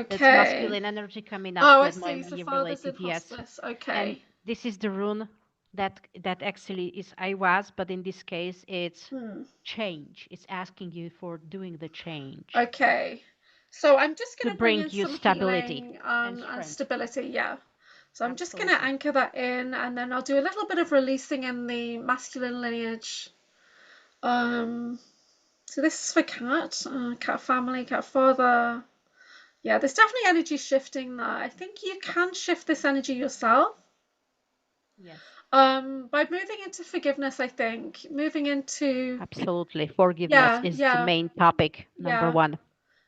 That's Okay. masculine energy coming up Oh, I that might see. So be father's in related, yes. hospice. And Okay. this is the rune that actually is I was, but in this case it's Hmm. change. It's asking you for doing the change Okay. So I'm just to going to bring bring in you some stability healing and and strength. stability. Yeah. So I'm just going to Absolutely. anchor that in, and then I'll do a little bit of releasing in the masculine lineage. Um, so this is for cat, cat family, cat father. Yeah, there's definitely energy shifting there. I think you can shift this energy yourself. Yes. By moving into forgiveness, I think moving into, Absolutely. Forgiveness yeah, is the yeah, main topic, number yeah. one.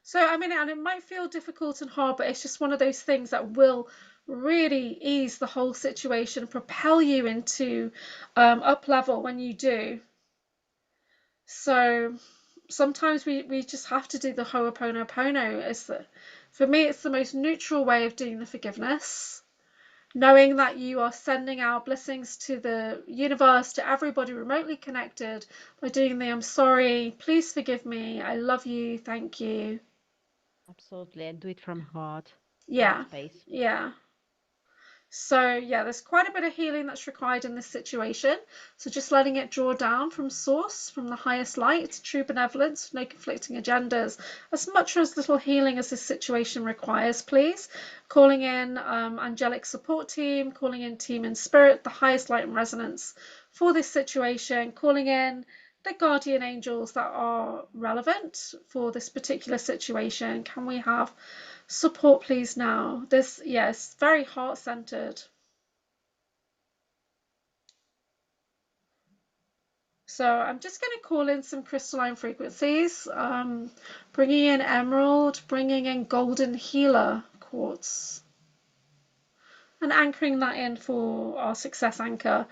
So I mean, and it might feel difficult and hard, but it's just one of those things that will really ease the whole situation, propel you into up level when you do. So sometimes we just have to do the Ho'oponopono. For me, it's the most neutral way of doing the forgiveness, knowing that you are sending out blessings to the universe, to everybody remotely connected by doing the I'm sorry, please forgive me, I love you, thank you. Absolutely. And do it from heart Yeah, space. yeah. So yeah, there's quite a bit of healing that's required in this situation. So just letting it draw down from source, from the highest light, true benevolence, no conflicting agendas, as much or as little healing as this situation requires, please. Calling in angelic support team, calling in team in spirit, the highest light and resonance for this situation, calling in the guardian angels that are relevant for this particular situation. Can we have support please now? This, yes, very heart-centered. So I'm just going to call in some crystalline frequencies, bringing in emerald, bringing in golden healer quartz, and anchoring that in for our success anchor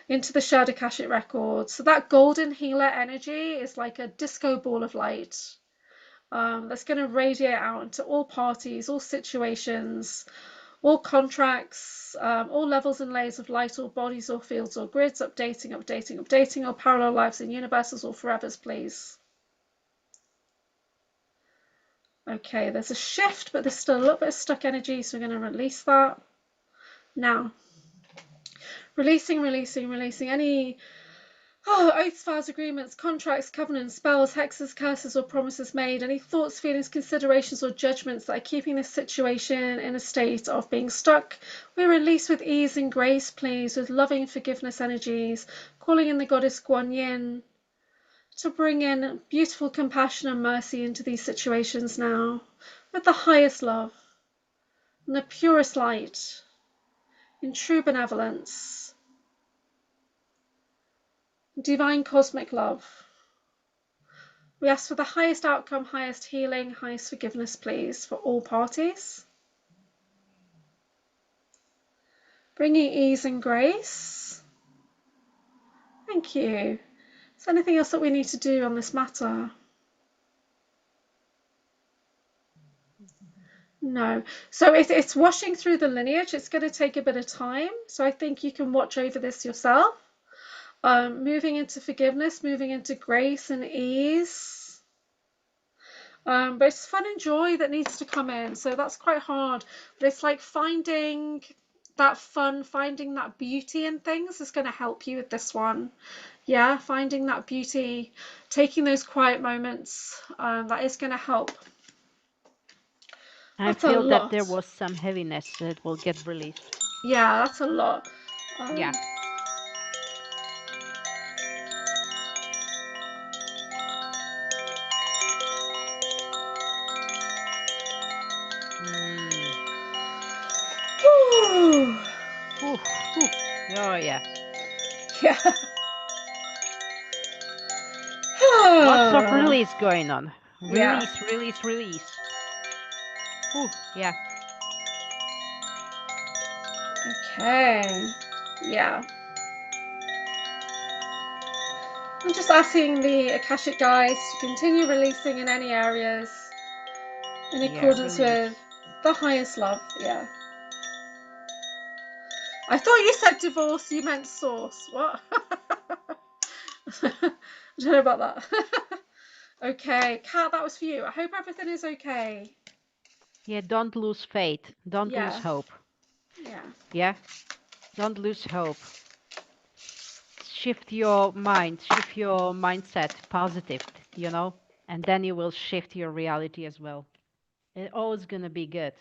into the shared Akashic records. So that golden healer energy is like a disco ball of light, that's going to radiate out into all parties, all situations, all contracts, all levels and layers of light, all bodies or fields or grids, updating, updating, updating, all parallel lives and universes, all forevers, please. Okay, there's a shift, but there's still a little bit of stuck energy, so we're going to release that. Now, releasing, releasing, releasing any oaths, vows, agreements, contracts, covenants, spells, hexes, curses, or promises made, any thoughts, feelings, considerations, or judgments that are keeping this situation in a state of being stuck, we release with ease and grace, please, with loving forgiveness energies, calling in the goddess Guan Yin to bring in beautiful compassion and mercy into these situations now, with the highest love and the purest light, in true benevolence, divine cosmic love. We ask for the highest outcome, highest healing, highest forgiveness, please, for all parties. Bringing ease and grace. Thank you. Is there anything else that we need to do on this matter? No. So it's washing through the lineage. It's going to take a bit of time. So I think you can watch over this yourself. Moving into forgiveness, moving into grace and ease. But it's fun and joy that needs to come in. So that's quite hard. But it's like finding that fun, finding that beauty in things is going to help you with this one. Yeah, finding that beauty, taking those quiet moments, that is going to help. I That's a feel that there lot. was some heaviness that will get released. Yeah, that's a lot. Um, Yeah. Mm. whew, Ooh, ooh. Oh, yeah. yeah. Lots of release going on. Yeah. Release, release, release. Ooh, yeah. Okay. Yeah. I'm just asking the Akashic guides to continue releasing in any areas in Yeah, accordance with release. the highest love. Yeah. I thought you said divorce, you meant source. What? I don't know about that. Okay, Kat, that was for you. I hope everything is okay. Yeah, don't lose faith. Don't lose Yeah, hope. yeah. Yeah? Don't lose hope. Shift your mind, shift your mindset positive, and then you will shift your reality as well. It's always gonna be good.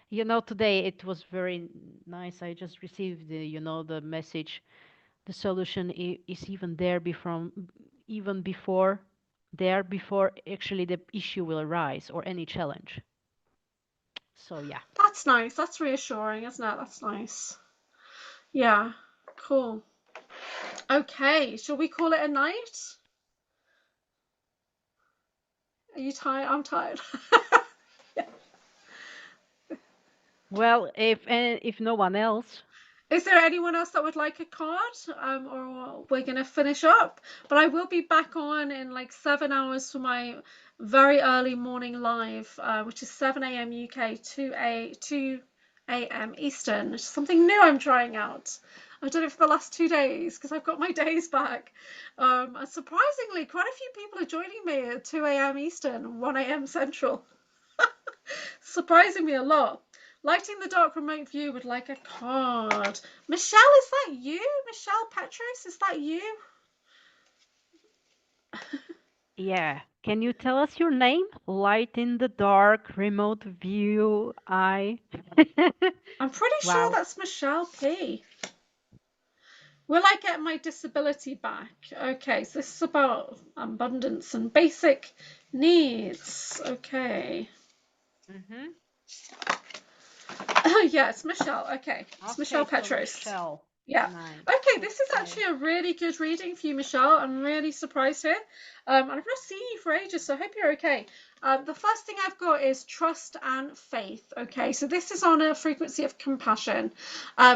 Today it was very nice. I just received the message. The solution is even there even before actually the issue will arise or any challenge. So yeah. That's nice. That's reassuring, isn't it? That's nice. Yeah, cool. Okay, shall we call it a night? Are you tired? I'm tired. Well, if no one else. Is there anyone else that would like a card? Or we're going to finish up. But I will be back on in like 7 hours for my very early morning live, which is 7 a.m. UK, 2 a.m. Eastern. It's something new I'm trying out. I've done it for the last 2 days because I've got my days back. And surprisingly, quite a few people are joining me at 2 a.m. Eastern, 1 a.m. Central. Surprising me a lot. Lighting the dark remote view would like a card. Michelle, is that you? Michelle Petros, is that you? Yeah. Can you tell us your name? Light in the dark, remote view, I. I'm pretty sure Wow. that's Michelle P. Will I get my disability back? Okay, so this is about abundance and basic needs. Okay. Mm-hmm. Oh, yeah, it's Michelle. Okay, it's Michelle Okay, so Petros. Michelle. Yeah. Nice. Okay, this is Okay. actually a really good reading for you, Michelle. I'm really surprised here. And I've not seen you for ages, so I hope you're okay. The first thing I've got is trust and faith. Okay, so this is on a frequency of compassion.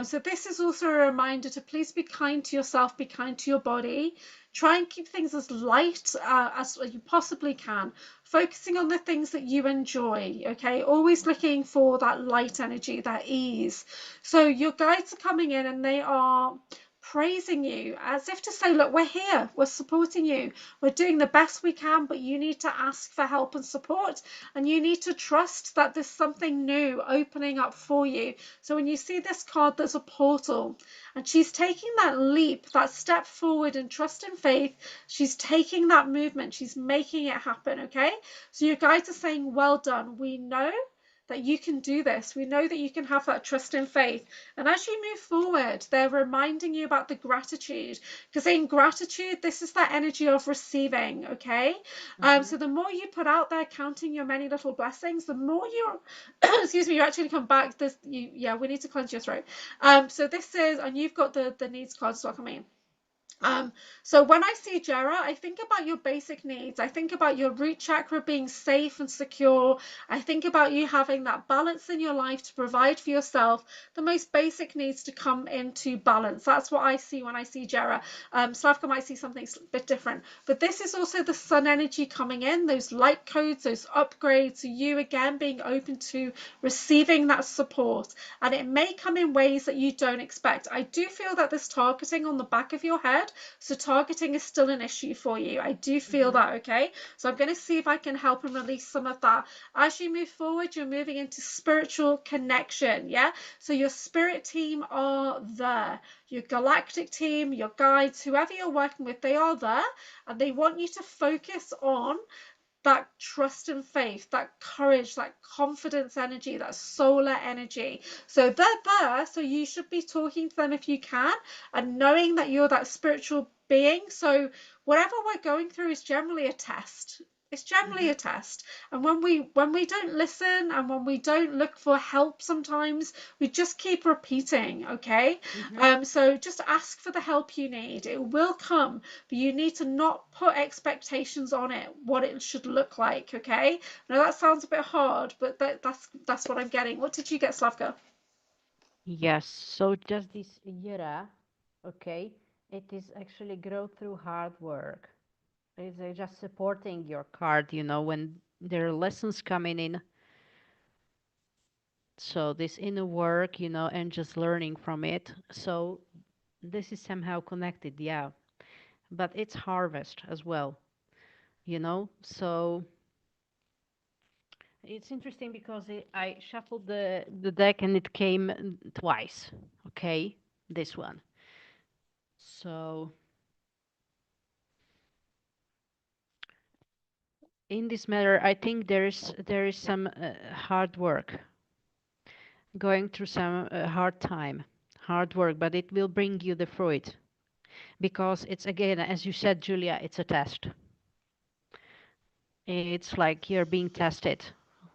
So this is also a reminder to please be kind to yourself, be kind to your body. Try and keep things as light as you possibly can, focusing on the things that you enjoy. Okay, always looking for that light energy, that ease. So your guides are coming in and they are praising you as if to say, look, we're here, we're supporting you, we're doing the best we can, but you need to ask for help and support, and you need to trust that there's something new opening up for you. So when you see this card, there's a portal, and she's taking that leap, that step forward in trust and faith. She's taking that movement, she's making it happen. Okay, so your guides are saying, well done, we know that you can do this. We know that you can have that trust and faith. And as you move forward, they're reminding you about the gratitude, because in gratitude, this is that energy of receiving. Okay. Mm-hmm. So the more you put out there, counting your many little blessings, the more you, excuse me, you actually come back. Yeah, we need to cleanse your throat. So this is, and you've got the needs card still coming. Um, so when I see Jera, I think about your basic needs. I think about your root chakra being safe and secure. I think about you having that balance in your life to provide for yourself, the most basic needs to come into balance. That's what I see when I see Jera. Slavka might see something a bit different, but this is also the sun energy coming in, those light codes, those upgrades, you again being open to receiving that support. And it may come in ways that you don't expect. I do feel that this targeting on the back of your head, so targeting is still an issue for you. I do feel Mm-hmm. that. Okay, so I'm going to see if I can help and release some of that. As you move forward, you're moving into spiritual connection. Yeah, so your spirit team are there, your galactic team, your guides, whoever you're working with, they are there, and they want you to focus on that trust and faith, that courage, that confidence energy, that solar energy. So they're there. So you should be talking to them if you can, and knowing that you're that spiritual being. So whatever we're going through is generally a test. It's generally Mm-hmm. a test. And when we don't listen and when we don't look for help, sometimes we just keep repeating. Okay. Mm-hmm. So just ask for the help you need. It will come, but you need to not put expectations on it, what it should look like. Okay. Now that sounds a bit hard, but that's what I'm getting. What did you get, Slavka? Yes. So just this Yera, okay, it is actually grow through hard work. It's just supporting your card, when there are lessons coming in. So this inner work, and just learning from it. So this is somehow connected, yeah. But it's harvest as well. So it's interesting because I shuffled the deck and it came twice. Okay, this one. So in this matter, I think there is some hard work. going through some hard time, hard work, but it will bring you the fruit because it's again, as you said, Julia, it's a test. It's like you're being tested,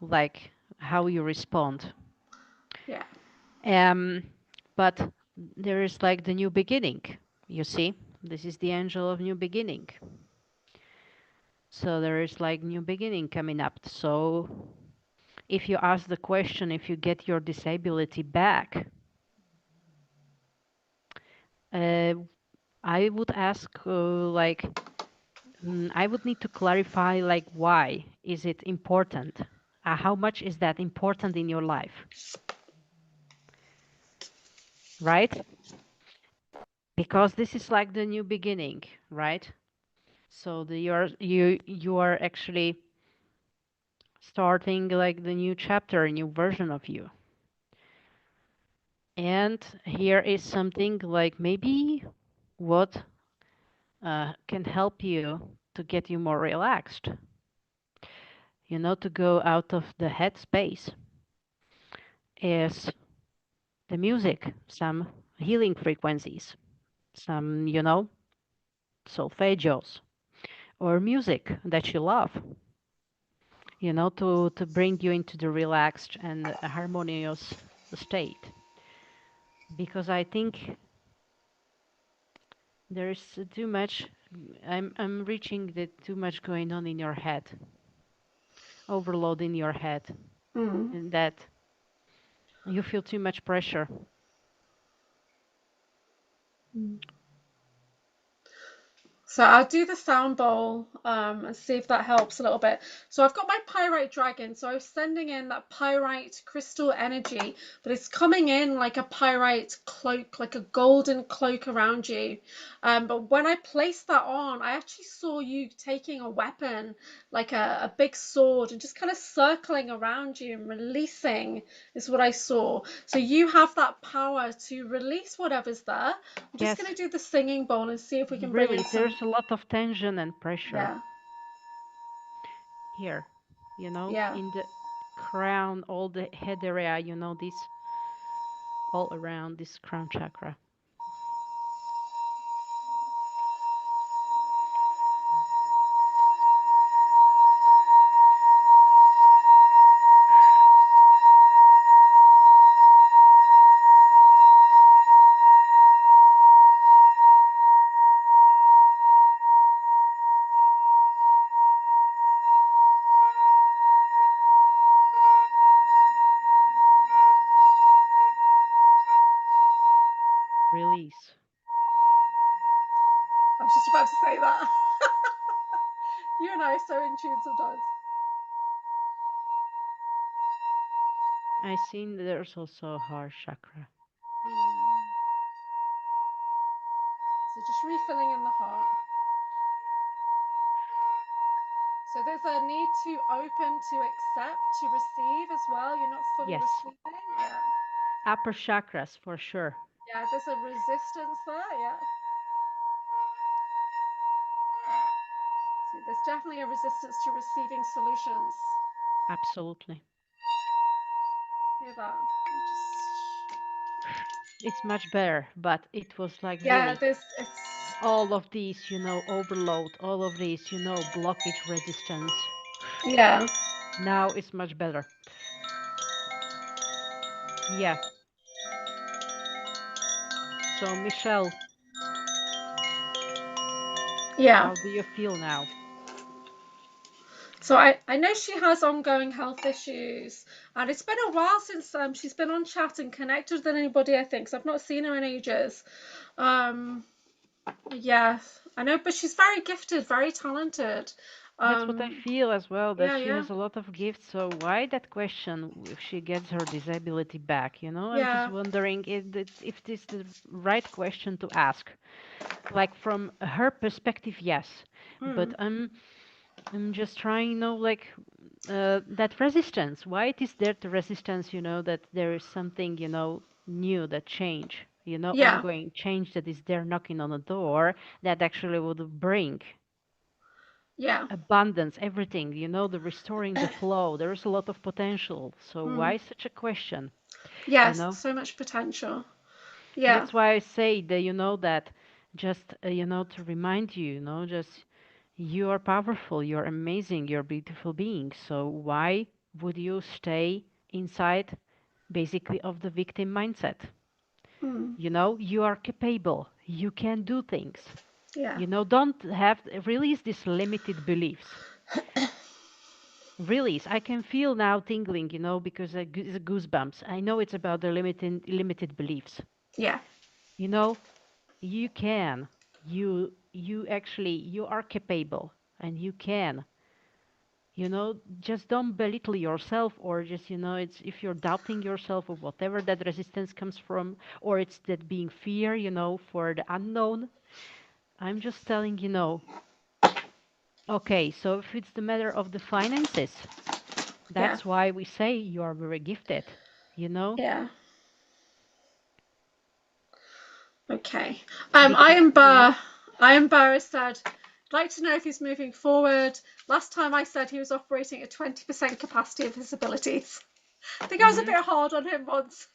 like how you respond. Yeah. Um, but there is like the new beginning. You see, this is the angel of new beginning. So there is like new beginning coming up. So if you ask the question, if you get your disability back, uh, I would ask I would need to clarify like why is it important? How much is that important in your life, right? Because this is like the new beginning, right? So you are actually starting like the new chapter, a new version of you. And here is something like maybe what can help you to get you more relaxed, to go out of the head space is the music, some healing frequencies, some, solfeggios or music that you love, to bring you into the relaxed and harmonious state. Because I think there's too much, I'm reaching the too much going on in your head, overload in your head, Mm. and that you feel too much pressure. So I'll do the sound bowl and see if that helps a little bit. So I've got my pyrite dragon. So I was sending in that pyrite crystal energy, but it's coming in like a pyrite cloak, like a golden cloak around you. But when I placed that on, I actually saw you taking a weapon, like a big sword, and just kind of circling around you and releasing is what I saw. So you have that power to release whatever's there. I'm just going Yes, to do the singing bowl and see if we can bring in really, some. there's a lot of tension and pressure Yeah, here, yeah, in the crown, all the head area, this all around this crown chakra. Release. I was just about to say that. You and I are so in tune sometimes. I seen there's also a heart chakra. So just refilling in the heart. So there's a need to open, to accept, to receive as well. You're not fully Yes, receiving. Yeah. upper chakras for sure. Yeah, there's a resistance there. Yeah. See, there's definitely a resistance to receiving solutions. Absolutely. Hear that? Just It's much better, but it was like yeah, really there's it's all of these, overload, all of these, blockage, resistance. yeah, Now it's much better. Yeah. So, Michelle, yeah. how do you feel now? So I know she has ongoing health issues, and it's been a while since she's been on chat and connected with anybody, I think. So I've not seen her in ages. Um, yeah, I know, but she's very gifted, very talented. That's what I Um, feel as well, that yeah, she yeah, has a lot of gifts. So why that question if she gets her disability back? I'm just yeah. wondering if this is the right question to ask. Like from her perspective, yes, but Mm, I'm just trying, like that resistance. Why it is there the resistance? That there is something, new that change. yeah. Ongoing change that is there knocking on the door that actually would bring Yeah. abundance, everything, the restoring the flow. There is a lot of potential. So Mm. why such a question? you Yes, know. so much potential. Yeah. That's why I say that, that just, to remind you, just you are powerful, you're amazing, you're a beautiful being. So why would you stay inside basically of the victim mindset? Mm. You are capable, you can do things. Yeah. Don't have release these limited beliefs. Release. I can feel now tingling, because it's goosebumps. I know it's about the limited beliefs. Yeah. You know, you can. You actually you are capable and you can. Just don't belittle yourself or just, it's if you're doubting yourself or whatever that resistance comes from, or it's that being fear, for the unknown. I'm just telling okay, so if it's the matter of the finances, Yeah. that's why we say you are very gifted, you know? Yeah. Okay. Because, Iron Burr said, I'd like to know if he's moving forward. Last time I said he was operating at 20% capacity of his abilities. I think I was a hmm bit hard on him once.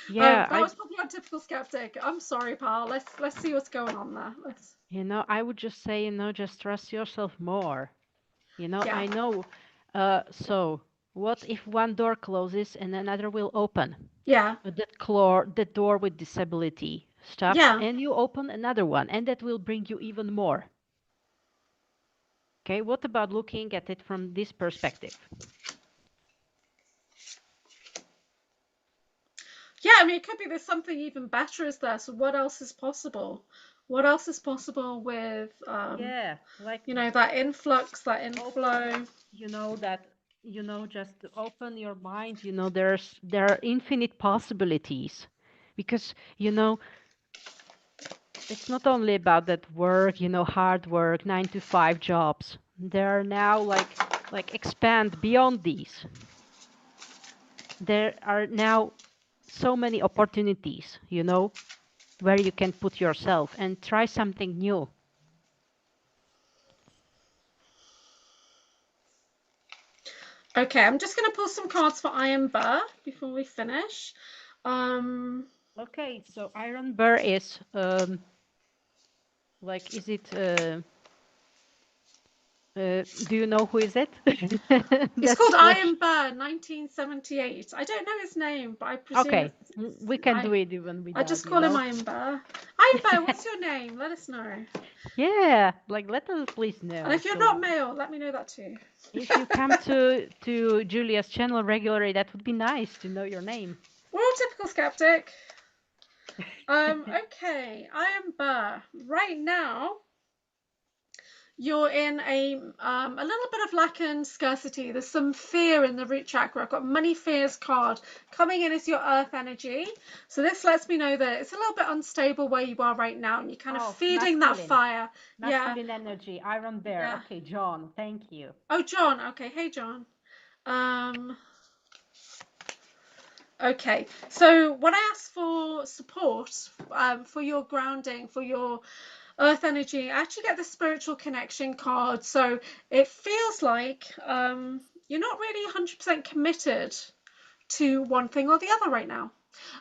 yeah, That was probably on typical skeptic. I'm sorry, pal. Let's see what's going on there. Let's. I would just say, just trust yourself more. Yeah. I know. So what if one door closes and another will open? Yeah. That door with disability stops Yeah. and you open another one, and that will bring you even more. Okay, what about looking at it from this perspective? Yeah. I mean, it could be there's something even better is there. So what else is possible? What else is possible with Yeah, like that influx, that open, inflow? that, just to open your mind, there are infinite possibilities. Because, it's not only about that work, hard work, 9 to 5 jobs. There are now like expand beyond these. There are now so many opportunities, where you can put yourself and try something new. Okay, I'm just going to pull some cards for Iron Burr before we finish. Um, Okay, so Iron Bear is is it do you know who is it? he's called That's Iron Burr, 1978. I don't know his name, but I presume okay. it's We can I. do it even I without, just call him Iron Burr. Iron Burr, what's your name? Let us know. Yeah, let us please And know. if you're So not male, let me know that too. if you come to Julia's channel regularly, that would be nice to know your name. We're all typical skeptic. Okay, Iron Burr. Right now, you're in a little bit of lack and scarcity. There's some fear in the root chakra. I've got money fears card coming in as your earth energy. So this lets me know that it's a little bit unstable where you are right now, and you're kind of Oh, feeding that masculine. fire. Yeah, Masculine energy, Iron Bear. yeah. Okay, John, thank you. Oh, John. Okay, hey, John. Um, okay. So when I asked for support, for your grounding, for your earth energy, I actually get the spiritual connection card. So it feels like you're not really 100% committed to one thing or the other right now.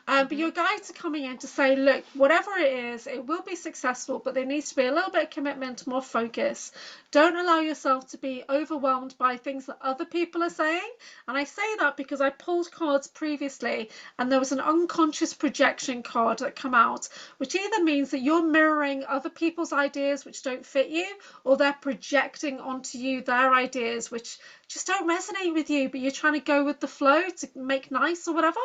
But hmm your guides are coming in to say, look, whatever it is, it will be successful, but there needs to be a little bit of commitment, more focus. Don't allow yourself to be overwhelmed by things that other people are saying. And I say that because I pulled cards previously and there was an unconscious projection card that come out, which either means that you're mirroring other people's ideas which don't fit you, or they're projecting onto you their ideas which just don't resonate with you, but you're trying to go with the flow to make nice or whatever.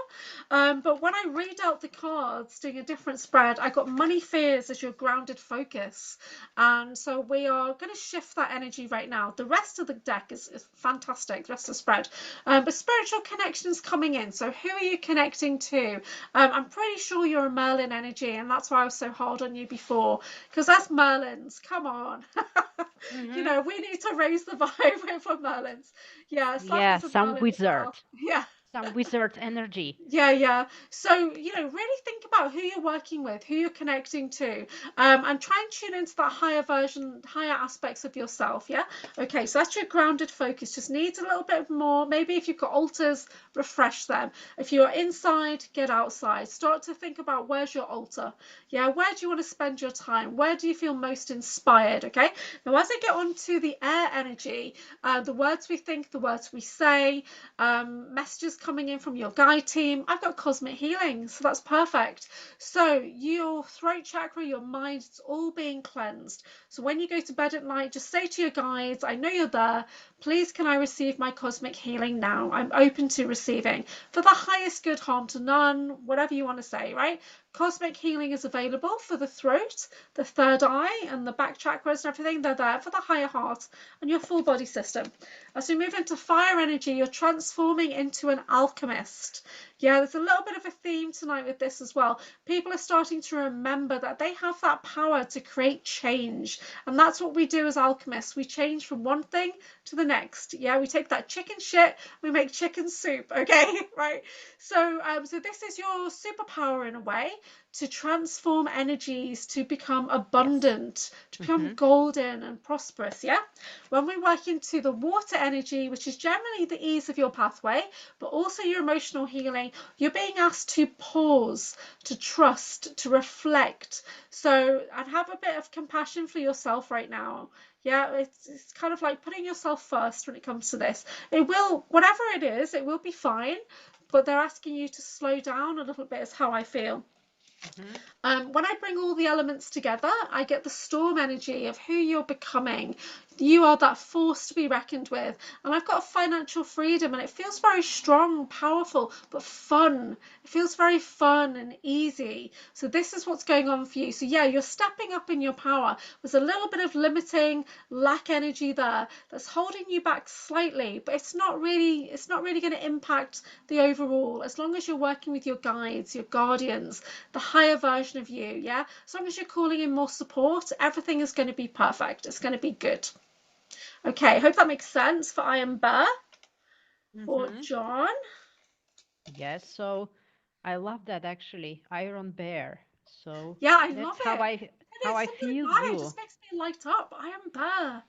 But when I read out the cards, doing a different spread, I got money fears as your grounded focus. And so we are going to shift that energy right now. The rest of the deck is fantastic, the rest of the spread. But spiritual connections coming in. So who are you connecting to? I'm pretty sure you're a Merlin energy, and that's why I was so hard on you before, because that's Merlins. Come on. You hmm know, we need to raise the vibe for Merlins. Yeah, Yeah, Slavka's a some Merlin as wizard. well. Yeah. Some wizard energy. Yeah, yeah. So, really think about who you're working with, who you're connecting to, and try and tune into that higher version, higher aspects of yourself. Yeah. Okay. So that's your grounded focus. Just needs a little bit more. Maybe if you've got altars, refresh them. If you're inside, get outside. Start to think about where's your altar. Yeah. Where do you want to spend your time? Where do you feel most inspired? Okay. Now, as I get on to the air energy, the words we think, the words we say, messages coming in from your guide team. I've got cosmic healing, so that's perfect. So your throat chakra, your mind, it's all being cleansed. So when you go to bed at night, just say to your guides, I know you're there. Please, can I receive my cosmic healing now? I'm open to receiving for the highest good, harm to none, whatever you want to say, right? Cosmic healing is available for the throat, the third eye, and the back chakras and everything. They're there for the higher heart and your full body system. As we move into fire energy, you're transforming into an alchemist. Yeah, there's a little bit of a theme tonight with this as well. People are starting to remember that they have that power to create change. And that's what we do as alchemists. We change from one thing to the next. Yeah, we take that chicken shit, we make chicken soup, okay? Right? So this is your superpower in a way to transform energies, to become Yes. abundant, to become Mm-hmm. golden and prosperous. Yeah. When we work into the water energy, which is generally the ease of your pathway, but also your emotional healing, you're being asked to pause, to trust, to reflect. So, and have a bit of compassion for yourself right now. Yeah, it's kind of like putting yourself first when it comes to this. It will, whatever it is, it will be fine, but they're asking you to slow down a little bit, is how I feel. Mm-hmm. When I bring all the elements together, I get the storm energy of who you're becoming. You are that force to be reckoned with. And I've got financial freedom, and it feels very strong, powerful, but fun. It feels very fun and easy. So, this is what's going on for you. So, yeah, you're stepping up in your power. There's a little bit of limiting lack energy there that's holding you back slightly, but it's not really going to impact the overall. As long as you're working with your guides, your guardians, the higher version of you, yeah, as long as you're calling in more support, everything is going to be perfect. It's going to be good. Okay, I hope that makes sense for I am Bear. For Mm-hmm. John. Yes. So I love that actually. Iron Bear. So Yeah, I love that's how it. And how it's I something feel about it. It you. just makes me light up. I am Bear.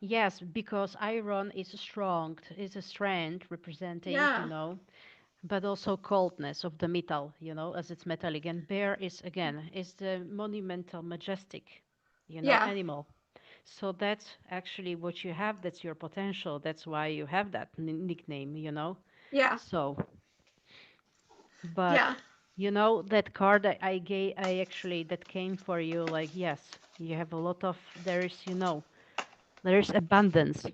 Yes, because iron is strong, is a strength representing, Yeah, but also coldness of the metal, as it's metallic. And bear is again is the monumental, majestic, yeah, animal. So that's actually what you have. That's your potential. That's why you have that nickname. yeah, So, but yeah, that card I gave, I actually that came for you. Like yes, you have a lot of there is abundance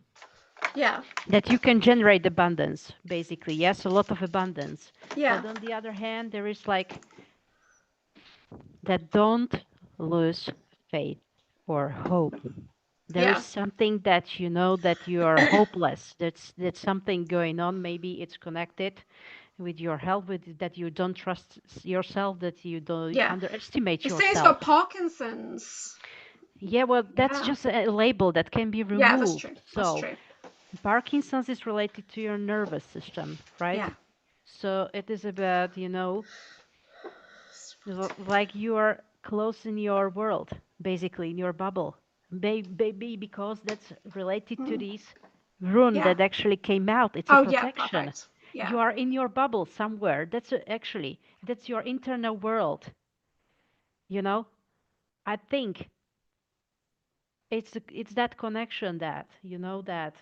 yeah, that you can generate abundance, basically. Yes, a lot of abundance. yeah, But on the other hand, there is like that don't lose faith or hope. There is yeah, something that you know that you are hopeless. That's something going on. Maybe it's connected with your health, with that you don't trust yourself, that you don't yeah. underestimate They say he's got yourself. Parkinson's. Yeah, well, that's Yeah, just a label that can be yeah, that's removed. true. That's So true. Parkinson's is related to your nervous system, right? Yeah, So it is about, like you are close in your world, basically in your bubble. Maybe because that's related to mm, this rune yeah. that actually came out. It's a Oh, yeah, protection. perfect. Yeah, You are in your bubble somewhere. Actually, that's your internal world. You know, I think it's that connection that that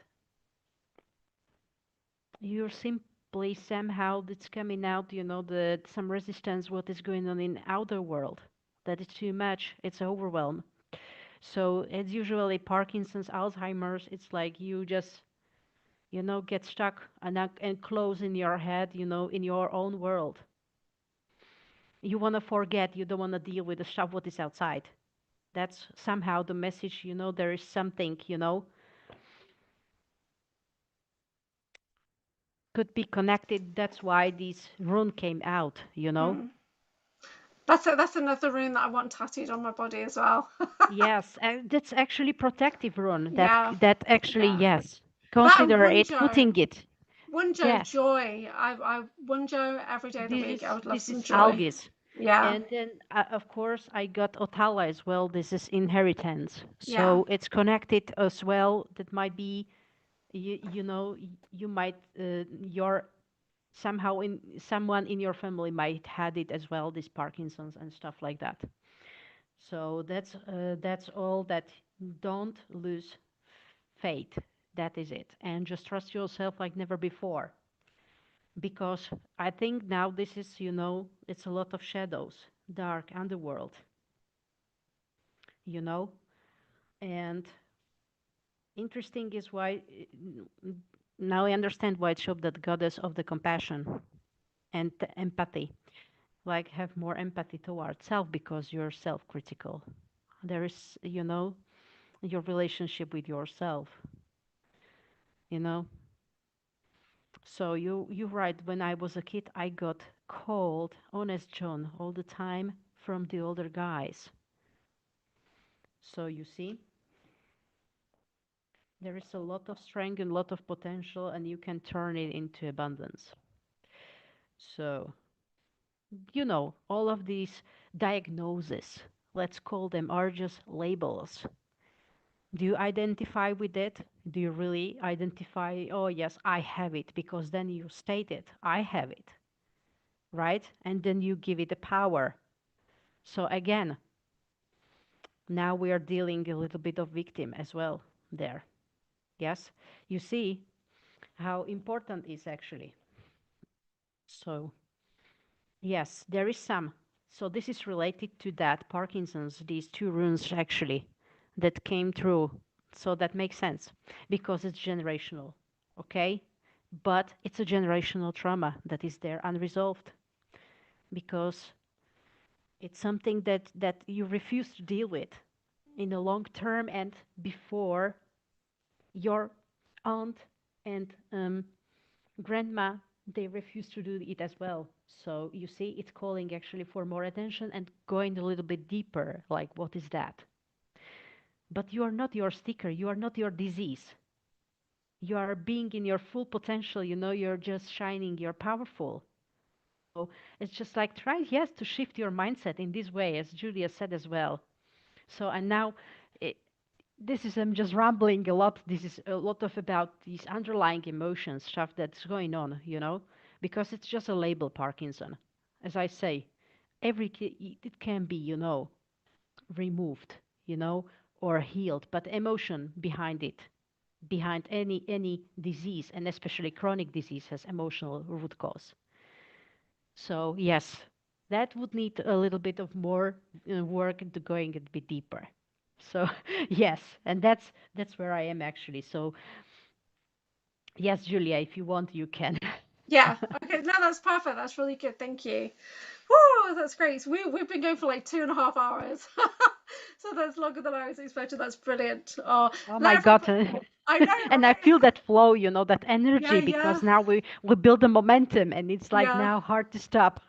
you're simply somehow it's coming out, the some resistance what is going on in outer world. That is too much. It's overwhelm. So it's usually Parkinson's, Alzheimer's. It's like you just, get stuck and close in your head, in your own world. You want to forget. You don't want to deal with the stuff what is outside. That's somehow the message. There is something, could be connected. That's why this rune came out. mm. That's another rune that I want tattooed on my body as well. Yes, and that's actually protective rune. That Yeah, that actually yeah. yes. That and Consider it Wunjo. putting it. Wunjo Yes, joy. I Wunjo every day of the week. I would love this some is joy. algae. Yeah, And then, of course, I got Otala as well. This is inheritance. yeah, So it's connected as well. That might be, you might, your somehow in someone in your family might had it as well, this Parkinson's and stuff like that. So that's all. That don't lose faith. That is it, and just trust yourself like never before. Because I think now this is, it's a lot of shadows, dark underworld, you know. And interesting is why now I understand why it showed that goddess of the compassion and the empathy, like have more empathy towards self because you're self-critical. There is, your relationship with yourself, you know. So you're right. When I was a kid, I got called Honest John all the time from the older guys. So you see, there is a lot of strength and a lot of potential, and you can turn it into abundance. So, all of these diagnoses, let's call them, are just labels. Do you identify with it? Do you really identify, oh, yes, I have it, because then you state it, I have it, right? And then you give it a power. So, again, now we are dealing a little bit of victim as well there. Yes, you see how important is actually. So, yes, there is some. So this is related to that Parkinson's, these two runes actually that came through. So that makes sense because it's generational, okay? But it's a generational trauma that is there unresolved because it's something that you refuse to deal with in the long term, and before your aunt and grandma, they refuse to do it as well. So you see, it's calling actually for more attention and going a little bit deeper. Like, what is that? But you are not your sticker. You are not your disease. You are being in your full potential. You're just shining. You're powerful. So it's just like try, yes, to shift your mindset in this way, as Julia said as well. So, and now it, this is I'm just rambling a lot. This is a lot of about these underlying emotions stuff that's going on, because it's just a label, Parkinson. As I say, it can be, removed, you know, or healed, but emotion behind it, behind any disease, and especially chronic disease, has emotional root cause. So yes, that would need a little bit of more work into going a bit deeper. So yes, and that's where I am actually. So yes, Julia, if you want, you can. yeah. Okay, no, that's perfect. That's really good. Thank you. Woo, that's great. So we've been going for like 2.5 hours. So that's longer than I was expecting. That's brilliant. Oh, Oh let my God. everybody. I know, And I right? feel that flow, that Yeah, energy, yeah, because now we build the momentum and it's like yeah. now hard to stop.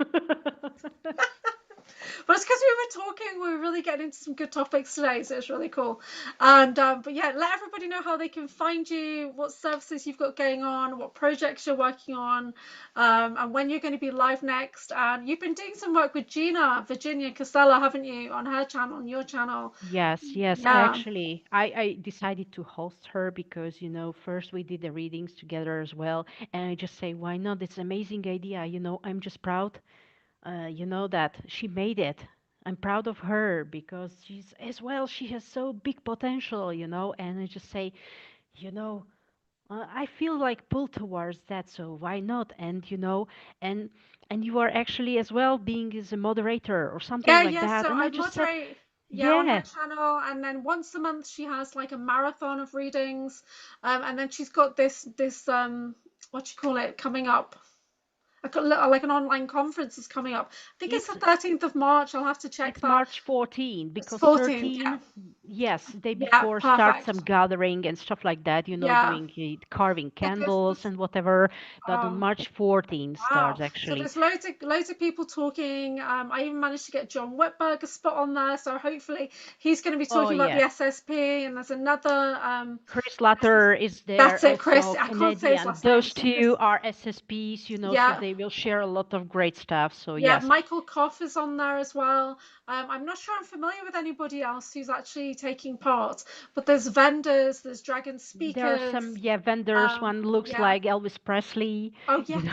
But it's because we were talking, we were really getting into some good topics today, so it's really cool. And but yeah, let everybody know how they can find you, what services you've got going on, what projects you're working on, and when you're going to be live next. And you've been doing some work with Virginia Casella, haven't you, on her channel, on your channel? Yes, yes. Yeah, Actually, I decided to host her because, first we did the readings together as well. And I just say, why not? It's an amazing idea. I'm just proud, that she made it. I'm proud of her because she's, as well, she has so big potential, and I just say, you know, I feel like pulled towards that, so why not? And and you are actually as well being as a moderator or something yeah, like yeah. that. So And I I just said, moderate, yeah, on her yeah, channel, and then once a month she has like a marathon of readings, and then she's got this what do you call it, coming up. like an online conference is coming up. I think it's the It's 13th of March. I'll have to check it's that. March 14 It's because 14th. Yeah. 13, yes, day Yeah, before start some perfect. gathering and stuff like that, Yeah. doing it, carving Yeah, candles and whatever. But on um, March 14 wow. starts So actually. there's loads of people talking. I even managed to get John Whitberg a spot on there. So hopefully he's going to be Oh talking about the yeah. SSP. And there's another Chris there's this, Latter is there, that's it, Chris. also I can't say his Canadian. last name. Those two are SSPs, so Yeah. they will share a lot of great stuff. So Yeah, yes, Michael Koff is on there as well. I'm not sure I'm familiar with anybody else who's actually taking part, but there's vendors, there's dragon there are some, speakers. yeah, vendors. One looks Yeah. like Elvis Presley. Oh yes.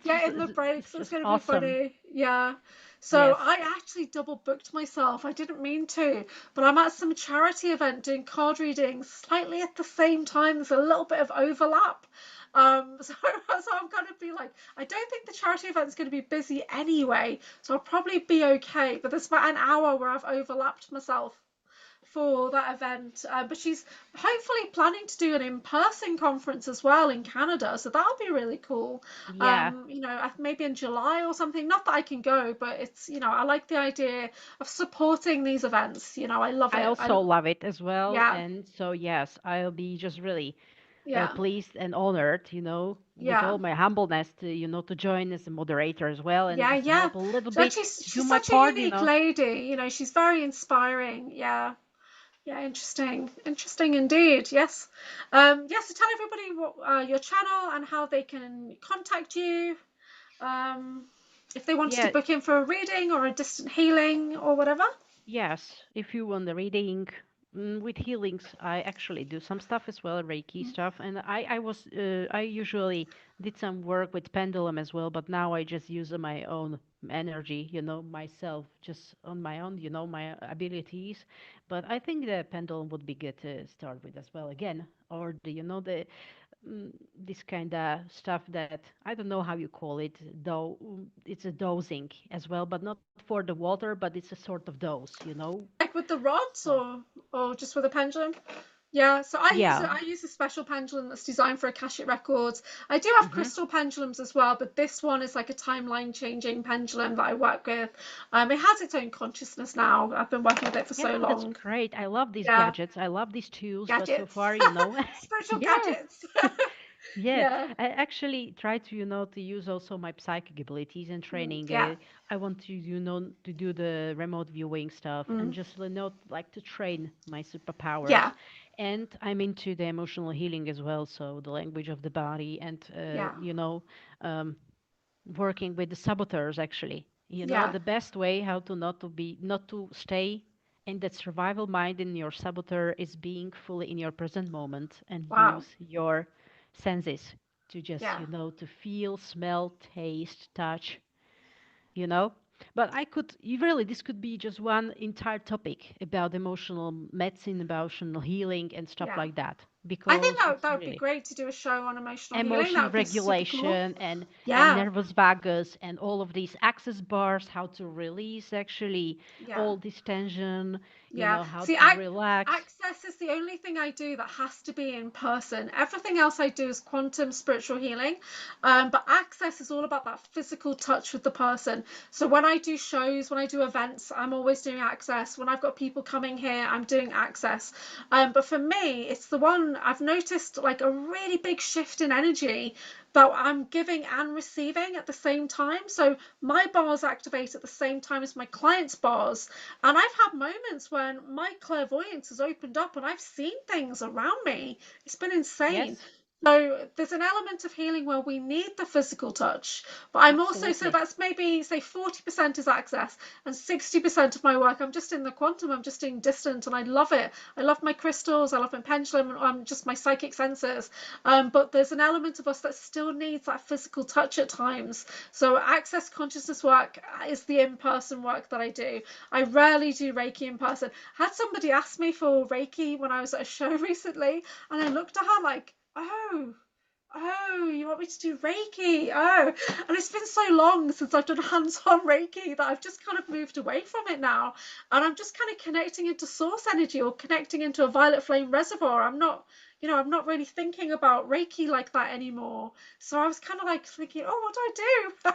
Yeah, in the It's breaks. It's just going to be awesome. funny. Yeah. So Yes. I actually double booked myself. I didn't mean to, but I'm at some charity event doing card readings slightly at the same time. There's a little bit of overlap. So I'm going to be like, I don't think the charity event's going to be busy anyway, so I'll probably be okay. But there's about an hour where I've overlapped myself for that event. But she's hopefully planning to do an in-person conference as well in Canada, so that'll be really cool. Yeah. Maybe in July or something. Not that I can go, but it's, I like the idea of supporting these events. I love I it. also love it as well. Yeah, And so, yes, I'll be just really yeah, pleased and honored, with yeah. all my humbleness to join as a moderator as well and Yeah, just yeah. help a little So bit she's to do she's my such a unique part. lady. She's very inspiring. Yeah. Yeah, interesting. Interesting indeed. Yes. Yes, so tell everybody what your channel and how they can contact you. Um, if they wanted to Yeah, book in for a reading or a distant healing or whatever. yes, if you want the reading, with healings, I actually do some stuff as well, Reiki stuff, and I usually did some work with pendulum as well, but now I just use my own energy, myself, just on my own, my abilities. But I think the pendulum would be good to start with as well again, or this kind of stuff that I don't know how you call it, though it's a dosing as well, but not for the water, but it's a sort of dose. Like with the rods So or just with a pendulum. Yeah, so yeah. I use a special pendulum that's designed for Akashic records. I do have Hmm. crystal pendulums as well, but this one is like a timeline changing pendulum that I work with. It has its own consciousness now. I've been working with it for Yeah, so that's long. great. I love these Yeah, gadgets. I love these tools, but so gadgets, far, spiritual yeah. gadgets. Yeah, Yeah, I actually try to use also my psychic abilities and training. yeah, I want to do the remote viewing stuff and mm, just like to train my superpowers. yeah, And I'm into the emotional healing as well, so the language of the body and yeah, um, working with the saboteurs actually. yeah. The best way how to not to stay in that survival mind in your saboteur is being fully in your present moment and Wow. use your senses to just, Yeah. to feel, smell, taste, touch, you know. But really, this could be just one entire topic about emotional medicine, emotional healing, and stuff Yeah. like that, I think because that it's would be really great to do a show on emotional healing. That emotion would be super cool. regulation and Yeah. nervous vagus and all of these access bars, how to release actually Yeah. all this tension, Yeah. how See, to relax. access is the only thing I do that has to be in person. Everything else I do is quantum spiritual healing. But access is all about that physical touch with the person. So when I do shows, when I do events, I'm always doing access. When I've got people coming here, I'm doing access. But for me, it's the one I've noticed like a really big shift in energy that I'm giving and receiving at the same time. So my bars activate at the same time as my clients' bars. And I've had moments when my clairvoyance has opened up and I've seen things around me. It's been insane. Yes, So there's an element of healing where we need the physical touch. But I'm also, so absolutely. that's maybe say 40% is access and 60% of my work, I'm just in the quantum, I'm just doing distant and I love it. I love my crystals, I love my pendulum, and I'm just my psychic senses. But there's an element of us that still needs that physical touch at times. So access consciousness work is the in-person work that I do. I rarely do Reiki in person. I had somebody ask me for Reiki when I was at a show recently, and I looked at her like, oh, you want me to do Reiki? Oh, and it's been so long since I've done hands-on Reiki that I've just kind of moved away from it now. And I'm just kind of connecting into source energy or connecting into a violet flame reservoir. I'm not, I'm not really thinking about Reiki like that anymore. So I was kind of like thinking, oh, what do I do?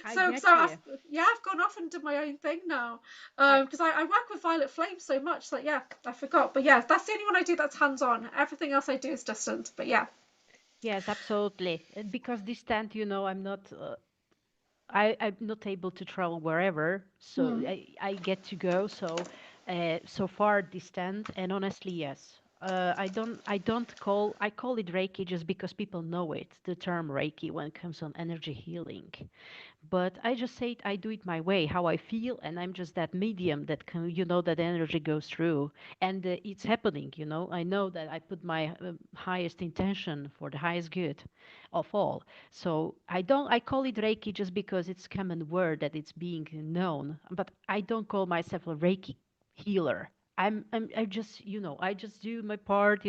I So get I've you. yeah, I've gone off and done my own thing now. I Because I work with Violet Flame so much that yeah, I forgot. But yeah, that's the only one I do that's hands-on. Everything else I do is distant. But yeah. Yes, absolutely. Because distant, I'm not. I'm not able to travel wherever, so Hmm. I get to go so far distant. And honestly, yes, I call it Reiki just because people know it, the term Reiki when it comes on energy healing. But I just say it, I do it my way, how I feel, and I'm just that medium that can, that energy goes through, and it's happening. I know that I put my highest intention for the highest good of all. So I call it Reiki just because it's common word that it's being known, but I don't call myself a Reiki healer. I just, I just do my part.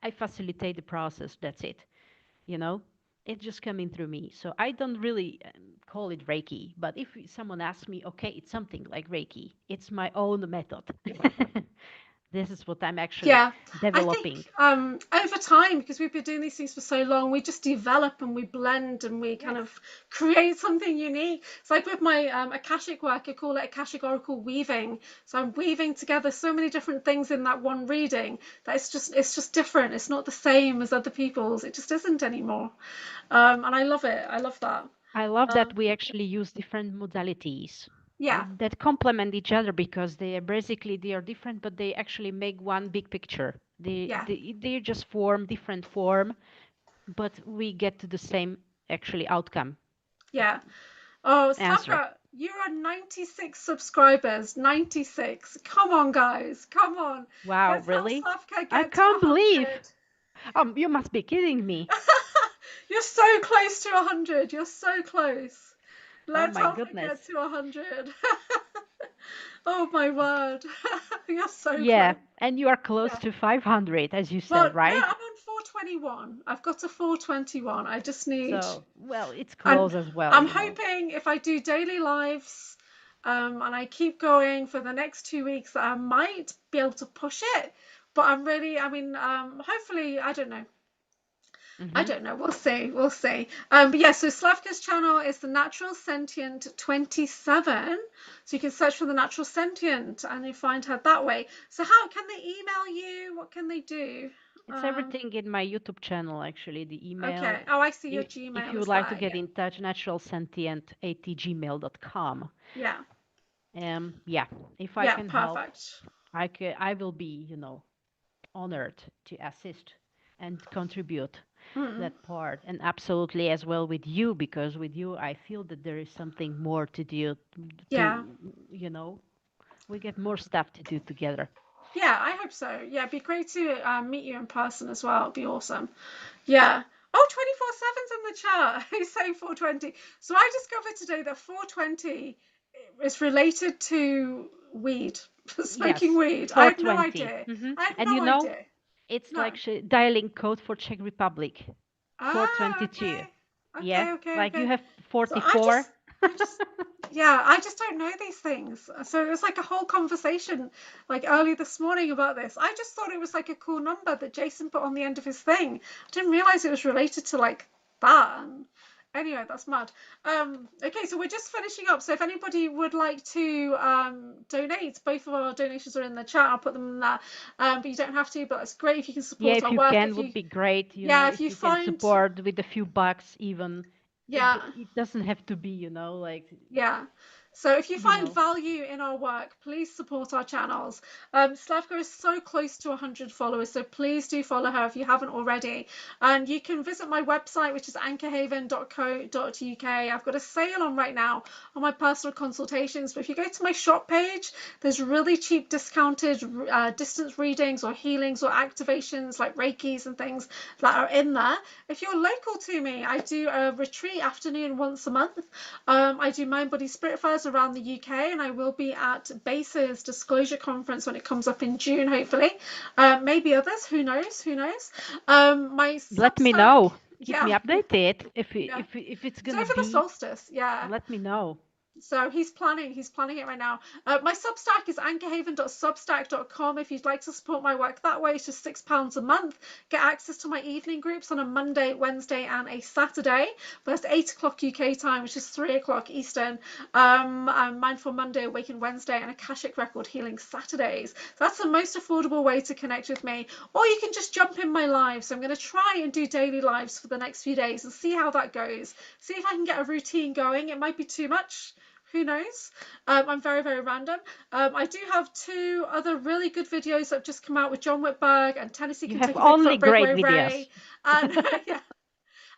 I facilitate the process. That's it you know it's just coming through me, so I don't really call it Reiki. But if someone asks me, okay, it's something like Reiki, it's my own method. This is what I'm actually Yeah, I think developing. over time, because we've been doing these things for so long, we just develop and we blend and we kind Yes, of create something unique. It's like with my Akashic work, I call it Akashic Oracle weaving. So I'm weaving together so many different things in that one reading that it's just different. It's not the same as other people's. It just isn't anymore. And I love it. I love that. I love that Um, we actually use different modalities yeah, that complement each other, because they are different, but they actually make one big picture. yeah, They just form different form, but we get to the same actually outcome yeah. Oh, answer. Slavka, you're on 96 subscribers. 96. Come on, guys. Come on. Wow, Let's help really? Slavka I get to can't believe. 100. You must be kidding me. You're so close to 100. You're so close. Oh Let's my help her goodness. get to 100. Oh my word. You're so Yeah, close. and you are close Yeah. to 500, as you Well, said, no, right? I'm on 421. I've got to 421. I just need. So, well, it's And close as well, I'm you know. hoping if I do daily lives, and I keep going for the next 2 weeks, that I might be able to push it. But I mean, hopefully, I don't know. I Hmm. don't know. We'll see. We'll see. But yeah, so Slavka's channel is the Natural Sentient 27. So you can search for the Natural Sentient and you find her that way. So how can they email you? What can they do? It's Um, everything in my YouTube channel, actually, the okay. email. Oh, I see your If Gmail you would is like to there. get Yeah. in touch, naturalsentient@gmail.com. Yeah. Yeah, if I Yeah. can help, Perfect. I will be, honored to assist and contribute Mm, that part. And absolutely as well with you, because with you I feel that there is something more to do, yeah. to you know we get more stuff to do together. Yeah, I hope so. Yeah, it'd be great to meet you in person as well. It'd be awesome. Yeah. Oh, 24/7's in the chat. He's saying 420. So I discovered today that 420 is related to weed, smoking Yes, weed. I had no 420. idea. I had And no idea. it's like No. dialing code for Czech Republic. Ah, 422. okay. Yeah, Okay, okay, like you okay. have So I 44. just, I just, yeah, I just don't know these things. So it was like a whole conversation like early this morning about this. I just thought it was like a cool number that Jason put on the end of his thing. I didn't realize it was related to like that. And anyway, that's mad. Okay, so we're just finishing up. So if anybody would like to donate, both of our donations are in the chat. I'll put them in there. But you don't have to. But it's great if you can Yeah, support if our you work. can, If would you, be great. yeah, if If you you can find, support with a few bucks, even. yeah. It doesn't have to be, like, Yeah. So if you you find know. value in our work, please support our channels. Slavka is so close to 100 followers, so please do follow her if you haven't already. And you can visit my website, which is anchorhaven.co.uk. I've got a sale on right now on my personal consultations. But if you go to my shop page, there's really cheap discounted distance readings or healings or activations like Reikis and things that are in there. If you're local to me, I do a retreat afternoon once a month. I do Mind Body Spirit fairs around the UK, and I will be at Base's Disclosure Conference when it comes up in June, hopefully. Maybe others, who knows? Who knows? My Let me Substack, know. Keep me yeah, updated if yeah. if it's It's gonna over the be. solstice, yeah. Let me know. So he's planning it right now. My Substack is anchorhaven.substack.com. If you'd like to support my work that way, it's just £6 a month. Get access to my evening groups on a Monday, Wednesday, and a Saturday. But it's 8 o'clock UK time, which is 3 o'clock Eastern. Mindful Monday, Awaken Wednesday, and Akashic Record Healing Saturdays. So that's the most affordable way to connect with me. Or you can just jump in my lives. So I'm going to try and do daily lives for the next few days and see how that goes. See if I can get a routine going. It might be too much. Who knows? I'm very, very random. I do have two other really good videos that have just come out with John Whitberg and Tennessee, You have Kentucky only Bigfoot great Breakaway videos. Ray. And yeah,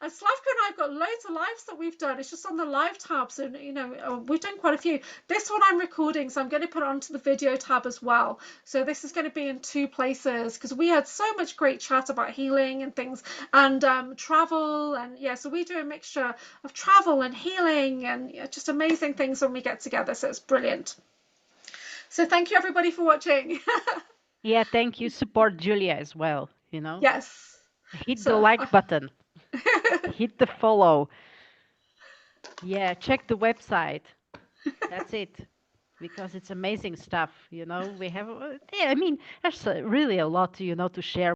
and Slavka and I have got loads of lives that we've done. It's just on the live tab. So, we've done quite a few. This one I'm recording, so I'm going to put it onto the video tab as well. So this is going to be in two places because we had so much great chat about healing and things and travel. And yeah, so we do a mixture of travel and healing and just amazing things when we get together. So it's brilliant. So thank you everybody for watching. Yeah, thank you. Support Julia as well, Yes. Hit the So like button, hit the follow. Yeah, check the website. That's it. Because it's amazing stuff. We have, yeah, I mean, there's really a lot, to share